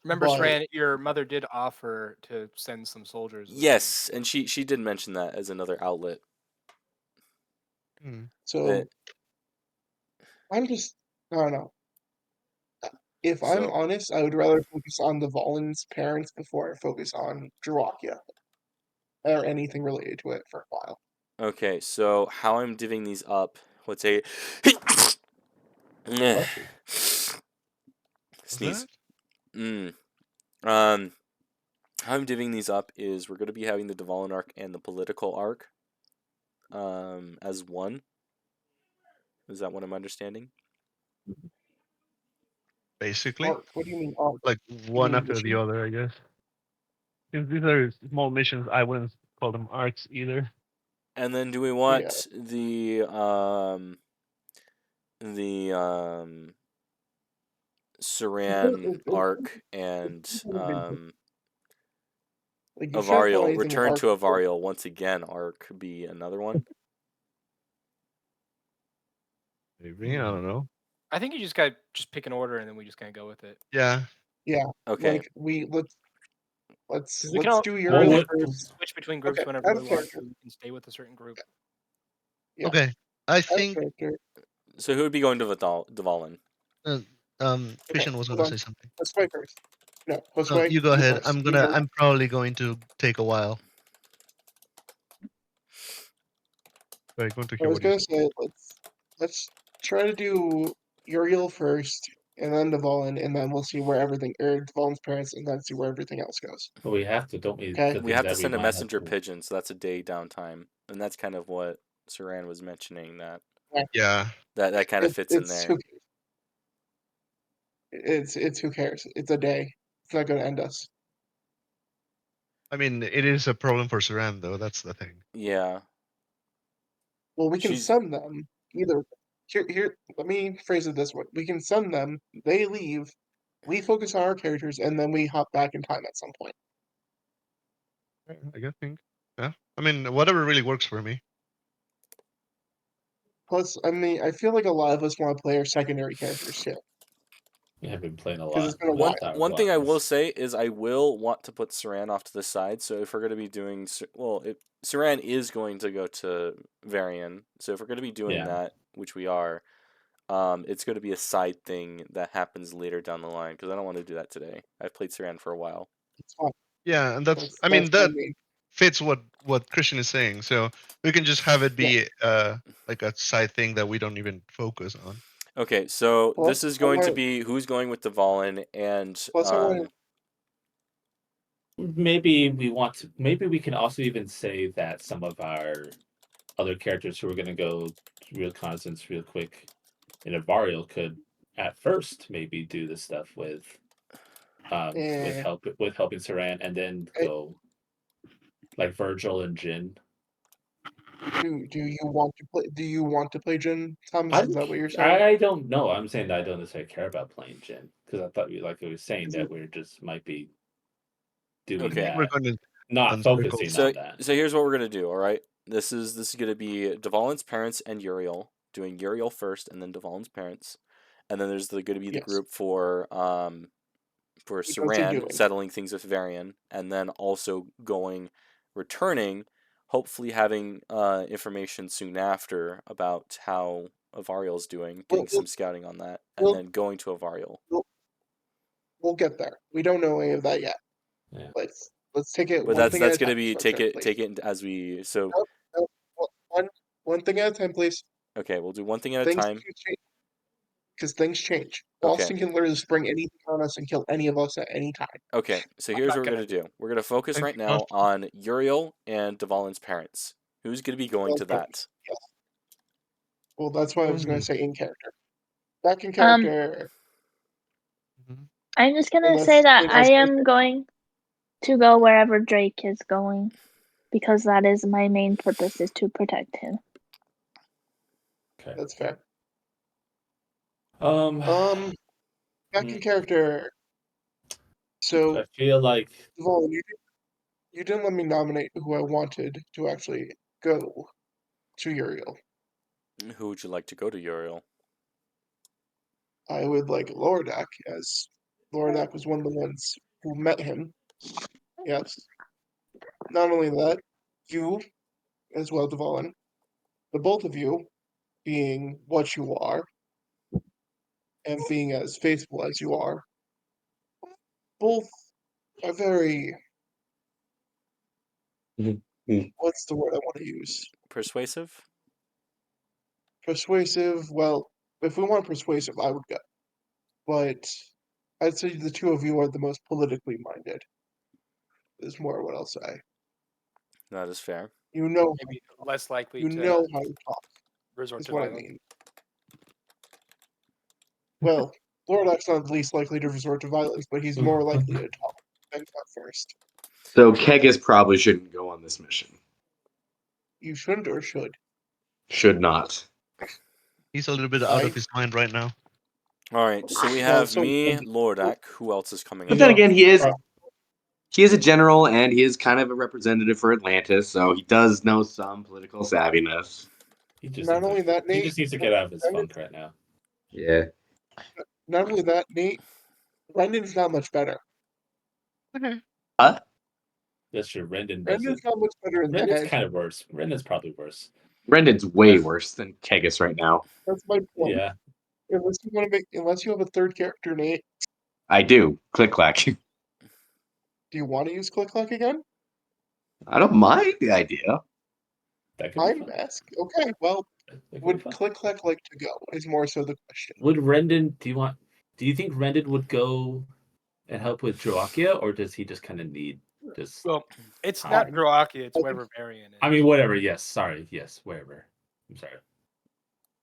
Remember, But- Saran, your mother did offer to send some soldiers. with Yes, and she did mention that as another outlet. So That I'm just I don't know. If I'm So- honest, I would rather focus on the Valen's parents before I focus on Jarakia or anything related to it for a while. okay, so how I'm divvying these up? Let's say sneeze. How I'm divvying these up is we're going to be having the Dvalin arc and the political arc as one. Is that what I'm understanding? Basically. Arc? What do you mean arc? Like one mean after the mission? other, I guess. Since these are small missions, I wouldn't call them arcs either. And then do we want the Saran arc and Like, you can't call Avariel, anything Return arc. to Avariel once again arc be another one? Maybe, I don't know. I think you just got to just pick an order and then we just kind of go with it. Yeah. Yeah. Okay. Like let's We can all do we Uriel can first. switch between groups Okay, whenever out we of want character. to. We can stay with a certain group. Yeah. Okay. I Out of think character. So who would be going to Dvalin? Christian was hold gonna on. say something. Josue first. No, No, Josue, you go ahead. first. I'm You go. probably going to take a while. Like, going to I hear was what you gonna say let's try to do Uriel first, and then Dvalin, and then we'll see where everything, or Dvalin's parents, and then see where everything else goes. But we have to, don't we? Okay. The We things have to that we send a might have messenger to- pigeon, so that's a day downtime, and that's kind of what Saran was mentioning that Yeah. that kind of fits in It's there. it's who cares? It's a day. It's not gonna end us. I mean, it is a problem for Saran, though. That's the thing. Yeah. Well, we can She's- send them either. Here. Let me phrase it this way: we can send them. They leave. We focus on our characters, and then we hop back in time at some point. I guess. Yeah. I mean, whatever really works for me. Plus, I mean, I feel like a lot of us want to play our secondary characters too. We have been playing a 'Cause lot. it's been a One while. one thing I will say is I will want to put Saran off to the side. So if we're going to be doing Saran is going to go to Varian. So if we're going to be doing Yeah. that, which we are, it's going to be a side thing that happens later down the line because I don't want to do that today. I've played Saran for a while. It's fine. Yeah, and that's I That's mean, what that I mean. fits what Christian is saying. So we can just have it be like a side thing that we don't even focus on. Okay, so Plus, this is I going to wanna- be who's going with Dvalin and Plus, I want Maybe we want to. Maybe we can also even say that some of our other characters who are going to go real reconnaissance real quick in Avariel could at first maybe do the stuff with Eh. helping Saran, and then Eh. go like Virgil and Jin. Do you want to play? Do you want to play Jin? Thomas, is that what you're saying? I don't know. I'm saying that I don't necessarily care about playing Jin because I thought like I was saying that we're just might be doing Okay. that, We're going to not on focusing circles. on that. So here's what we're gonna do. All right, this is gonna be Dvalin's parents and Uriel doing Uriel first, and then Dvalin's parents, and then there's gonna be the Yes. group for Because they're Saran doing. settling things with Varian, and then also returning, hopefully having information soon after about how Avariel's doing, getting some scouting on that, and well- then going to Avariel. We'll get there. We don't know any of that yet. Yeah. Let's take it. But one thing that's at a gonna time, be Sunshine, please. take it as we so No, one thing at a time, please. okay. We'll do one thing at a Things time. can change. Because things change. Okay. Boston can literally spring anything on us and kill any of us at any time. Okay, so I'm here's not what we're gonna gonna do. We're gonna focus Thank right you, now on Uriel and Dvalin's parents. Who's gonna be going to that? Yes. Well, that's why I was going to say in character. Back in Um, character. Mhm. I'm just gonna Unless say that it I has- am going to go wherever Drake is going because that is my main purpose is to protect him. Okay. That's fair. Back in Mm. character. So, I feel like Duvall, you didn't let me nominate who I wanted to actually go to Uriel. Who would you like to go to Uriel? I would like Lordak, as Lordak was one of the ones who met him. Yes. Not only that, you as well, Devon. The both of you being what you are and being as faithful as you are, both are very. What's the word I want to use? Persuasive? Persuasive. Well, if we want persuasive, I would go. But I'd say the two of you are the most politically minded. Is more what I'll say. That is fair. You know, Maybe less likely you to know how to talk. resort Is to what I violence. mean. Well, Lordak's not the least likely to resort to violence, but he's more likely to talk than cut first. So Kegas probably shouldn't go on this mission. You shouldn't or should. Should not. He's a little bit out of his mind right now. All right, so we Well, have so- me, Lordak. Who else is coming? But up? then again, he is a general and he is kind of a representative for Atlantis, so he does know some political savviness. he just Not needs only to, that, he Nate, just needs to get out of his Brendan- funk right now. Yeah. Not only that, Nate, Brendan's not much better. Huh? That's true. Rendon Brendan's doesn't. not much better in the Rendon's head. kind of worse. Rendon's probably worse. Brendan's way worse than Kegas right now. That's my point. Yeah. Unless you have a third character, Nate, I do. Click clack. do you want to use Click Clack again? I don't mind the idea. That could be Time fun. mask. Okay, well, That could be would fun. Click Clack like to go? Is more so the question. Would Rendon? Do you think Rendon would go and help with Droakia, or does he just kind of need just? Well, it's Time. not Droakia, it's I wherever Varian is. I mean, whatever. Yes. Sorry. Yes. Wherever. I'm sorry.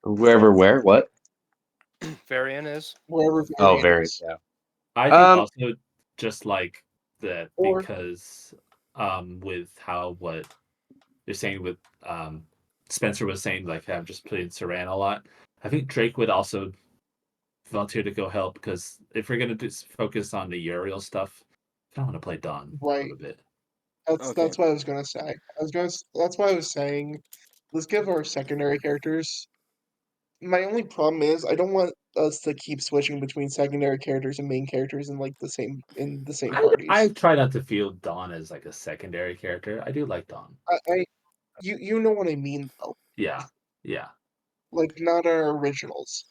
Wherever, where, what? Varian is. Wherever Oh, Varian very. is. Yeah. I think also just like that Or- because with what you're saying with Spencer was saying, like I'm just playing Saran a lot. I think Drake would also volunteer to go help because if we're gonna focus on the Uriel stuff, I don't want to play Dawn a Right. little bit. That's Okay. what I was gonna say. That's why I was saying, let's give our secondary characters. My only problem is I don't want us to keep switching between secondary characters and main characters in the same parties. I try not to feel Dawn as like a secondary character. I do like Dawn. You know what I mean though. Yeah. Yeah. Like not our originals,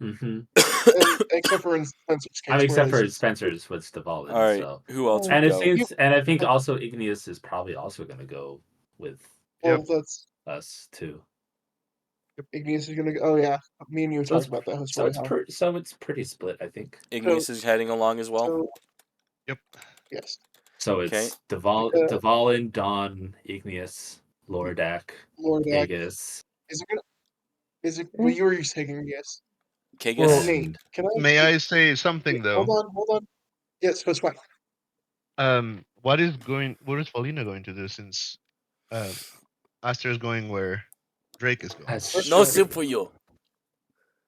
Mm-hmm. and except for in Spencer's case. I mean, except whereas- for Spencer's with Devalin. All right. So. Who else And would it go? seems, and I think also Igneous is probably also going to go with Well, that's us too. Igneous is gonna go. Oh yeah, me and you talked about that. So it's pretty split, I think. Igneous is heading along as well. So, Yep. yes, So Okay. it's Devalin, Dawn, Igneous, Lordak, Lord Ack. Aegis. Is it gonna? Is it? Well, you were taking yes. Kagus. Well, Nate, can I? May I say something though? Hold on. Yes, what's fine. What is Valina going to do since Aster is going where Drake is going? That's No Mercenary. soup for you.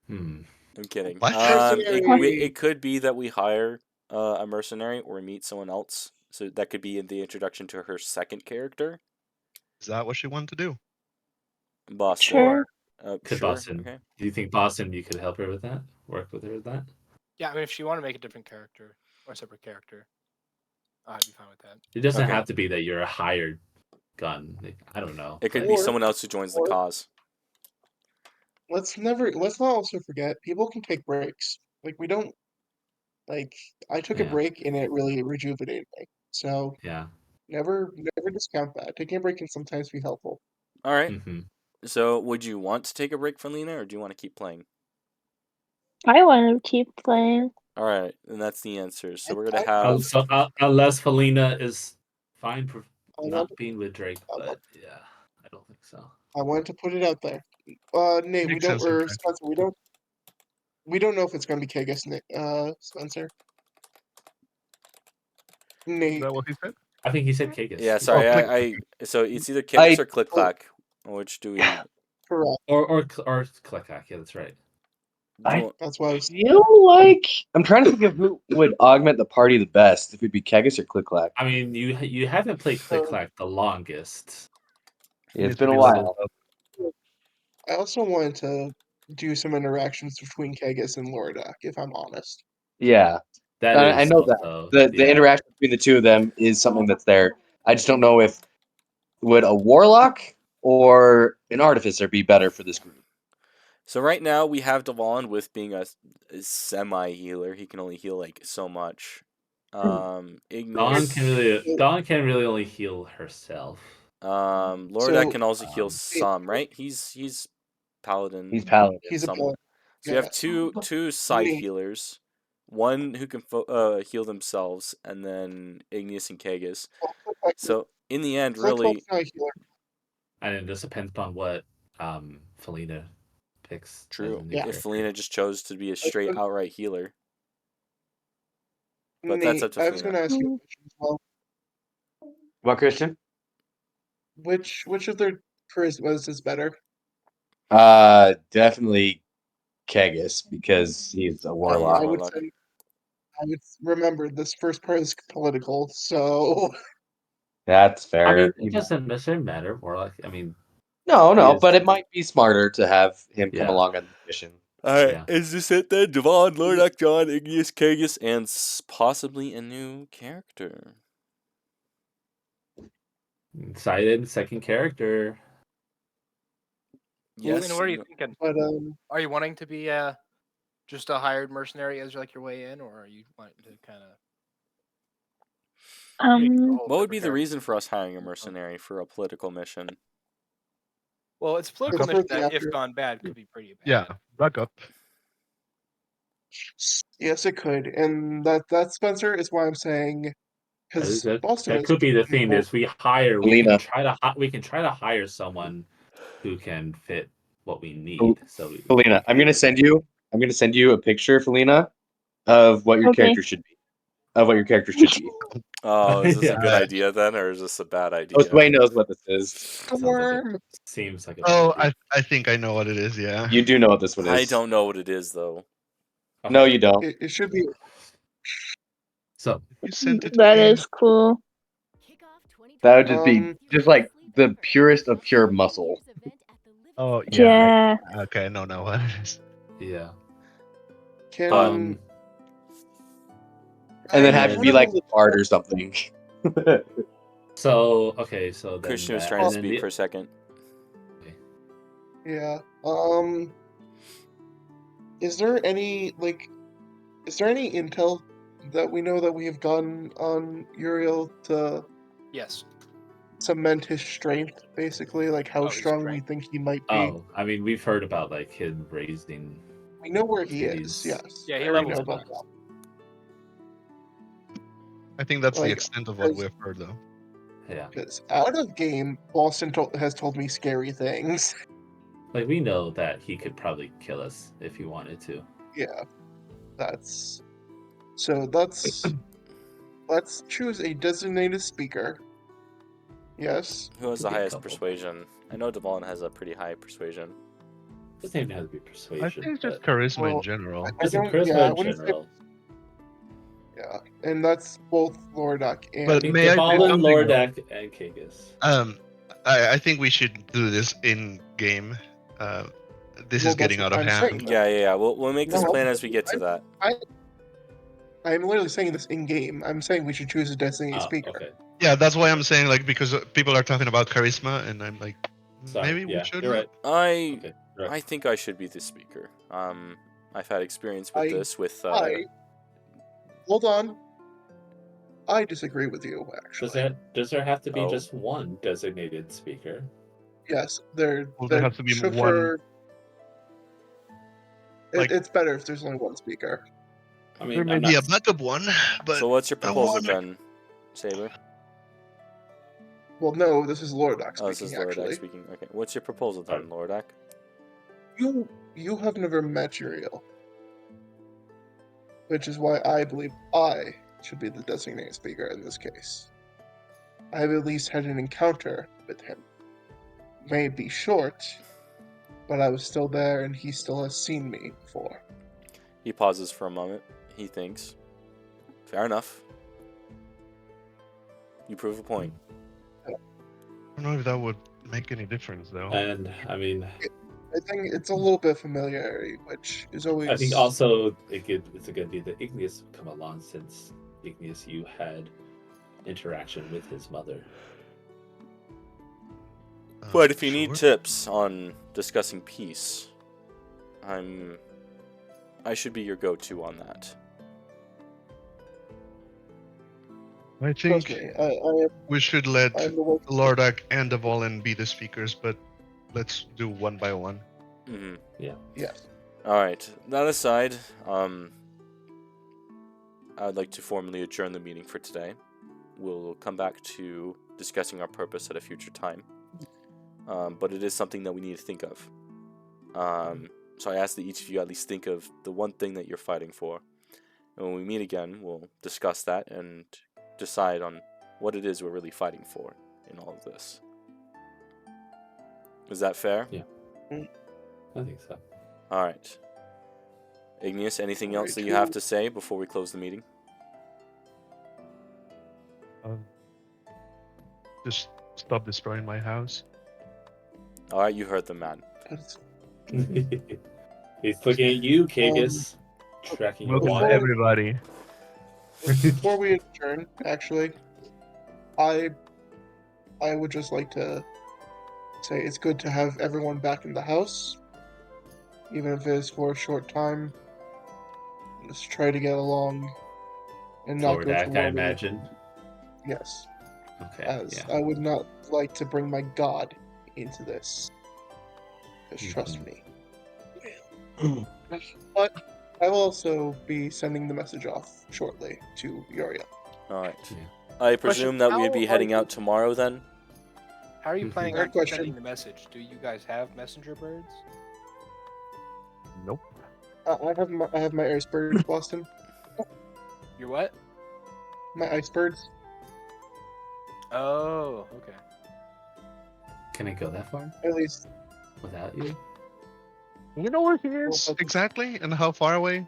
Hmm. I'm kidding. What? It could be that we hire a mercenary or meet someone else. So that could be the introduction to her second character, Is that what she wanted to do? Boston. Sure. Could Sure. Boston? Okay. Do you think Boston? You could help her with that? Work with her with that? Yeah, I mean, if you want to make a different character or a separate character, I'd be fine with that. It doesn't Okay. have to be that you're a hired gun. I don't know. It could but- be Or- someone else who joins the or- cause. Let's not also forget people can take breaks. Like we don't. Like I took a Yeah. break and it really rejuvenated me. So Yeah. never discount that. Taking a break can sometimes be helpful. All right. Mm-hmm. So would you want to take a break from Lena, or do you want to keep playing? I want to keep playing. All right, and that's the answer. So we're gonna I- have. Unless Felina is fine for I not want- being with Drake, I but want- yeah, I don't think so. I wanted to put it out there. Nate, Makes sense or sometimes. Spencer, we don't know if it's gonna be Kagus, Spencer. Is Nate, that what he said? I think he said Kagas. Yeah, sorry. Click. So it's either Kagus or Click Clack. Which do we? correct. Or Klekak. Yeah, that's right. do you I- want- That's why I was. feel like I'm trying to think of who would augment the party the best. If it'd be Kegus or Click Clack. I mean, you haven't played Click Clack the longest. Yeah, it's Needs to been a be while. leveled up. I also wanted to do some interactions between Kagus and Lordak, if I'm honest. Yeah, That I is know that. also, The yeah. interaction between the two of them is something that's there. I just don't know if would a warlock or an artificer be better for this group. So right now we have Devalin with being a semi healer. He can only heal like so much. Dawn Ignis. can really only heal herself. Lordak So, can also heal um, some, right? He's paladin. He's paladin. He's a somewhat. paladin. So we have Yeah. two side Me. healers, one who can heal themselves, and then Igneous and Kagus. So in the end, really, Click-Clack's not a healer. And it just depends on what Felina picks. as true. a new Yeah. If character. Felina just chose to be a straight outright healer, but Nate, that's up to I was Felina. going to ask you a question as well. What, Christian? Which of their charismas is better? Definitely Kegus because he's a I warlock. would Warlock. say. I would remember this first part is political, so That's fair. I mean, it doesn't necessarily matter. More like, I mean, No, he is- but it might be smarter to have him come Yeah. along on the mission. Alright, Yeah. is this it then? Devon, Lordak, John, Igneous, Kagus, and possibly a new character. excited second character. Yes. Lena, what are you thinking? but Are you wanting to be just a hired mercenary as like your way in, or are you wanting to kind of? Um, What would be the reason for us hiring a mercenary for a political mission? Well, it's political It's mission working that, if after. gone bad, could be pretty bad. Yeah, back up. Yes, it could, and that Spencer is why I'm saying, because Boston That is could be the thing. people. Is we can Lena. try to hire someone who can fit what we need. So Felina, I'm gonna send you a picture, Felina, of what your Okay. character should be. Of what your character should be. Oh, is this a good Yeah. idea then, or is this a bad idea? Oh, Sway knows what this is. seems like a Oh, bad idea. I think I know what it is. Yeah. You do know what this one is. I don't know what it is though. No, you don't. It should be. So You sent it to That me. is cool. That would just be just like the purest of pure muscle. Oh Yeah. Okay, no, what it is. yeah. Can And then I have would you be have like a- art or something. So okay, so then Christian was that- trying to and then speak the- for a second. Yeah. Is there any intel that we know that we have gotten on Uriel to Yes. cement his strength, basically, like how his strong we strength. think he might be? Oh, I mean, we've heard about like him raising. We know where he cities. is. Yes. Yeah, he I already levels know up. about that. I think that's the Like, extent of what we've heard, though. Yeah, Because out of game, Boston has told me scary things. like we know that he could probably kill us if he wanted to. Yeah, that's let's choose a designated speaker. Yes. Who has Could the be a highest couple. persuasion? I know Devon has a pretty high persuasion. Doesn't even have to be I persuasion. think it's just but charisma Well, in general. I just in don't- charisma yeah, I in wouldn't say- general. Yeah, and that's both Lordock and. But may I say Devalin, something? Lordak, and Kagus. I think we should do this in game. This Well, is getting that's out what of I'm hand. saying. Yeah. We'll make this No, plan as we get to that. I'm literally saying this in game. I'm saying we should choose a designated Oh, speaker. okay. Yeah, that's why I'm saying like because people are talking about charisma, and I'm like, Sorry. maybe we yeah, should. you're right. I Okay, you're right. I think I should be the speaker. I've had experience with I- this with Hold on. I disagree with you, actually. Does there have to be Oh. just one designated speaker? Yes, Well, there has to be one. Like- It's better if there's only one speaker. I mean, There may I'm be not, a backup one, but So what's your I proposal wanna- then, Saber? Well, no, this is Lordock Oh, this speaking, is Lordak actually. speaking. Okay, what's your proposal then, Lordak? You have never met Uriel. Which is why I believe I should be the designated speaker in this case. I've at least had an encounter with him. May be short, but I was still there and he still has seen me before. He pauses for a moment. He thinks. Fair enough. You prove a point. I don't know if that would make any difference, though. and I mean, I think it's a little bit familiarity, which is always. I think also it's a good idea that Igneous would come along, since Igneous, you had interaction with his mother. But if you need Sure. tips on discussing peace, I should be your go-to on that. I Trust think me, I we should let I'm the one. Lordak and Devolin be the speakers, but let's do one by one. Mm-hmm. Yes. All right. That aside, I'd like to formally adjourn the meeting for today. We'll come back to discussing our purpose at a future time. But it is something that we need to think of. So I ask that each of you at least think of the one thing that you're fighting for. And when we meet again, we'll discuss that and decide on what it is we're really fighting for in all of this. Is that fair? I think so. All right. Igneous, anything else that you Alright. have to say before we close the meeting? Just stop destroying my house. All right, you heard the man. That's- He's looking at you, Kagus. Tracking your Welcome water. to everybody. Before we adjourn, actually, I would just like to say it's good to have everyone back in the house, even if it is for a short time. Let's try to get along and not go Lordak, too I long. imagine. Yes, Okay. as Yeah. I would not like to bring my god into this. Just trust me. But I will also be sending the message off shortly to Uriel. All right. Yeah. I presume that we would how be are heading you- out tomorrow then. How are you planning Great on question. sending the message? Do you guys have messenger birds? Nope. I have my ice birds, Boston. Your what? My ice birds. Oh, okay. Can it go that far At least without you? You know where he is Well, exactly, and how far away?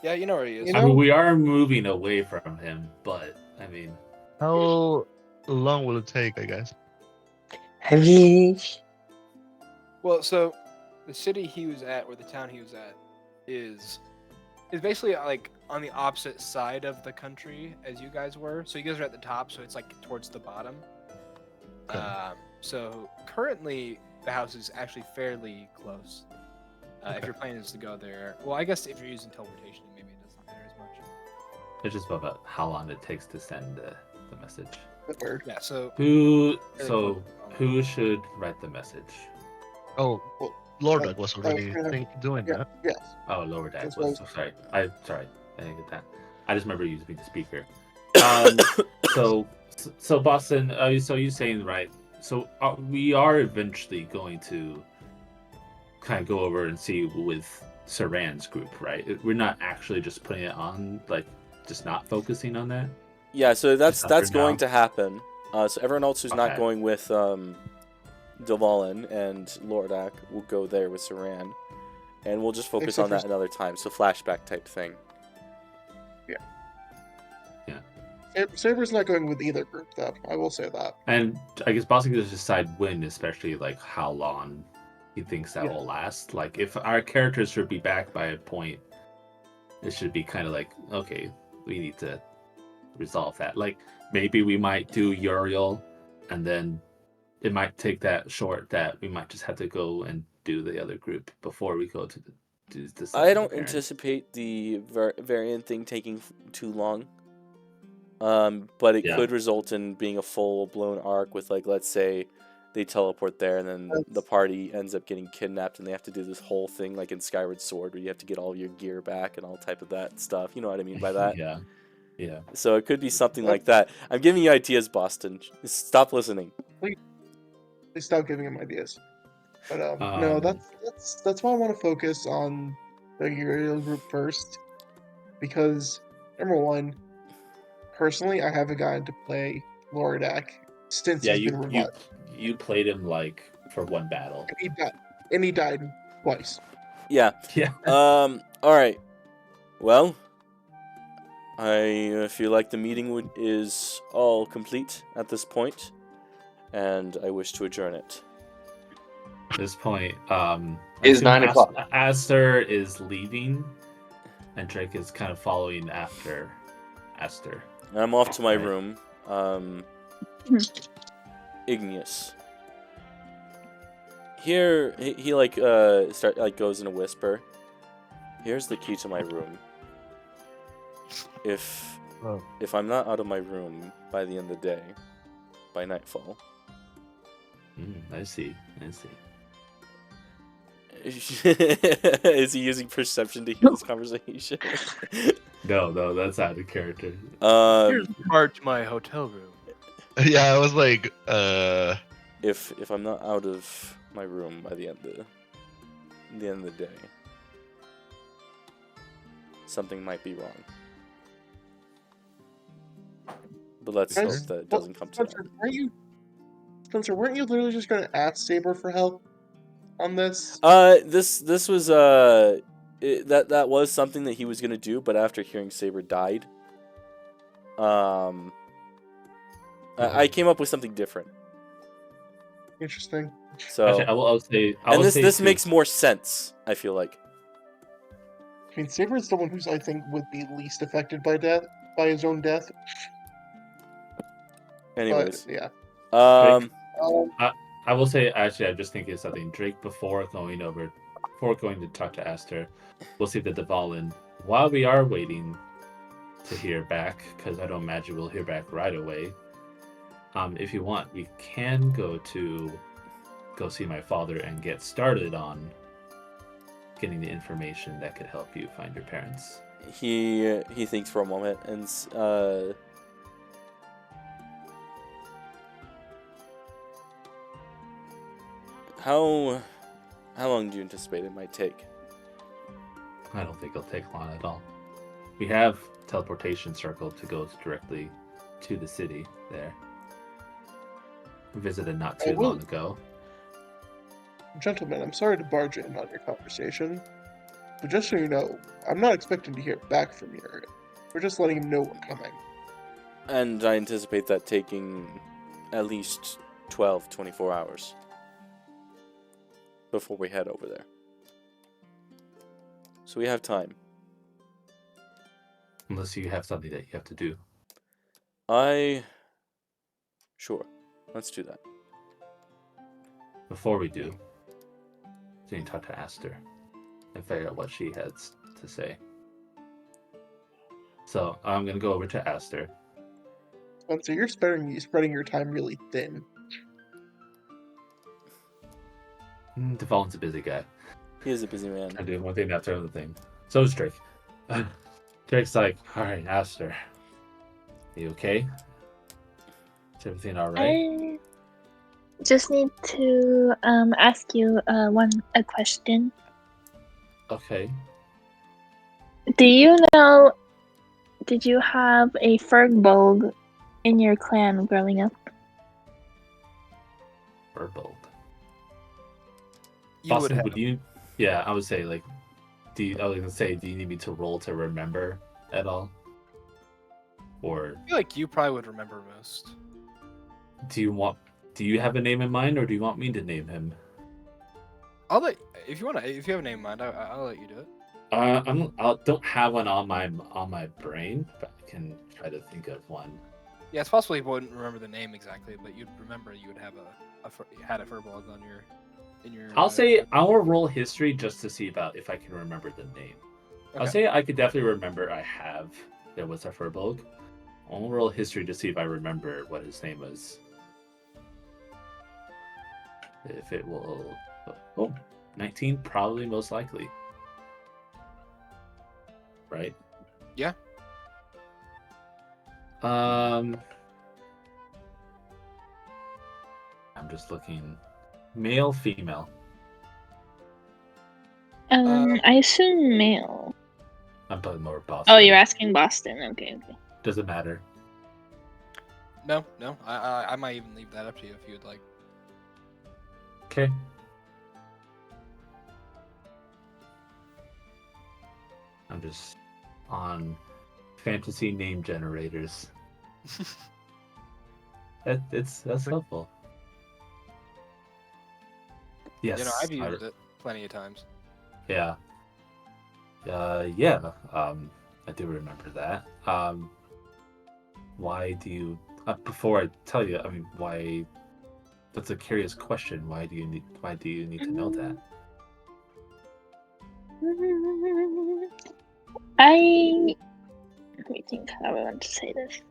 Yeah, you know where he is. You I know- mean, we are moving away from him, but I mean, How long will it take? I guess. Well, so the city he was at, or the town he was at, is basically like on the opposite side of the country as you guys were. So you guys are at the top, so it's like towards the bottom. Okay. So currently the house is actually fairly close. If Okay. your plan is to go there, well, I guess if you're using teleportation, maybe it doesn't matter as much. it's just about how long it takes to send the message. the bird. Yeah. So Who? fairly So close. who should write the message? Oh, Well, Lordak was already gonna- doing Yeah. that. Yes. Oh, lower deck That's was. what Sorry, I didn't get that. I just remember you being the speaker. So Boston. So you saying right? So we are eventually going to kind of go over and see with Saran's group, right? We're not actually just putting it on, like, just not focusing on that. Yeah, so that's Just up for going now. to happen. So everyone else who's not Okay. going with Dvalin and Lordak will go there with Saran, and we'll just focus Except on for- that another time. So flashback type thing. Saber's not going with either group, though. I will say that. And I guess Boston can just decide when, especially like how long he thinks that Yeah. will last. Like if our characters should be back by a point, it should be kind of like, okay, we need to resolve that. Like maybe we might do Uriel, and then it might take that short that we might just have to go and do the other group before we go to the I don't parents. anticipate the variant thing taking too long. But it Yeah. could result in being a full-blown arc with, like, let's say they teleport there and then the party ends up getting kidnapped and they have to do this whole thing like in Skyward Sword where you have to get all your gear back and all type of that stuff. You know what I mean by that? Yeah. So it could be something like that. I'm giving you ideas, Boston. Stop listening. Please stop giving him ideas. But no, that's why I want to focus on the Uriel group first, because number one, personally, I haven't gotten to play Lordak since Yeah, he's been revived. you played him like for one battle. And he died twice. Yeah. Yeah. All right. Well, I feel like the meeting is all complete at this point, and I wish to adjourn it. At this point, Is 9 o'clock. Aster is leaving, and Drake is kind of following after Aster. And I'm off to my Right. room. Igneous. Here, he like goes in a whisper. Here's the key to my room. If I'm not out of my room by the end of the day, by nightfall. I see. Is he using perception to hear this conversation? No, that's out of character. Here's the part to my hotel room. Yeah, I was like, If I'm not out of my room by the end of the day, something might be wrong. But let's hope that it doesn't come to that. Spencer, weren't you literally just gonna ask Saber for help on this? This was that was something that he was gonna do, but after hearing Saber died, I came up with something different. Interesting. So Actually, I will say this too- makes more sense. I feel like. I mean, Saber is the one who's I think would be least affected by his own death. Anyways, But, yeah. I will say, actually, I'm just thinking of something. Drake, before going to talk to Aster, we'll see the Dvalin. While we are waiting to hear back, because I don't imagine we'll hear back right away, if you want, we can go to go see my father and get started on getting the information that could help you find your parents. He thinks for a moment and how long do you anticipate it might take? I don't think it'll take long at all. We have teleportation circle to go directly to the city there. Visited not too long ago. Gentlemen, I'm sorry to barge in on your conversation, but just so you know, I'm not expecting to hear back from you. We're just letting him know we're coming. And I anticipate that taking at least 12, 24 hours before we head over there. So we have time. Unless you have something that you have to do. Sure. Let's do that. Before we do, so you can talk to Aster and figure out what she has to say. So I'm gonna go over to Aster. Spencer, you're spreading your time really thin. Devalon's a busy guy. He is a busy man. I do one thing after another thing. So is Drake. Drake's like, alright, Aster. You okay? Is everything alright? I just need to ask you a question. Okay. Do you know? Did you have a Fergbolg in your clan growing up? Burbold. You would Boston, have. would you? Yeah, I would say, like, I was gonna say, do you need me to roll to remember at all? Or I feel like you probably would remember most. do you have a name in mind, or do you want me to name him? If you have a name in mind, I'll let you do it. I don't have one on my brain, but I can try to think of one. Yeah, it's possible you wouldn't remember the name exactly, but you'd remember you would have had a Furbolg in your. I'll say I will roll history just to see about if I can remember the name. Okay. I'll say I could definitely remember there was a Furbolg. I'll roll history to see if I remember what his name was. If it will... Oh, 19, probably most likely. Right? Yeah. I'm just looking. Male, female? I assume male. I'm talking more Boston. Oh, you're asking Boston. Okay. Doesn't matter. No. I might even leave that up to you if you'd like. Okay. I'm just on fantasy name generators. That's helpful. Yes. You know, I've used it plenty of times. Yeah. Yeah. I do remember that. Why do you? Before I tell you, I mean, why? That's a curious question. Why do you need to know that? Let me think how I want to say this.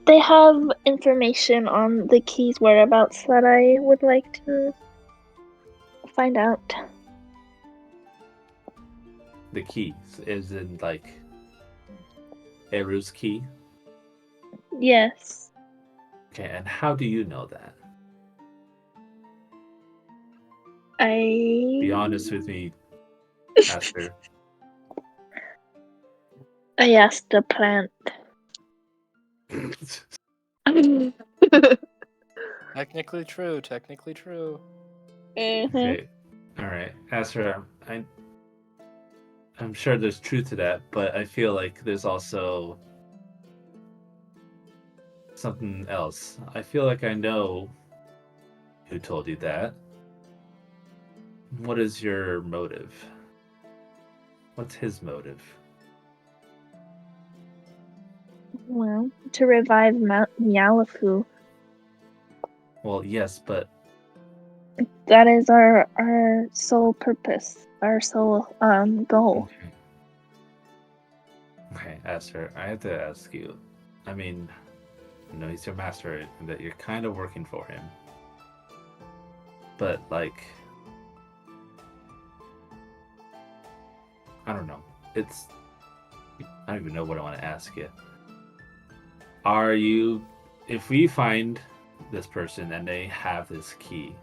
They have information on the key's whereabouts that I would like to find out. The keys is in like Eru's key. Yes. Okay, and how do you know that? Be honest with me, Aster. I asked the plant. Technically true. Okay. All right, Aster. I'm sure there's truth to that, but I feel like there's also something else. I feel like I know who told you that. What is your motive? What's his motive? Well, to revive Meowlifu. Well, yes, but That is our sole purpose, our sole goal. Okay, Aster, I have to ask you. I mean, I know he's your master and that you're kind of working for him. But, like, I don't know. I don't even know what I want to ask you. If we find this person and they have this key,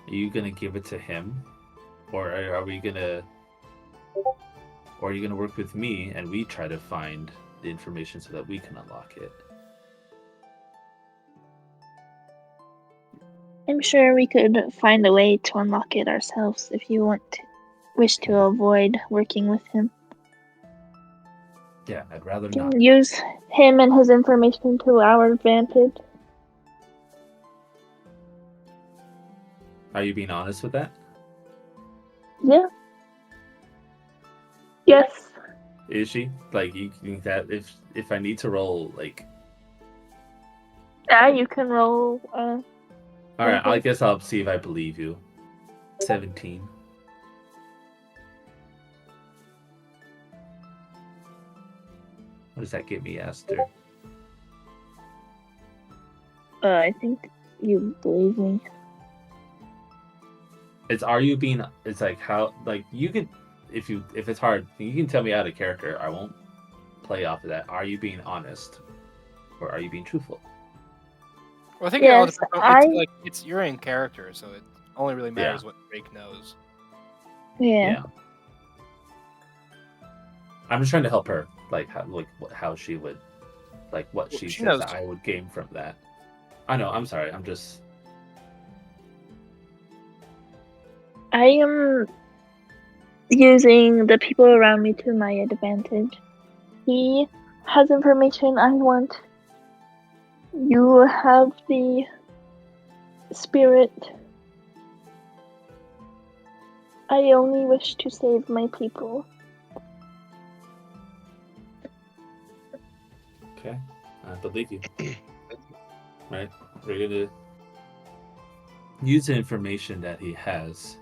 are you going to give it to him? Or are you going to work with me and we try to find the information so that we can unlock it? I'm sure we could find a way to unlock it ourselves if you wish to avoid working with him. Yeah, I'd rather We not. can use him and his information to our advantage. Are you being honest with that? Yeah. Yes. Is she? Like, you think that if I need to roll, like... Yeah, you can roll. Alright, I guess I'll see if I believe you. 17. What does that get me, Aster? I think you believe me. It's like how, like, you could, if it's hard, you can tell me out of character. I won't play off of that. Are you being honest? Or are you being truthful? Well, I think Yes, you're in character, so it only really matters what Drake knows. Yeah. I'm just trying to help her, like how she would, like what she says knows. that I would gain from that. I know. I'm sorry. I'm just. I am using the people around me to my advantage. He has information I want. You have the spirit. I only wish to save my people. Okay, I believe you. Right, we're gonna use the information that he has.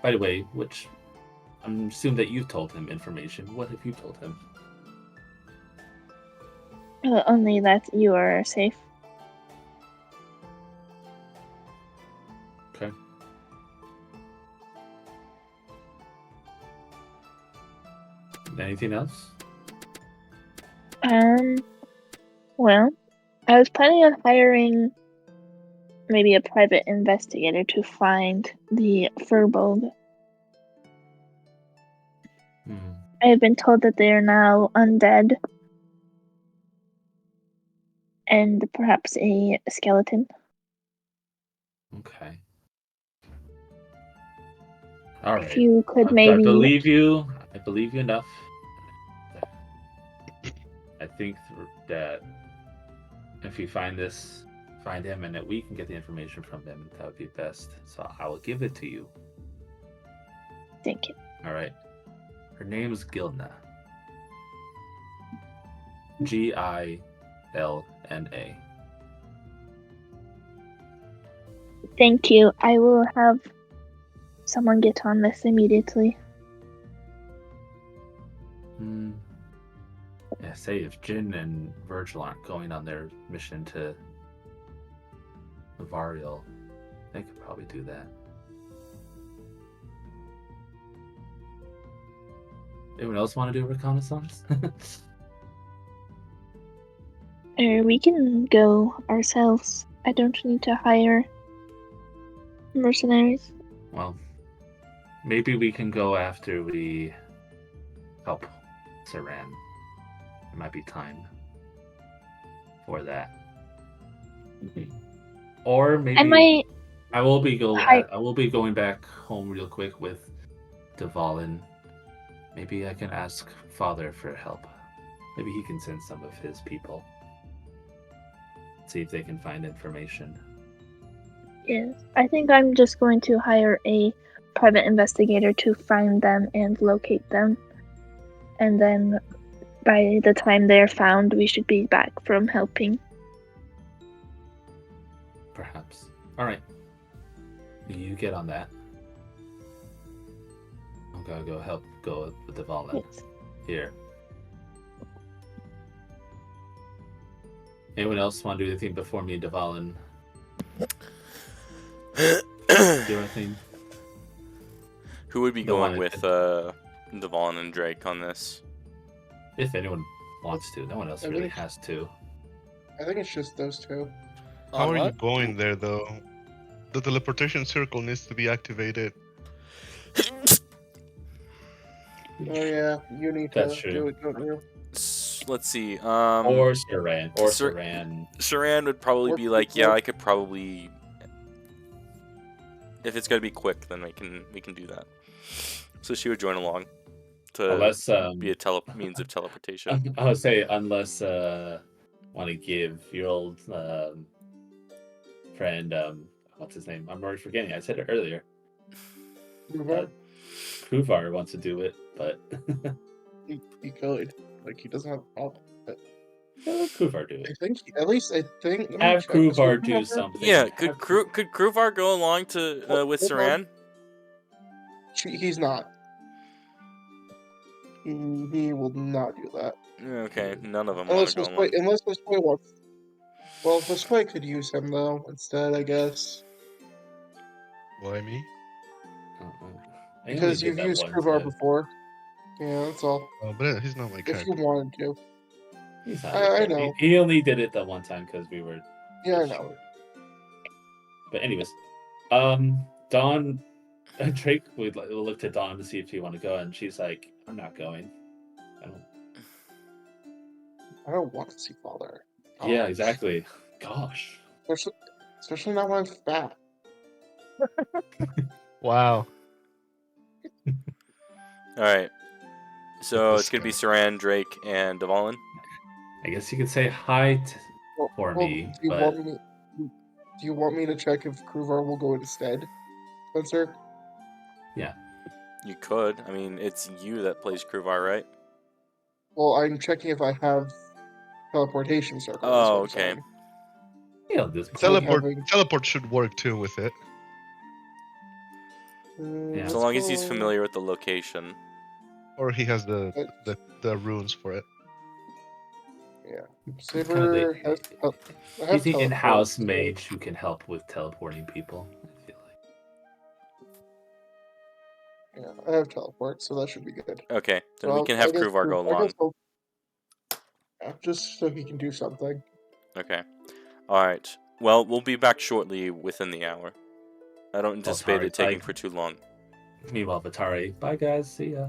By the way, which I'm assuming that you've told him information. What have you told him? Only that you are safe. Okay. Anything else? Well, I was planning on hiring maybe a private investigator to find the Furbolg. I have been told that they are now undead. And perhaps a skeleton. Okay. All right. If you could I believe you. I believe you enough. I think that if you find him, and that we can get the information from him, that would be best. So I will give it to you. Thank you. All right. Her name is Gilna. Gilna. Thank you. I will have someone get on this immediately. Yeah, say if Jin and Virgil aren't going on their mission to Varial, they could probably do that. Anyone else want to do reconnaissance? We can go ourselves. I don't need to hire mercenaries. Well, maybe we can go after we help Saran. There might be time for that. Or maybe I will be going back home real quick with Devalin. Maybe I can ask Father for help. Maybe he can send some of his people. See if they can find information. Yes, I think I'm just going to hire a private investigator to find them and locate them. And then by the time they're found, we should be back from helping. Perhaps. All right. You get on that. I'm gonna go with Devalin. Yes. Here. Anyone else want to do anything before me and Devalin do anything? Who would be No going one- with Devon and Drake on this? If anyone wants to, no one else I really think- has to. I think it's just those two. How On are you what? going there, though? The teleportation circle needs to be activated. Oh yeah, you need That's to true. do it, don't you? Let's see. Or Saran. Or Sar- Saran. Saran would probably Or be like, Quick yeah, Rope. I could probably. If it's gonna be quick, then we can do that. So she would join along to Unless be a means of teleportation. I would say unless want to give your old friend what's his name? I'm already forgetting. I said it earlier. Mhm. Kruvar wants to do it, but He could. Like, he doesn't have a problem. let Kruvar do I it. think, at least I think. let me Have check. Does Kruvar Kruvar do have- something. Yeah, Have could Kruvar go along to with Hold on. Saran? He's not. He will not do that. Okay, none of them want Unless to go Miss along. Boy, unless Miss Boy wants. Well, Miss Boy could use him though instead, I guess, Why me? I only because did you've that used once, Kruvar but before. Yeah, that's all. Oh, but he's not my If character. you wanted to. he's not I okay. know. He only did it that one time because we were Yeah, I just know. short. But anyways, Dawn, Drake would look to Dawn to see if she want to go, and she's like, "I'm not going. I don't." I don't want to see Father. Yeah, Oh, exactly. Gosh. Especially not when I'm fat. Wow. All right. So This it's gonna be guy. Saran, Drake, and Devalin. I guess you could say hi Well, for well, me, do you but want me? Do you want me to check if Kruvar will go instead, Spencer? yeah. You could. I mean, it's you that plays Kruvar, right? Well, I'm checking if I have teleportation circle. Oh, is what I'm okay. saying. Yeah, this Teleport should work too with it. Yeah. So Let's long as he's go- familiar with the location. Or he has the runes for it. Yeah. He's kind of Saber has. I have he's the teleport, in-house so- mage who can help with teleporting people. I feel like. Yeah, I have teleport, so that should be good. Okay, then So we can have I guess Kruvar go I along. guess I'll- yeah, just so he can do something. Okay. All right. Well, we'll be back shortly within the hour. I don't anticipate it Tari's taking like- for too long. Meanwhile, Vatari, bye guys, see ya.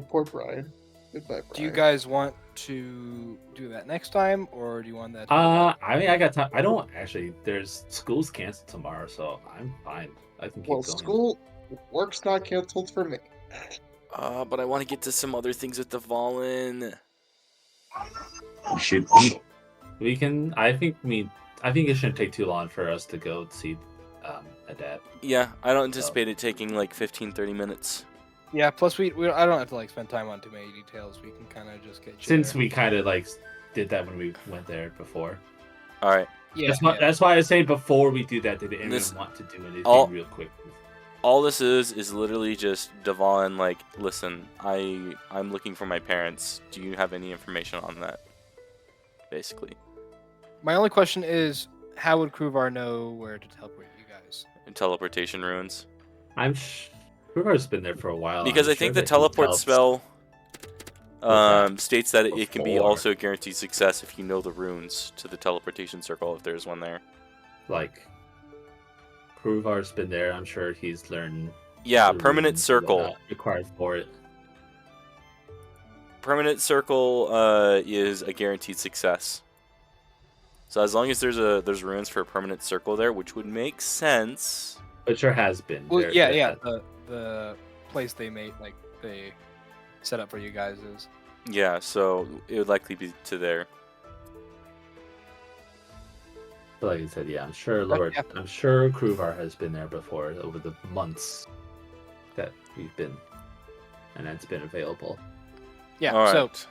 Poor Brian. Goodbye, Brian. Do you guys want to do that next time, or do you want that? I mean, I got time. I don't actually. There's school's canceled tomorrow, so I'm fine. I can keep Well, going. work's not canceled for me. But I want to get to some other things with Devalin. Shoot. We can. I think it shouldn't take too long for us to go see a dad. Yeah, I don't anticipate it taking like 15-30 minutes. Yeah. Plus, I don't have to like spend time on too many details. We can kind of just get. you Since there. we kind of like did that when we went there before. All right. Yeah. That's why I say before we do that, did anyone This- want to do anything all- real quick? All this is literally just Devalin like, listen, I'm looking for my parents. Do you have any information on that? Basically. My only question is, how would Kruvar know where to teleport you guys? And teleportation runes. Kruvar's been there for a while. Because I'm I think sure the that he teleport helps. spell that states that it can be before. also guaranteed success if you know the runes to the teleportation circle, if there's one there. Like Kruvar's been there. I'm sure he's learned. Yeah, the permanent runes and circle. whatnot required for it. Permanent circle is a guaranteed success. So as long as there's runes for a permanent circle there, which would make sense. But sure has been. Well, There- yeah, there yeah. has- The place they made, like they set up for you guys is. Yeah, so it would likely be to there. But like I said, yeah, I'm sure Kruvar has been there before over the months that we've been, and it's been available. Yeah. All So right.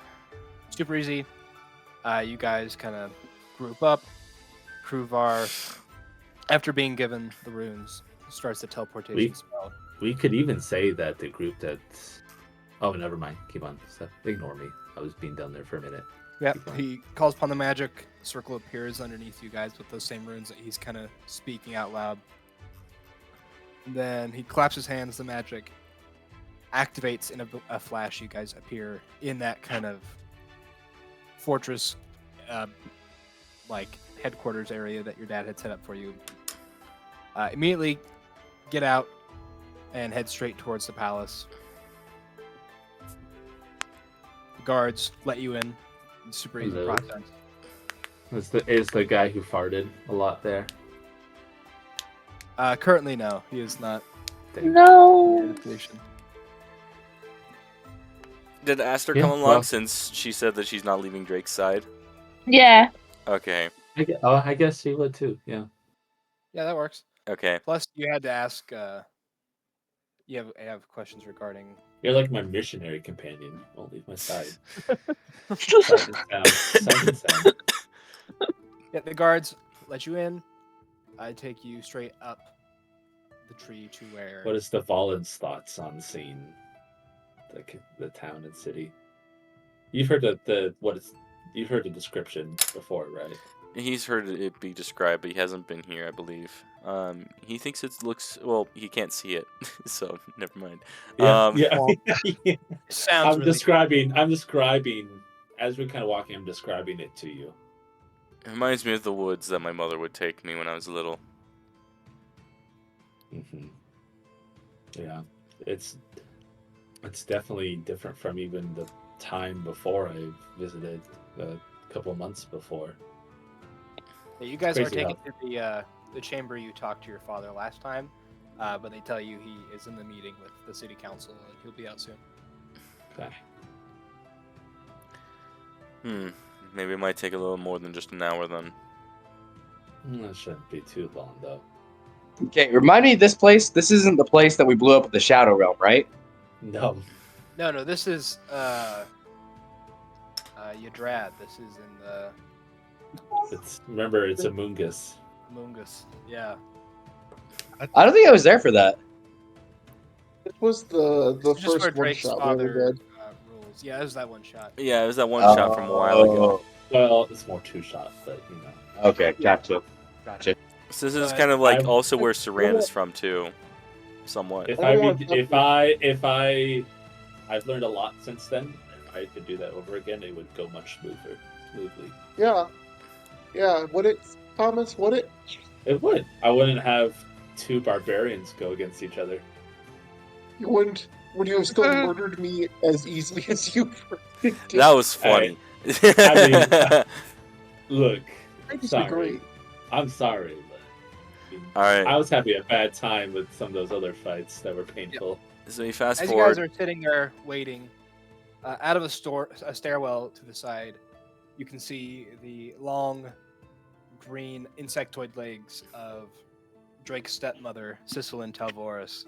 super easy. You guys kind of group up. Kruvar, after being given the runes, starts the teleportation We- spell. We could even say that the group that's. Oh, never mind. Keep on. Ignore me. I was being done there for a minute. Yep, he calls upon the magic. Circle appears underneath you guys with those same runes that he's kind of speaking out loud. And then he claps his hands. The magic activates in a flash. You guys appear in that kind of fortress, like headquarters area that your dad had set up for you. Immediately get out and head straight towards the palace. The guards let you in. It's super easy Hello. process. Is the guy who farted a lot there? Currently, no. He is not in No. the station. Did Aster Yeah, come along well- since she said that she's not leaving Drake's side? Yeah. Okay. I guess he would too. Yeah. Yeah, that works. Okay. Plus, you had to ask. You have questions regarding. You're like my missionary companion. Won't leave my side. Side and sound. Yeah, the guards let you in. I take you straight up the tree to where. What is the Valen's thoughts on seeing the town and city? You've heard you've heard the description before, right? He's heard it be described, but he hasn't been here, I believe. He thinks it looks... Well, he can't see it, so never mind. Yeah. Well, sounds I'm really describing as we're kind of walking. I'm describing it to you. It reminds me of the woods that my mother would take me when I was little. Mm-hmm. Yeah, it's definitely different from even the time before I visited a couple months before. Yeah, you guys are Crazy taken to the chamber you talked to your father last time, but they tell you he is in the meeting with the city council and he'll be out soon. Okay. Maybe it might take a little more than just an hour then. That shouldn't be too long though. Okay, remind me of this place. This isn't the place that we blew up at the Shadow Realm, right? No. No, this is Yadrad. This is in the Remember, it's a Mungus. Mungus. Yeah. I don't think I was there for that. It was the Just where first one Drake's shot we father ever did. rules. Yeah, it was that one shot. Yeah, it was that one shot from a while ago. Well, it's more two shot, but you know. Okay, gotcha. Gotcha. So this is But kind of like I'm- also where Saran is from too, somewhat. If I don't want I've learned a lot since then. If I could do that over again, it would go much smoothly. Yeah. Yeah, would it, Thomas? Would it? It would. I wouldn't have two barbarians go against each other. You wouldn't. Would you have still murdered me as easily as you did? That was funny. I Look, I sorry. disagree. I'm sorry, but All right. I was having a bad time with some of those other fights that were painful. So you fast As you forward. guys are sitting there waiting, out of a stairwell to the side, you can see the long, green insectoid legs of Drake's stepmother, Sicilin Talvoris,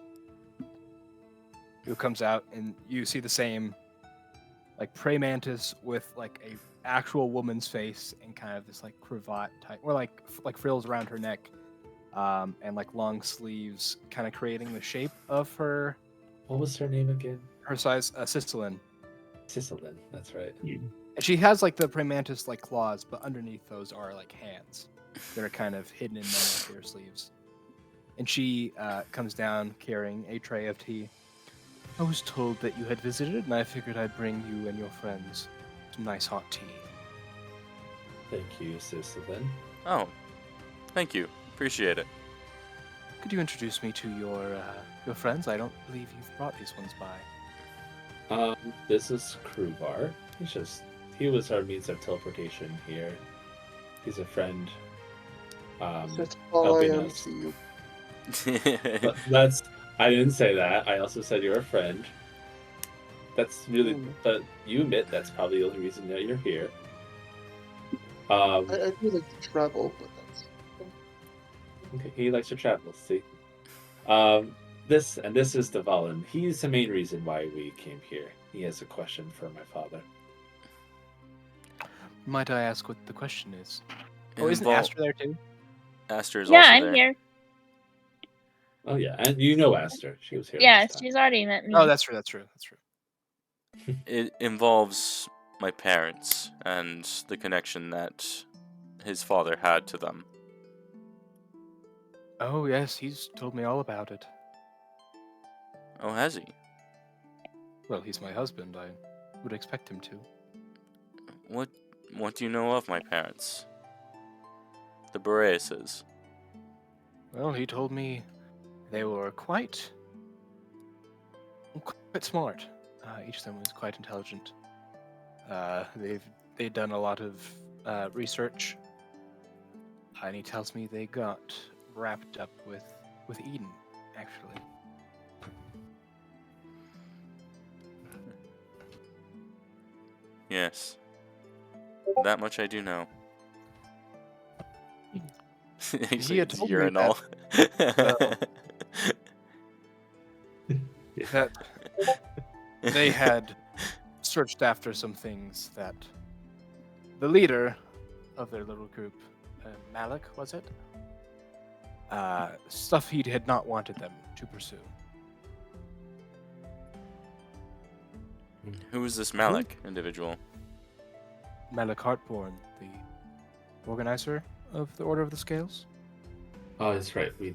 who comes out, and you see the same, like, praying mantis with like a actual woman's face and kind of this like cravat type, or like frills around her neck, and like long sleeves, kind of creating the shape of her What was her name again? size, Sicilin. Sicilin, that's right. And she has like the praying mantis like claws, but underneath those are like hands that are kind of hidden in her sleeves. And she comes down carrying a tray of tea. I was told that you had visited, and I figured I'd bring you and your friends some nice hot tea. Thank you, Sicilin. Oh, thank you. Appreciate it. Could you introduce me to your friends? I don't believe you've brought these ones by. This is Kruvar. He was our means of teleportation here. He's a friend. That's all I helping am us. to you. But I didn't say that. I also said you're a friend. That's really, but you admit that's probably the only reason that you're here. I do like to travel, but that's. Okay, he likes to travel. See, this is Devalin. He's the main reason why we came here. He has a question for my father. Might I ask what the question is? Oh, isn't Invol- Aster there too? Aster is Yeah, also I'm there. here. Oh yeah, and you know Aster. She was here. Yeah, last time. she's already met me. Oh, that's true. That's true. It involves my parents and the connection that his father had to them. Oh, yes, he's told me all about it. Oh, has he? Well, he's my husband. I would expect him to. What do you know of my parents? The Boreases. Well, he told me they were quite smart. Each of them was quite intelligent. They'd done a lot of research, and he tells me they got wrapped up with Eden, actually. Yes. That much I do know. He's He like, had it's told me urinal. that they had searched after some things that the leader of their little group, Malik, was it? Stuff he had not wanted them to pursue. Who is this Malik individual? Malik Hartborn, the organizer of the Order of the Scales. Oh, that's right. We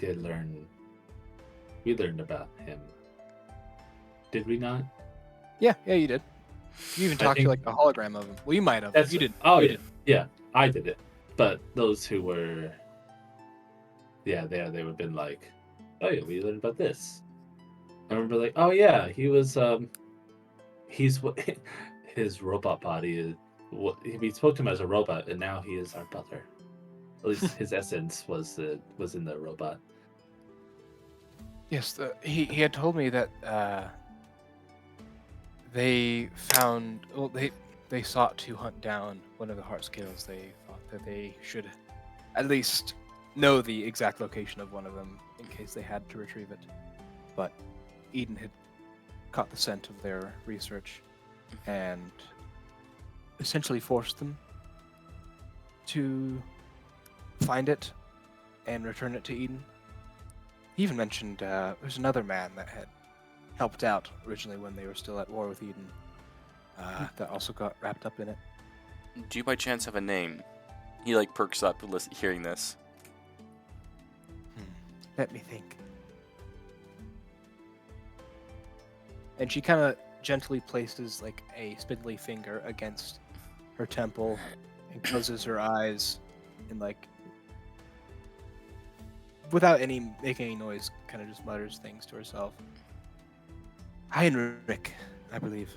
learned about him. Did we not? Yeah, you did. You even I talked to think- like a hologram of him. Well, you might have. That's You didn't. Oh, You yeah. didn't. Yeah, I did it. But those who were, they would have been like, oh yeah, we learned about this. I remember like, oh yeah, he was he's what his robot body is. What we spoke to him as a robot, and now he is our butler. At least his essence was in the robot. Yes, he had told me that they found. Well, they sought to hunt down one of the heart scales. They thought that they should at least know the exact location of one of them in case they had to retrieve it. But Eden had caught the scent of their research and essentially forced them to find it and return it to Eden. He even mentioned there's another man that had helped out originally when they were still at war with Eden that also got wrapped up in it. Do you by chance have a name? He like perks up hearing this. Let me think. And she kind of gently places like a spindly finger against her temple and closes her eyes and like without making any noise, kind of just mutters things to herself. Heinrich, I believe.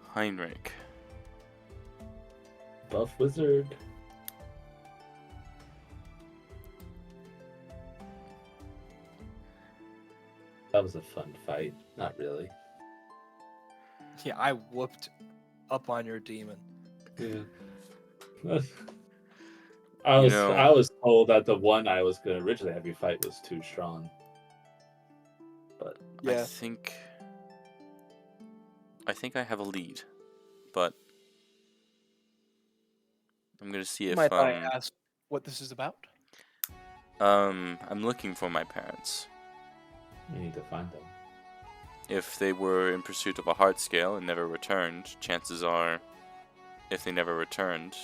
Heinrich. Buff wizard. That was a fun fight. Not really. Yeah, I whooped up on your demon. Yeah. You know- I was told that the one I was gonna originally have you fight was too strong. But Yeah. I think I have a lead, but I'm gonna see if Might I ask what this is about? I'm looking for my parents. you need to find them. If they were in pursuit of a heart scale and never returned, chances are, if they never returned,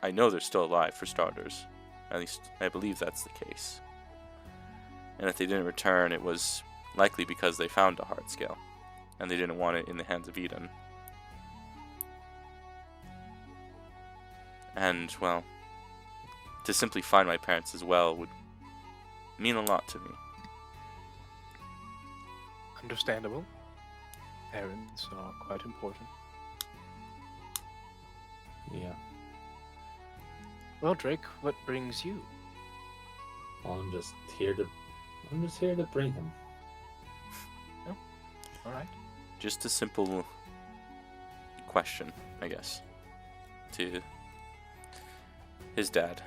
I know they're still alive for starters. At least I believe that's the case. And if they didn't return, it was likely because they found a heart scale, and they didn't want it in the hands of Eden. And, well, to simply find my parents as well would mean a lot to me. Understandable. Parents are quite important. Yeah. Well, Drake, what brings you? Well, I'm just here to bring him. All right. Just a simple question, I guess, to his dad.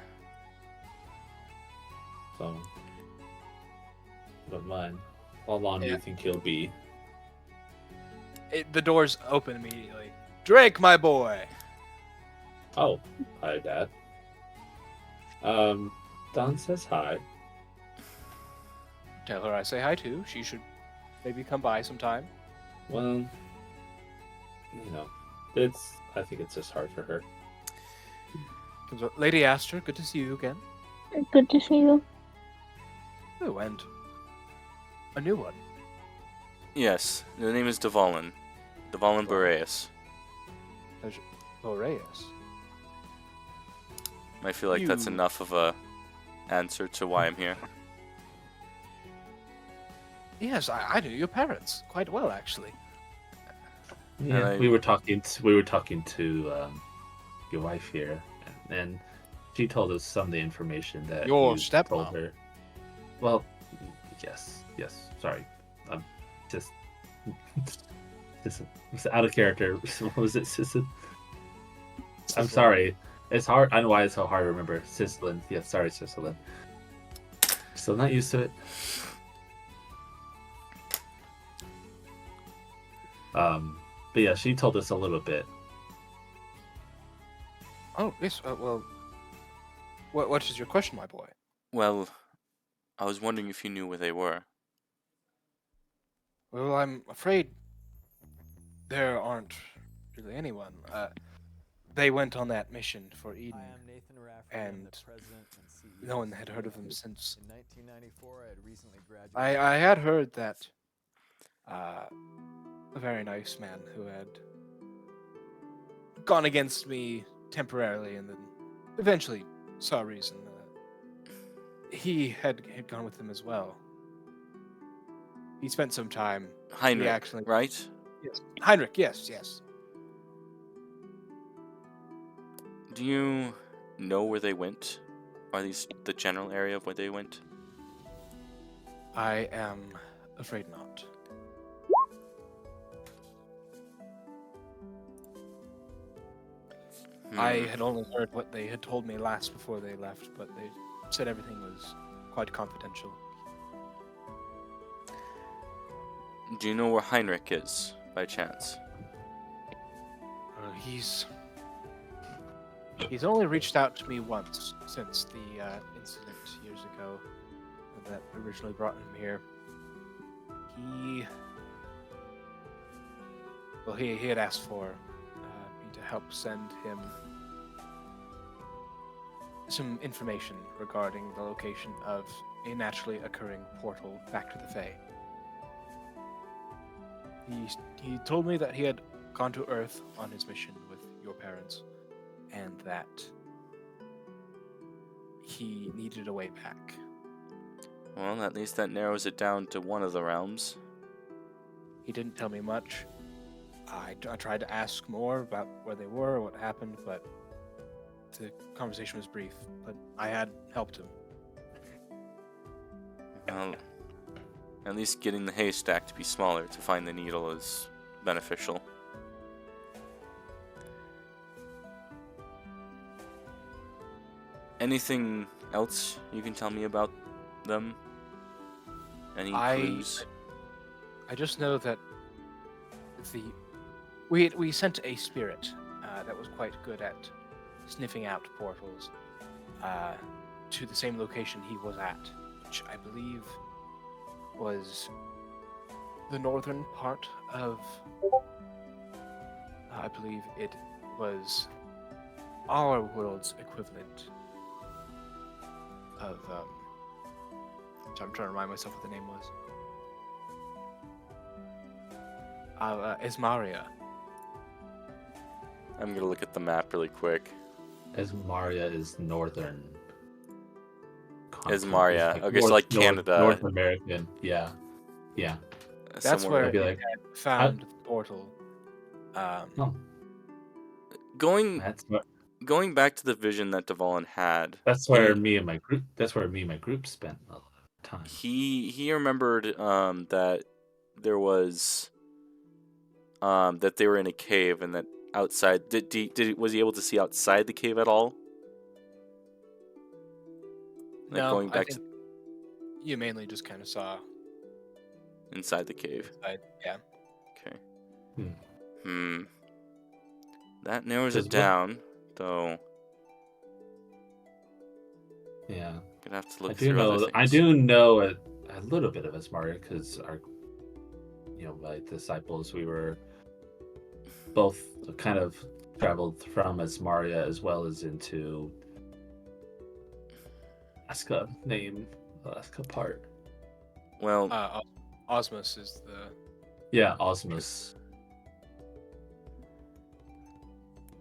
So, but mine. How long do Yeah. you think he'll be? The doors open immediately. Drake, my boy. Oh, hi, Dad. Don says hi. Tell her I say hi too. She should maybe come by sometime. Well, I think it's just hard for her. Lady Astor, good to see you again. Good to see you. Oh, and a new one. Yes, the name is Dvalin. Dvalin Boreas. Boreas. I feel like that's You- enough of a answer to why I'm here. Yes, I knew your parents quite well, actually. Yeah, we were talking to your wife here, and she told us some of the information that Your you stepmom. told her. Well, yes. Sorry, I'm just it's out of character. What was it, Sisson? I'm sorry. It's hard. I know why it's so hard to remember. Sisselin. Yes, sorry, Sisselin. Still not used to it. But yeah, she told us a little bit. Oh, yes. Well, what is your question, my boy? Well, I was wondering if you knew where they were. Well, I'm afraid there aren't really anyone. They went on that mission for Eden, Hi, I'm Nathan Rafferty. I'm and the president and CEO no one of had heard of them Blight. since. In 1994, I had recently graduated. I had heard that a very nice man who had gone against me temporarily and then eventually saw a reason. He had gone with them as well. He spent some time. Heinrich, actually- right? Yes. Heinrich, yes. Do you know where they went? Or at least the general area of where they went? I am afraid not. I had only heard what they had told me last before they left, but they said everything was quite confidential. Do you know where Heinrich is, by chance? He's only reached out to me once since the incident years ago that originally brought him here. He had asked for me to help send him some information regarding the location of a naturally occurring portal back to the Fae. He told me that he had gone to Earth on his mission with your parents, and that he needed a way back. Well, at least that narrows it down to one of the realms. He didn't tell me much. I tried to ask more about where they were, what happened, but the conversation was brief. But I had helped him. Well, at least getting the haystack to be smaller to find the needle is beneficial. Anything else you can tell me about them? Any clues? I just know that we sent a spirit that was quite good at sniffing out portals to the same location he was at, which I believe was the northern part of. I believe it was our world's equivalent of. So I'm trying to remind myself what the name was. Ismaria. I'm gonna look at the map really quick. Esmaria is northern. Esmaria. It's Okay, so like Canada. North American. Yeah. That's somewhere where I'd be it like, had found the portal. Going That's back to the vision that Dvalin had. where me and my group. That's where me and my group spent a lot of time. He remembered that there was that they were in a cave and that outside was he able to see outside the cave at all? Like No, going I back think you mainly just kind of saw to inside the cave. yeah. Okay. That narrows Does it down, though. Yeah. Gonna have to look I do through know. other I things. do know a little bit of Esmaria because our, my disciples, we were both kind of traveled from Asmaria as well as into Alaska name, Alaska part. Well, Osmos is the. Yeah, Osmos.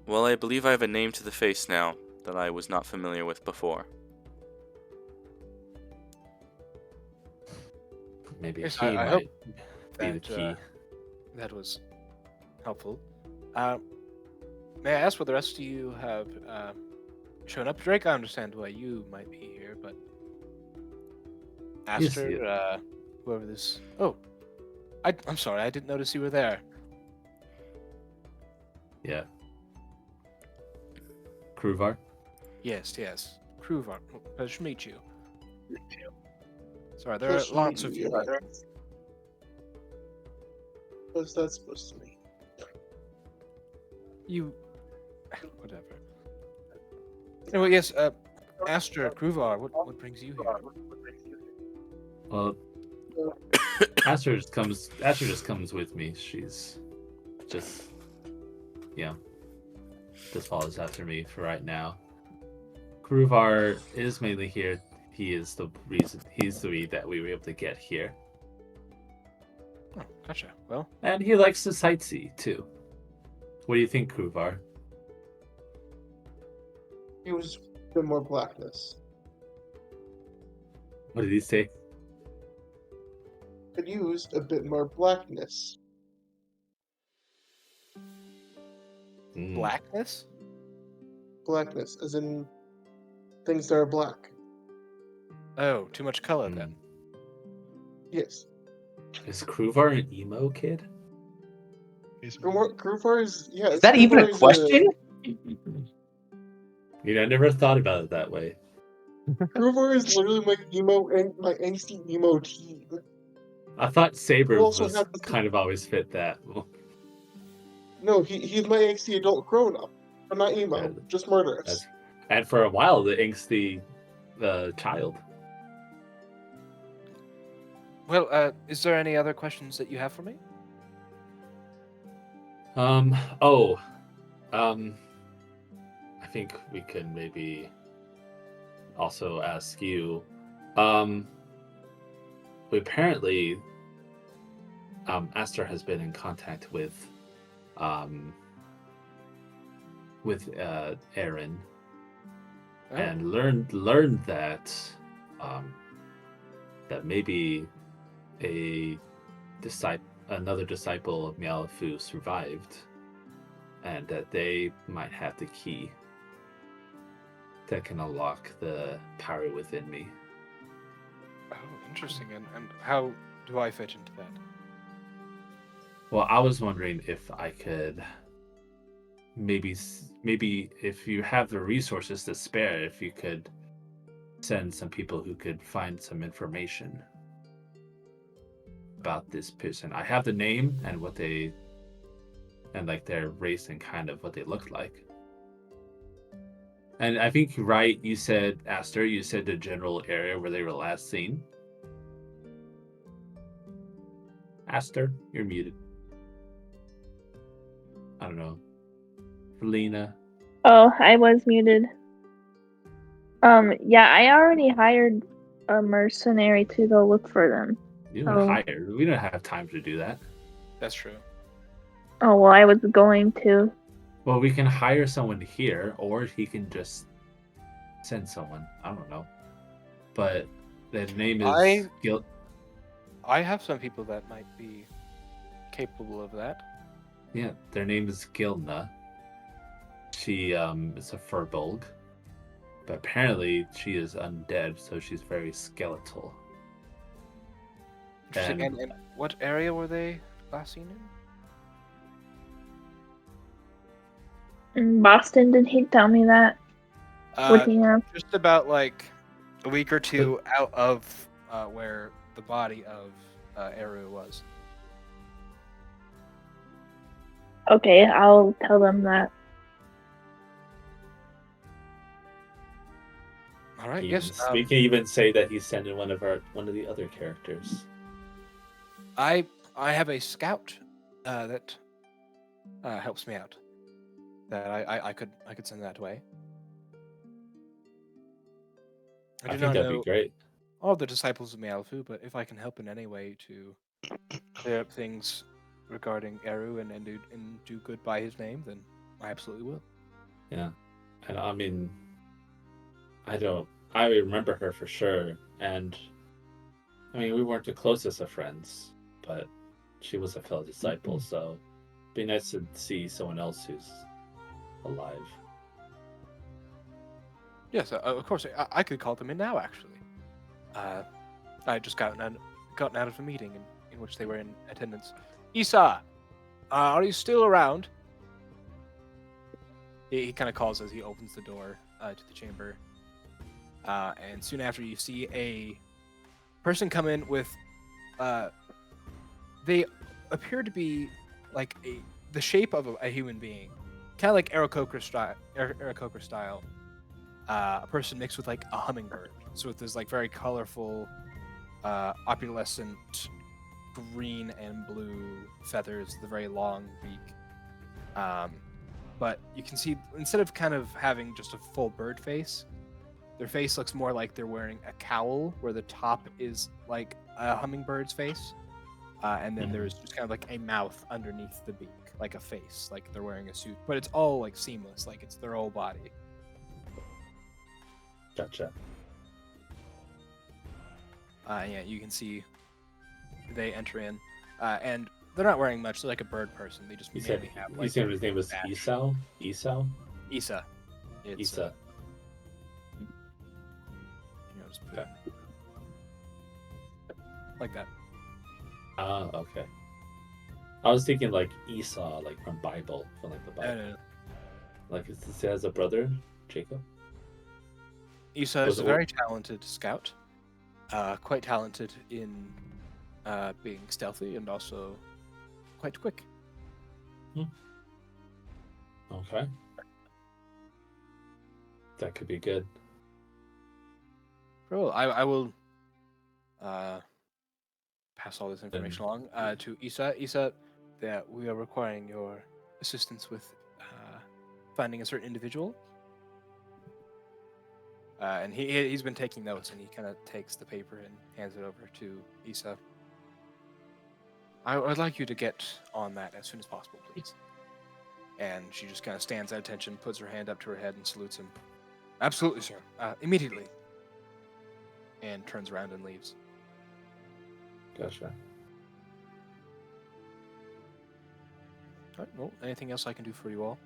well, I believe I have a name to the face now that I was not familiar with before. Maybe Yes, he I hope might be the that key. that was helpful. May I ask what the rest of you have shown up? Drake, I understand why you might be here, but Yes, Aster, whoever this. Oh, I'm sorry, I didn't notice you were there. Yeah. Kruvar? Yes. Kruvar, pleasure to meet you. Sorry, there Pleasure are to lots meet of you, you. yeah. What's that supposed to mean? You. Whatever. Anyway, yes, Aster, Kruvar, what brings you here? Well, Asher just comes with me. She's just, just follows after me for right now. Kruvar is mainly here. He's the reason that we were able to get here. Oh, gotcha. Well, And he likes to sightsee too. What do you think, Kruvar? Use a bit more blackness. What did he say? Could use a bit more blackness. blackness? Blackness, as in things that are black. Oh, too much color then. Yes. Is Kruvar an emo kid? Kruvar is, yeah. Is that even a Kruvar is question? I never thought about it that way. Kruvar is literally my angsty emo teen. I thought Saber Who also was happens to- kind of always fit that. No, he's my angsty adult grown up. I'm not emo, Yeah, just murderous. And for a while, the angsty child. Well, is there any other questions that you have for me? I think we could maybe also ask you. Apparently, Aster has been in contact with Aaron, Oh. and learned that that maybe another disciple of Mialafu survived, and that they might have the key that can unlock the power within me. Oh, interesting. And how do I fit into that? Well, I was wondering if I could maybe if you have the resources to spare, if you could send some people who could find some information about this person. I have the name and what they and like their race and kind of what they look like. And I think you said, Aster, you said the general area where they were last seen. Aster, you're muted. I don't know. Felina. Oh, I was muted. Yeah, I already hired a mercenary to go look for them. You don't hire. We don't have time to do that. That's true. Oh, well, I was going to. Well, we can hire someone here, or he can just send someone. I don't know. But their name is Gil. I have some people that might be capable of that. Yeah, their name is Gilna. She is a furbolg. But apparently she is undead, so she's very skeletal. Interesting. And what area were they last seen In Boston, did he tell me that? Would he have? Just about like a week or two out of where the body of Eru was. Okay, I'll tell them that. All right. Yes. We can even say that he's sending one of the other characters. I have a scout that helps me out, that I could send that way. I do think not that'd be know great. all the disciples of Malfu, but if I can help in any way to clear up things regarding Eru and do good by his name, then I absolutely will. Yeah, and I mean, I remember her for sure, and I mean, we weren't the closest of friends, but she was a fellow disciple, so it'd be nice to see someone else who's alive. Yes, of course. I could call them in now, actually. I just gotten out of a meeting in which they were in attendance. Isa, are you still around? He kind of calls as he opens the door to the chamber. And soon after, you see a person come in with... they appear to be like the shape of a human being. Kind of like Aarakocra style. A person mixed with like a hummingbird. So with this like very colorful, opalescent green and blue feathers, the very long beak. But you can see, instead of kind of having just a full bird face, their face looks more like they're wearing a cowl where the top is like a hummingbird's face. And then there's just kind of like a mouth underneath the beak, like a face, like they're wearing a suit. But it's all like seamless, like it's their whole body. Gotcha. Yeah, you can see they enter in, and they're not wearing much. They're like a bird person. They just You said mainly have you like said his name was badge. Esau? Esau? Isa. It's, Isa. just put Okay. it like that. Ah, okay. I was thinking like Esau, like from Bible, from like the Bible. No. Like it says a brother, Jacob. Isa Was is a it- very talented scout. Quite talented in being stealthy and also quite quick. Okay. That could be good. Cool. I will pass all this information along to Isa. Isa, that we are requiring your assistance with finding a certain individual. And he's been taking notes, and he kind of takes the paper and hands it over to Isa. I'd like you to get on that as soon as possible, please. And she just kind of stands at attention, puts her hand up to her head, and salutes him. Absolutely, sir. Immediately. And turns around and leaves. Gotcha. All right, well, anything else I can do for you all?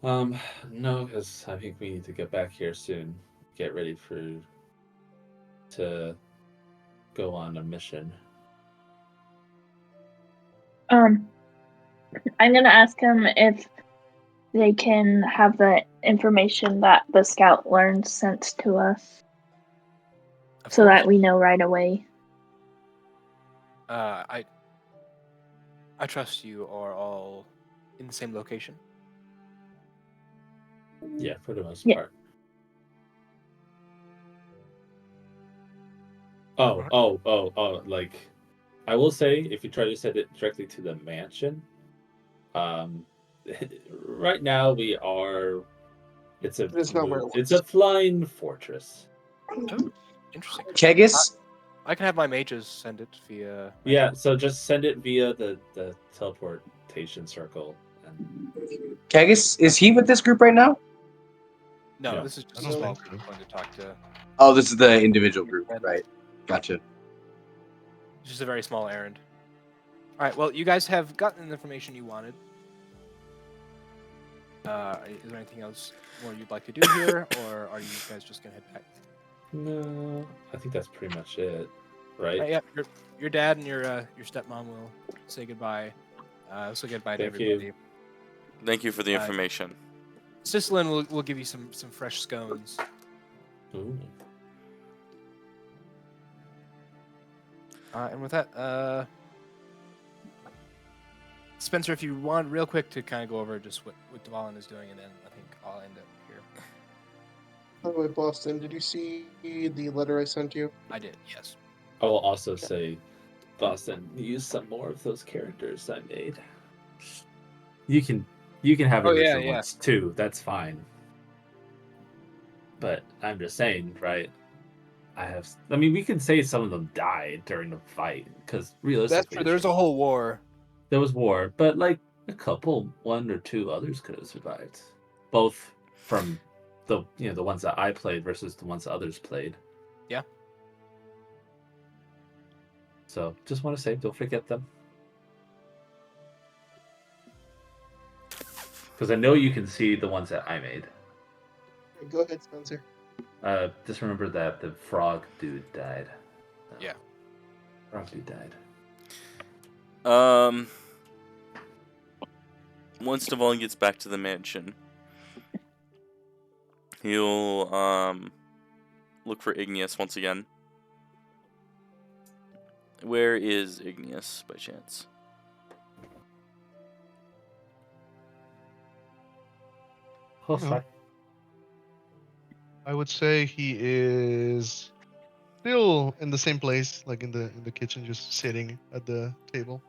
No, because I think we need to get back here soon. Get ready to go on a mission. I'm gonna ask him if they can have the information that the scout learned sent to us, Of so course. that we know right away. I trust you are all in the same location. Yeah, for the most Yeah. part. Oh, like I will say, if you try to send it directly to the mansion, right now it's It's not where it it's was. a flying fortress. Oh, interesting. Kegis, I can have my mages send it via. Yeah, so just send it via the teleportation circle. And Kegis, is he with this group right now? No, Yeah. this is just I a don't small think group so. going to talk to. Oh, this is the individual group, right? Gotcha. It's just a very small errand. All right. Well, you guys have gotten the information you wanted. Is there anything else more you'd like to do here, or are you guys just gonna head back? no, I think that's pretty much it, right? Yeah, your dad and your stepmom will say goodbye. Say goodbye to Thank you. everybody. Thank you for the information. Sislin will give you some fresh scones. Ooh. And with that, Spencer, if you want real quick to kind of go over just what Dvalin is doing, and then I think I'll end it here. By the way, Boston, did you see the letter I sent you? I did, yes. I will also say, Boston, use some more of those characters I made. You can have a Oh, yeah, ritual yeah. once too. That's fine. But I'm just saying, right? I mean, we can say some of them died during the fight because That's realistically, true. There's a whole war. there was war, but like a couple, one or two others could have survived, both from the the ones that I played versus the ones that others played. Yeah. So just want to say, don't forget them, because I know you can see the ones that I made. Go ahead, Spencer. Just remember that the frog dude died. Yeah. Frog dude died. Once Devon gets back to the mansion, he'll look for Igneous once again. Where is Igneous by chance? Oh, No. sorry. I would say he is still in the same place, like in the kitchen, just sitting at the table.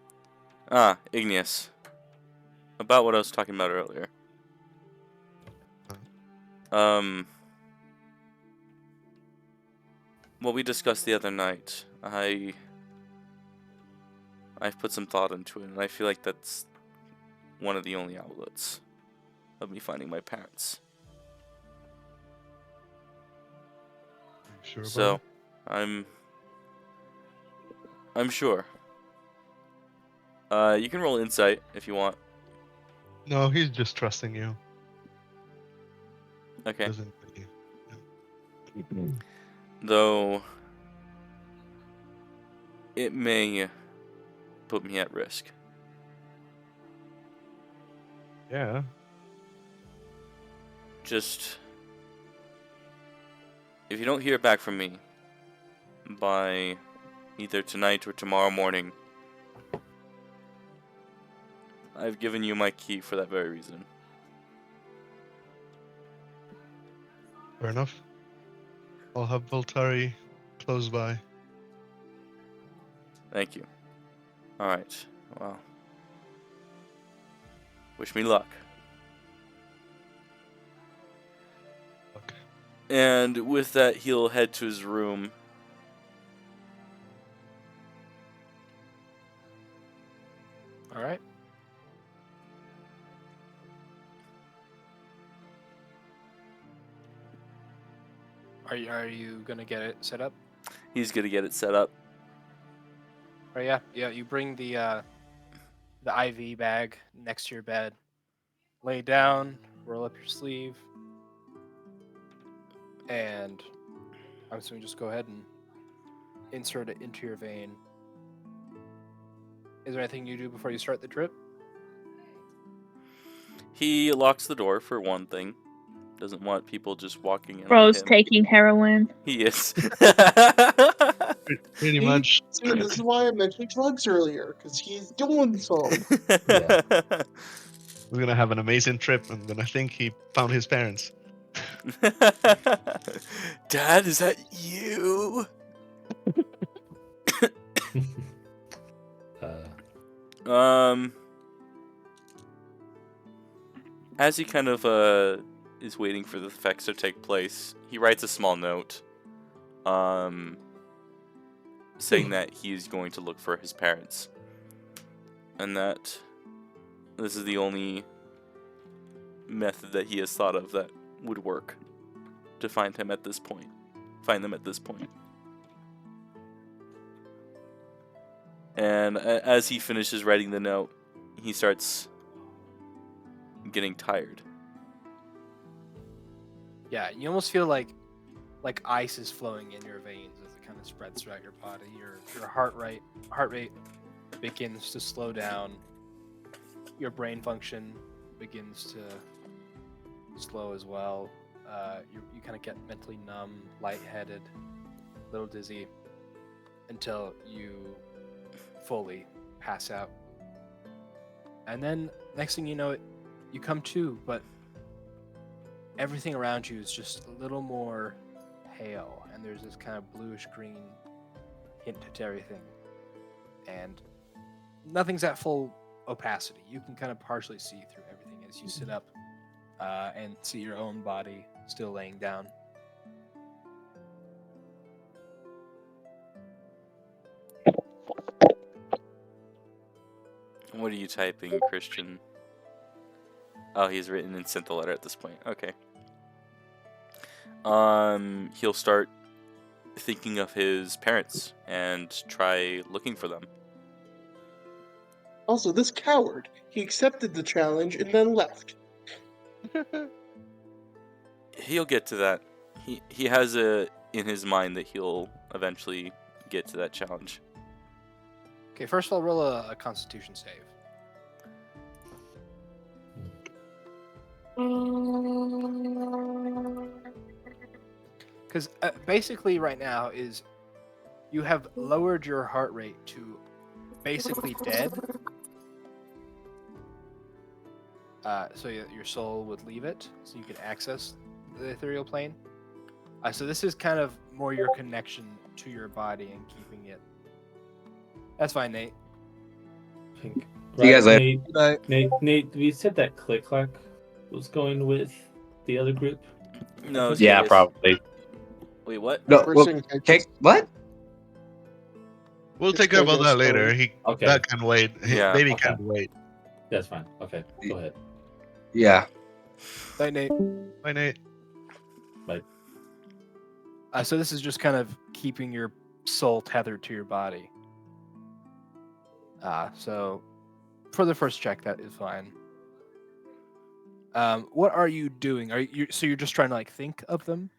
Ah, Igneous. About what I was talking about earlier. What we discussed the other night, I've put some thought into it, and I feel like that's one of the only outlets of me finding my parents. Sure about So, it? I'm sure. You can roll insight if you want. No, he's just trusting you. Okay. Doesn't really. Though it may put me at risk. Yeah. Just if you don't hear back from me by either tonight or tomorrow morning, I've given you my key for that very reason. Fair enough. I'll have Voltari close by. Thank you. Alright, well. Wish me luck. Fuck. And with that, he'll head to his room. All right. Are you gonna get it set up? He's gonna get it set up. Oh yeah, yeah. You bring the IV bag next to your bed. Lay down, roll up your sleeve, and I'm assuming just go ahead and insert it into your vein. Is there anything you do before you start the drip? He He locks the door for one thing. Doesn't want people just walking in on Bro's him. taking heroin. He is. pretty See? much. See, this is why I mentioned drugs earlier, because he's doing some. Yeah. We're gonna have an amazing trip, and then I think he found his parents. Dad, is that you? As he kind of is waiting for the effects to take place, he writes a small note, saying that he's going to look for his parents, and that this is the only method that he has thought of that would work to find them at this point. And as he finishes writing the note, he starts getting tired. Yeah, you almost feel like ice is flowing in your veins as it kind of spreads throughout your body. Your heart rate begins to slow down. Your brain function begins to slow as well. You kind of get mentally numb, lightheaded, a little dizzy, until you fully pass out. And then next thing you know, you come to, but everything around you is just a little more pale, and there's this kind of bluish green hint to everything, and nothing's at full opacity. You can kind of partially see through everything as you sit up and see your own body still laying down. What are you typing, Christian? Oh, he's written and sent the letter at this point. Okay. He'll start thinking of his parents and try looking for them. Also, this coward, he accepted the challenge and then left. He'll get to that. He has in his mind that he'll eventually get to that challenge. Okay, first of all, roll a Constitution save. Because basically right now is you have lowered your heart rate to basically dead. So your soul would leave it, so you could access the ethereal plane. So this is kind of more your connection to your body and keeping it. That's fine, Nate. See you guys later. Nate, we said that Click-Clack was going with the other group. No, it's Yeah, curious. probably. Wait, what? No, First well, thing I okay, what? We'll Just take care go about that go later. slowly. Okay. That can wait. Yeah. Baby Okay. can wait. That's fine. Okay, go ahead. Yeah. Bye, Nate. Bye, Nate. Bye. So this is just kind of keeping your soul tethered to your body. So for the first check, that is fine. What are you doing? So you're just trying to like think of them?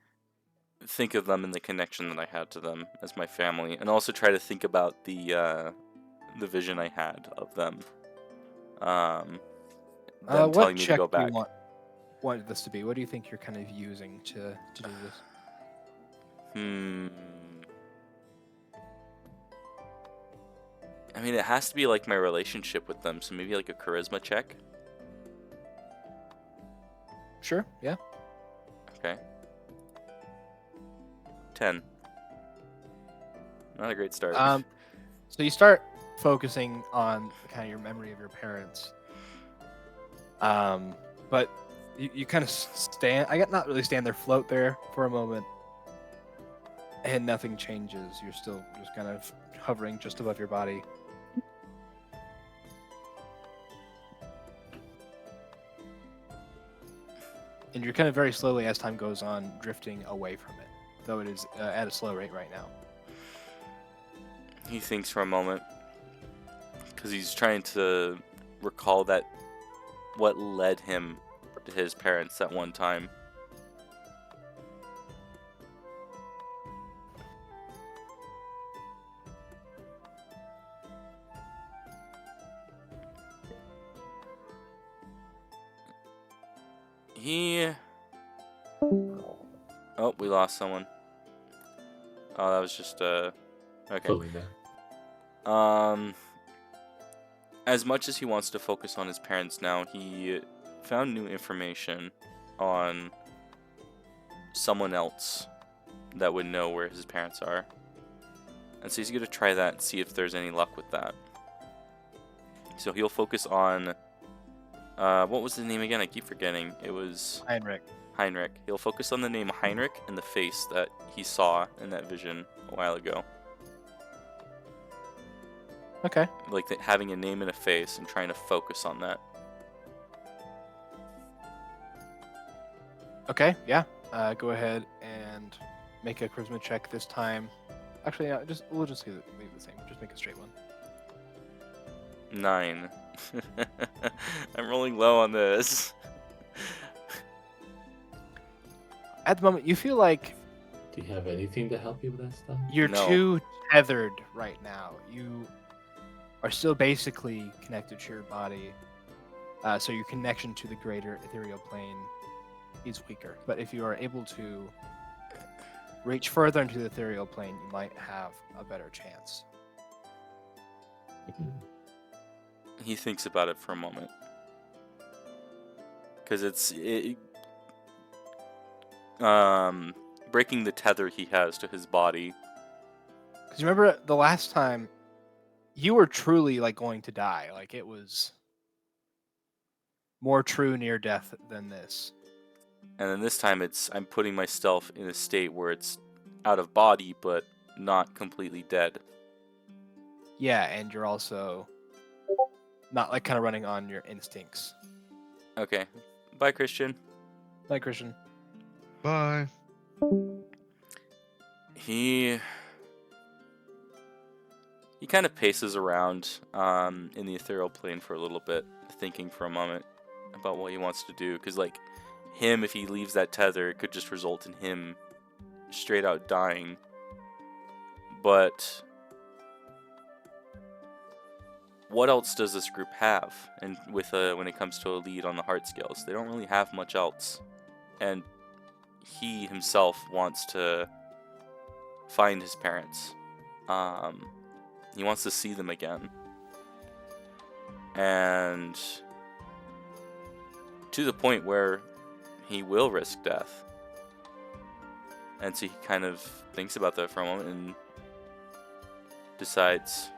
Think of them and the connection that I had to them as my family, and also try to think about the vision I had of them. Them What telling me to check go do you back. want this to be? What do you think you're kind of using to do this? I mean, it has to be like my relationship with them, so maybe like a charisma check. Sure. Yeah. Okay. 10. Not a great start. So you start focusing on kind of your memory of your parents. But you kind of stand. I got not really stand there, float there for a moment, and nothing changes. You're still just kind of hovering just above your body. And you're kind of very slowly, as time goes on, drifting away from it, though it is at a slow rate right now. He thinks for a moment, because he's trying to recall what led him to his parents at one time. Oh, we lost someone. Oh, that was just okay. As much as he wants to focus on his parents now, he found new information on someone else that would know where his parents are. And so he's going to try that and see if there's any luck with that. So he'll focus on what was the name again? I keep forgetting. It was Heinrich. He'll focus on the name Heinrich and the face that he saw in that vision a while ago. Okay. Like having a name and a face and trying to focus on that. Okay, yeah. Go ahead and make a charisma check this time. Actually, yeah, we'll just leave it the same. Just make a straight one. 9. I'm rolling low on this. At the moment, you feel like Do you have anything to help you with that stuff? you're No. too tethered right now. You are still basically connected to your body, so your connection to the greater ethereal plane is weaker. But if you are able to reach further into the ethereal plane, you might have a better chance. He thinks about it for a moment. Because it's breaking the tether he has to his body. Because remember the last time you were truly like going to die. Like it was more true near death than this. And then this time I'm putting myself in a state where it's out of body, but not completely dead. Yeah, and you're also not like kind of running on your instincts. Okay. Bye, Christian. Like Christian. Bye. He kind of paces around in the ethereal plane for a little bit, thinking for a moment about what he wants to do. Because, like, him, if he leaves that tether, it could just result in him straight out dying. But what else does this group have? And with when it comes to a lead on the heart scales, they don't really have much else. And he himself wants to find his parents. He wants to see them again. And to the point where he will risk death. And so he kind of thinks about that for a moment and decides,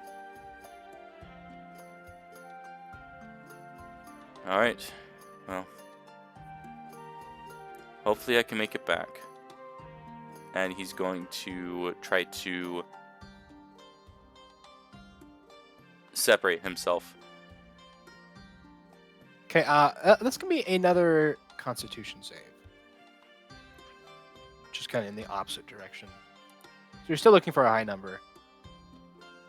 alright, well, hopefully I can make it back. And he's going to try to separate himself. Okay, that's gonna be another Constitution save. Just kind of in the opposite direction. So you're still looking for a high number.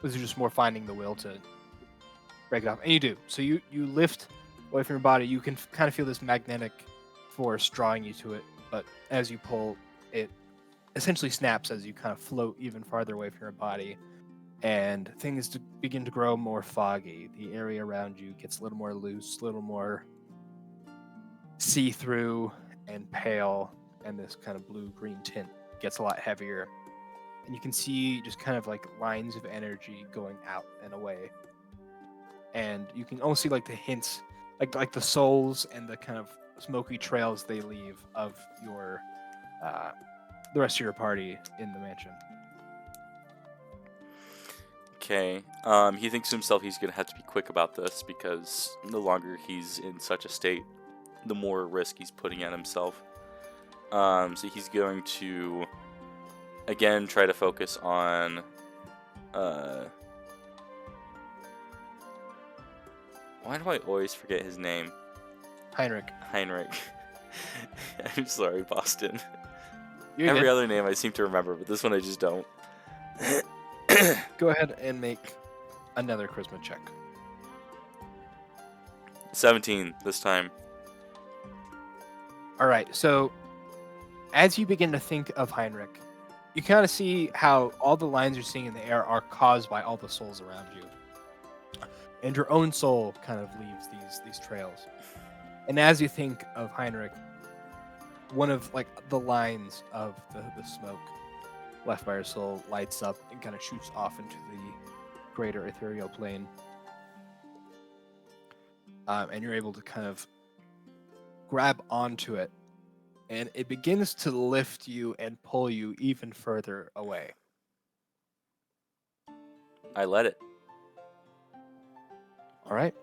This is just more finding the will to break it off, and you do. So you lift away from your body. You can kind of feel this magnetic force drawing you to it, but as you pull, it essentially snaps as you kind of float even farther away from your body, and things begin to grow more foggy. The area around you gets a little more loose, a little more see-through and pale, and this kind of blue-green tint gets a lot heavier. And you can see just kind of like lines of energy going out and away. And you can almost see like the hints, like the souls and the kind of smoky trails they leave of your the rest of your party in the mansion. Okay. He thinks to himself he's going to have to be quick about this because the longer he's in such a state, the more risk he's putting at himself. So he's going to, again, try to focus on... why do I always forget his name? Heinrich. I'm sorry, Boston. You're Every good. other name I seem to remember, but this one I just don't. Go ahead and make another charisma check. 17 this time. All right, so as you begin to think of Heinrich, you kind of see how all the lines you're seeing in the air are caused by all the souls around you. And your own soul kind of leaves these trails. And as you think of Heinrich, one of like the lines of the smoke left by your soul lights up and kind of shoots off into the greater ethereal plane. And you're able to kind of grab onto it, and it begins to lift you and pull you even further away. I let it. All right.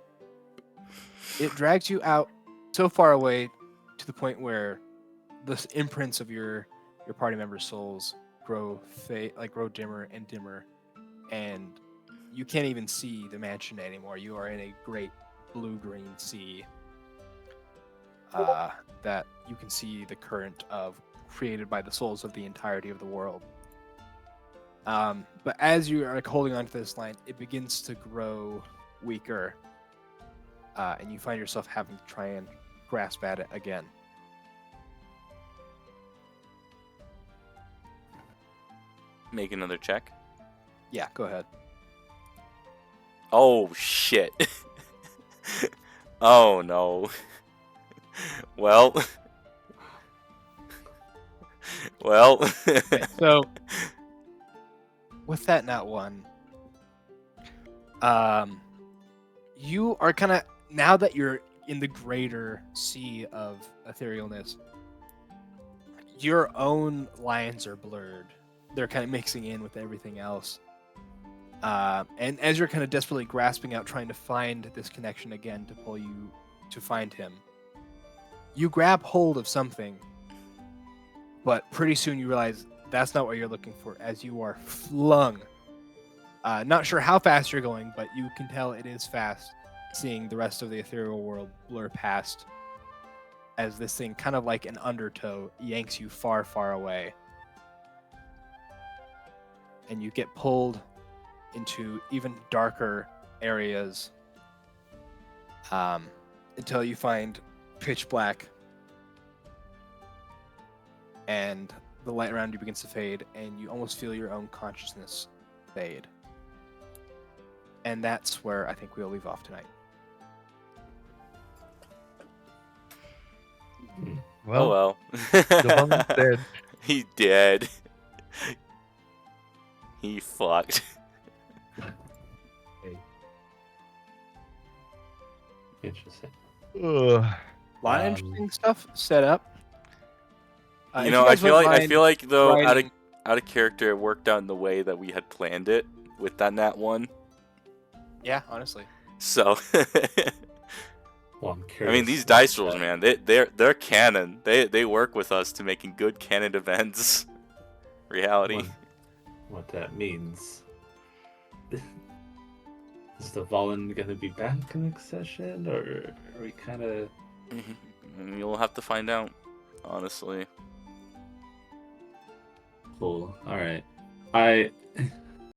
It drags you out so far away to the point where the imprints of your party members' souls grow dimmer and dimmer, and you can't even see the mansion anymore. You are in a great blue-green sea that you can see the current of, created by the souls of the entirety of the world. But as you are like holding onto this line, it begins to grow weaker, and you find yourself having to try and grasp at it again. Make another check. Yeah, go ahead. Oh, shit. Oh, no. Well. Okay, so with that nat one, you are kind of, now that you're in the greater sea of etherealness, your own lines are blurred. They're kind of mixing in with everything else. And as you're kind of desperately grasping out, trying to find this connection again to pull you to find him. You grab hold of something, but pretty soon you realize that's not what you're looking for, as you are flung. Not sure how fast you're going, but you can tell it is fast, seeing the rest of the ethereal world blur past as this thing, kind of like an undertow, yanks you far, far away. And you get pulled into even darker areas until you find pitch black and the light around you begins to fade, and you almost feel your own consciousness fade. And that's where I think we'll leave off tonight. Well, Oh well. Devon's dead. He dead. He fucked. Interesting. Ugh. A lot of interesting stuff set up. You if know, guys wouldn't I mind feel like though writing- out of character, it worked out in the way that we had planned it with that nat 1. Yeah, honestly. So Well, I'm I curious mean, these about dice rolls, that. man, they're canon. They work with us to making good canon events reality. What that means. Is the Valen gonna be back next session, or are we kind of? You'll have to find out, honestly. Cool. All right. I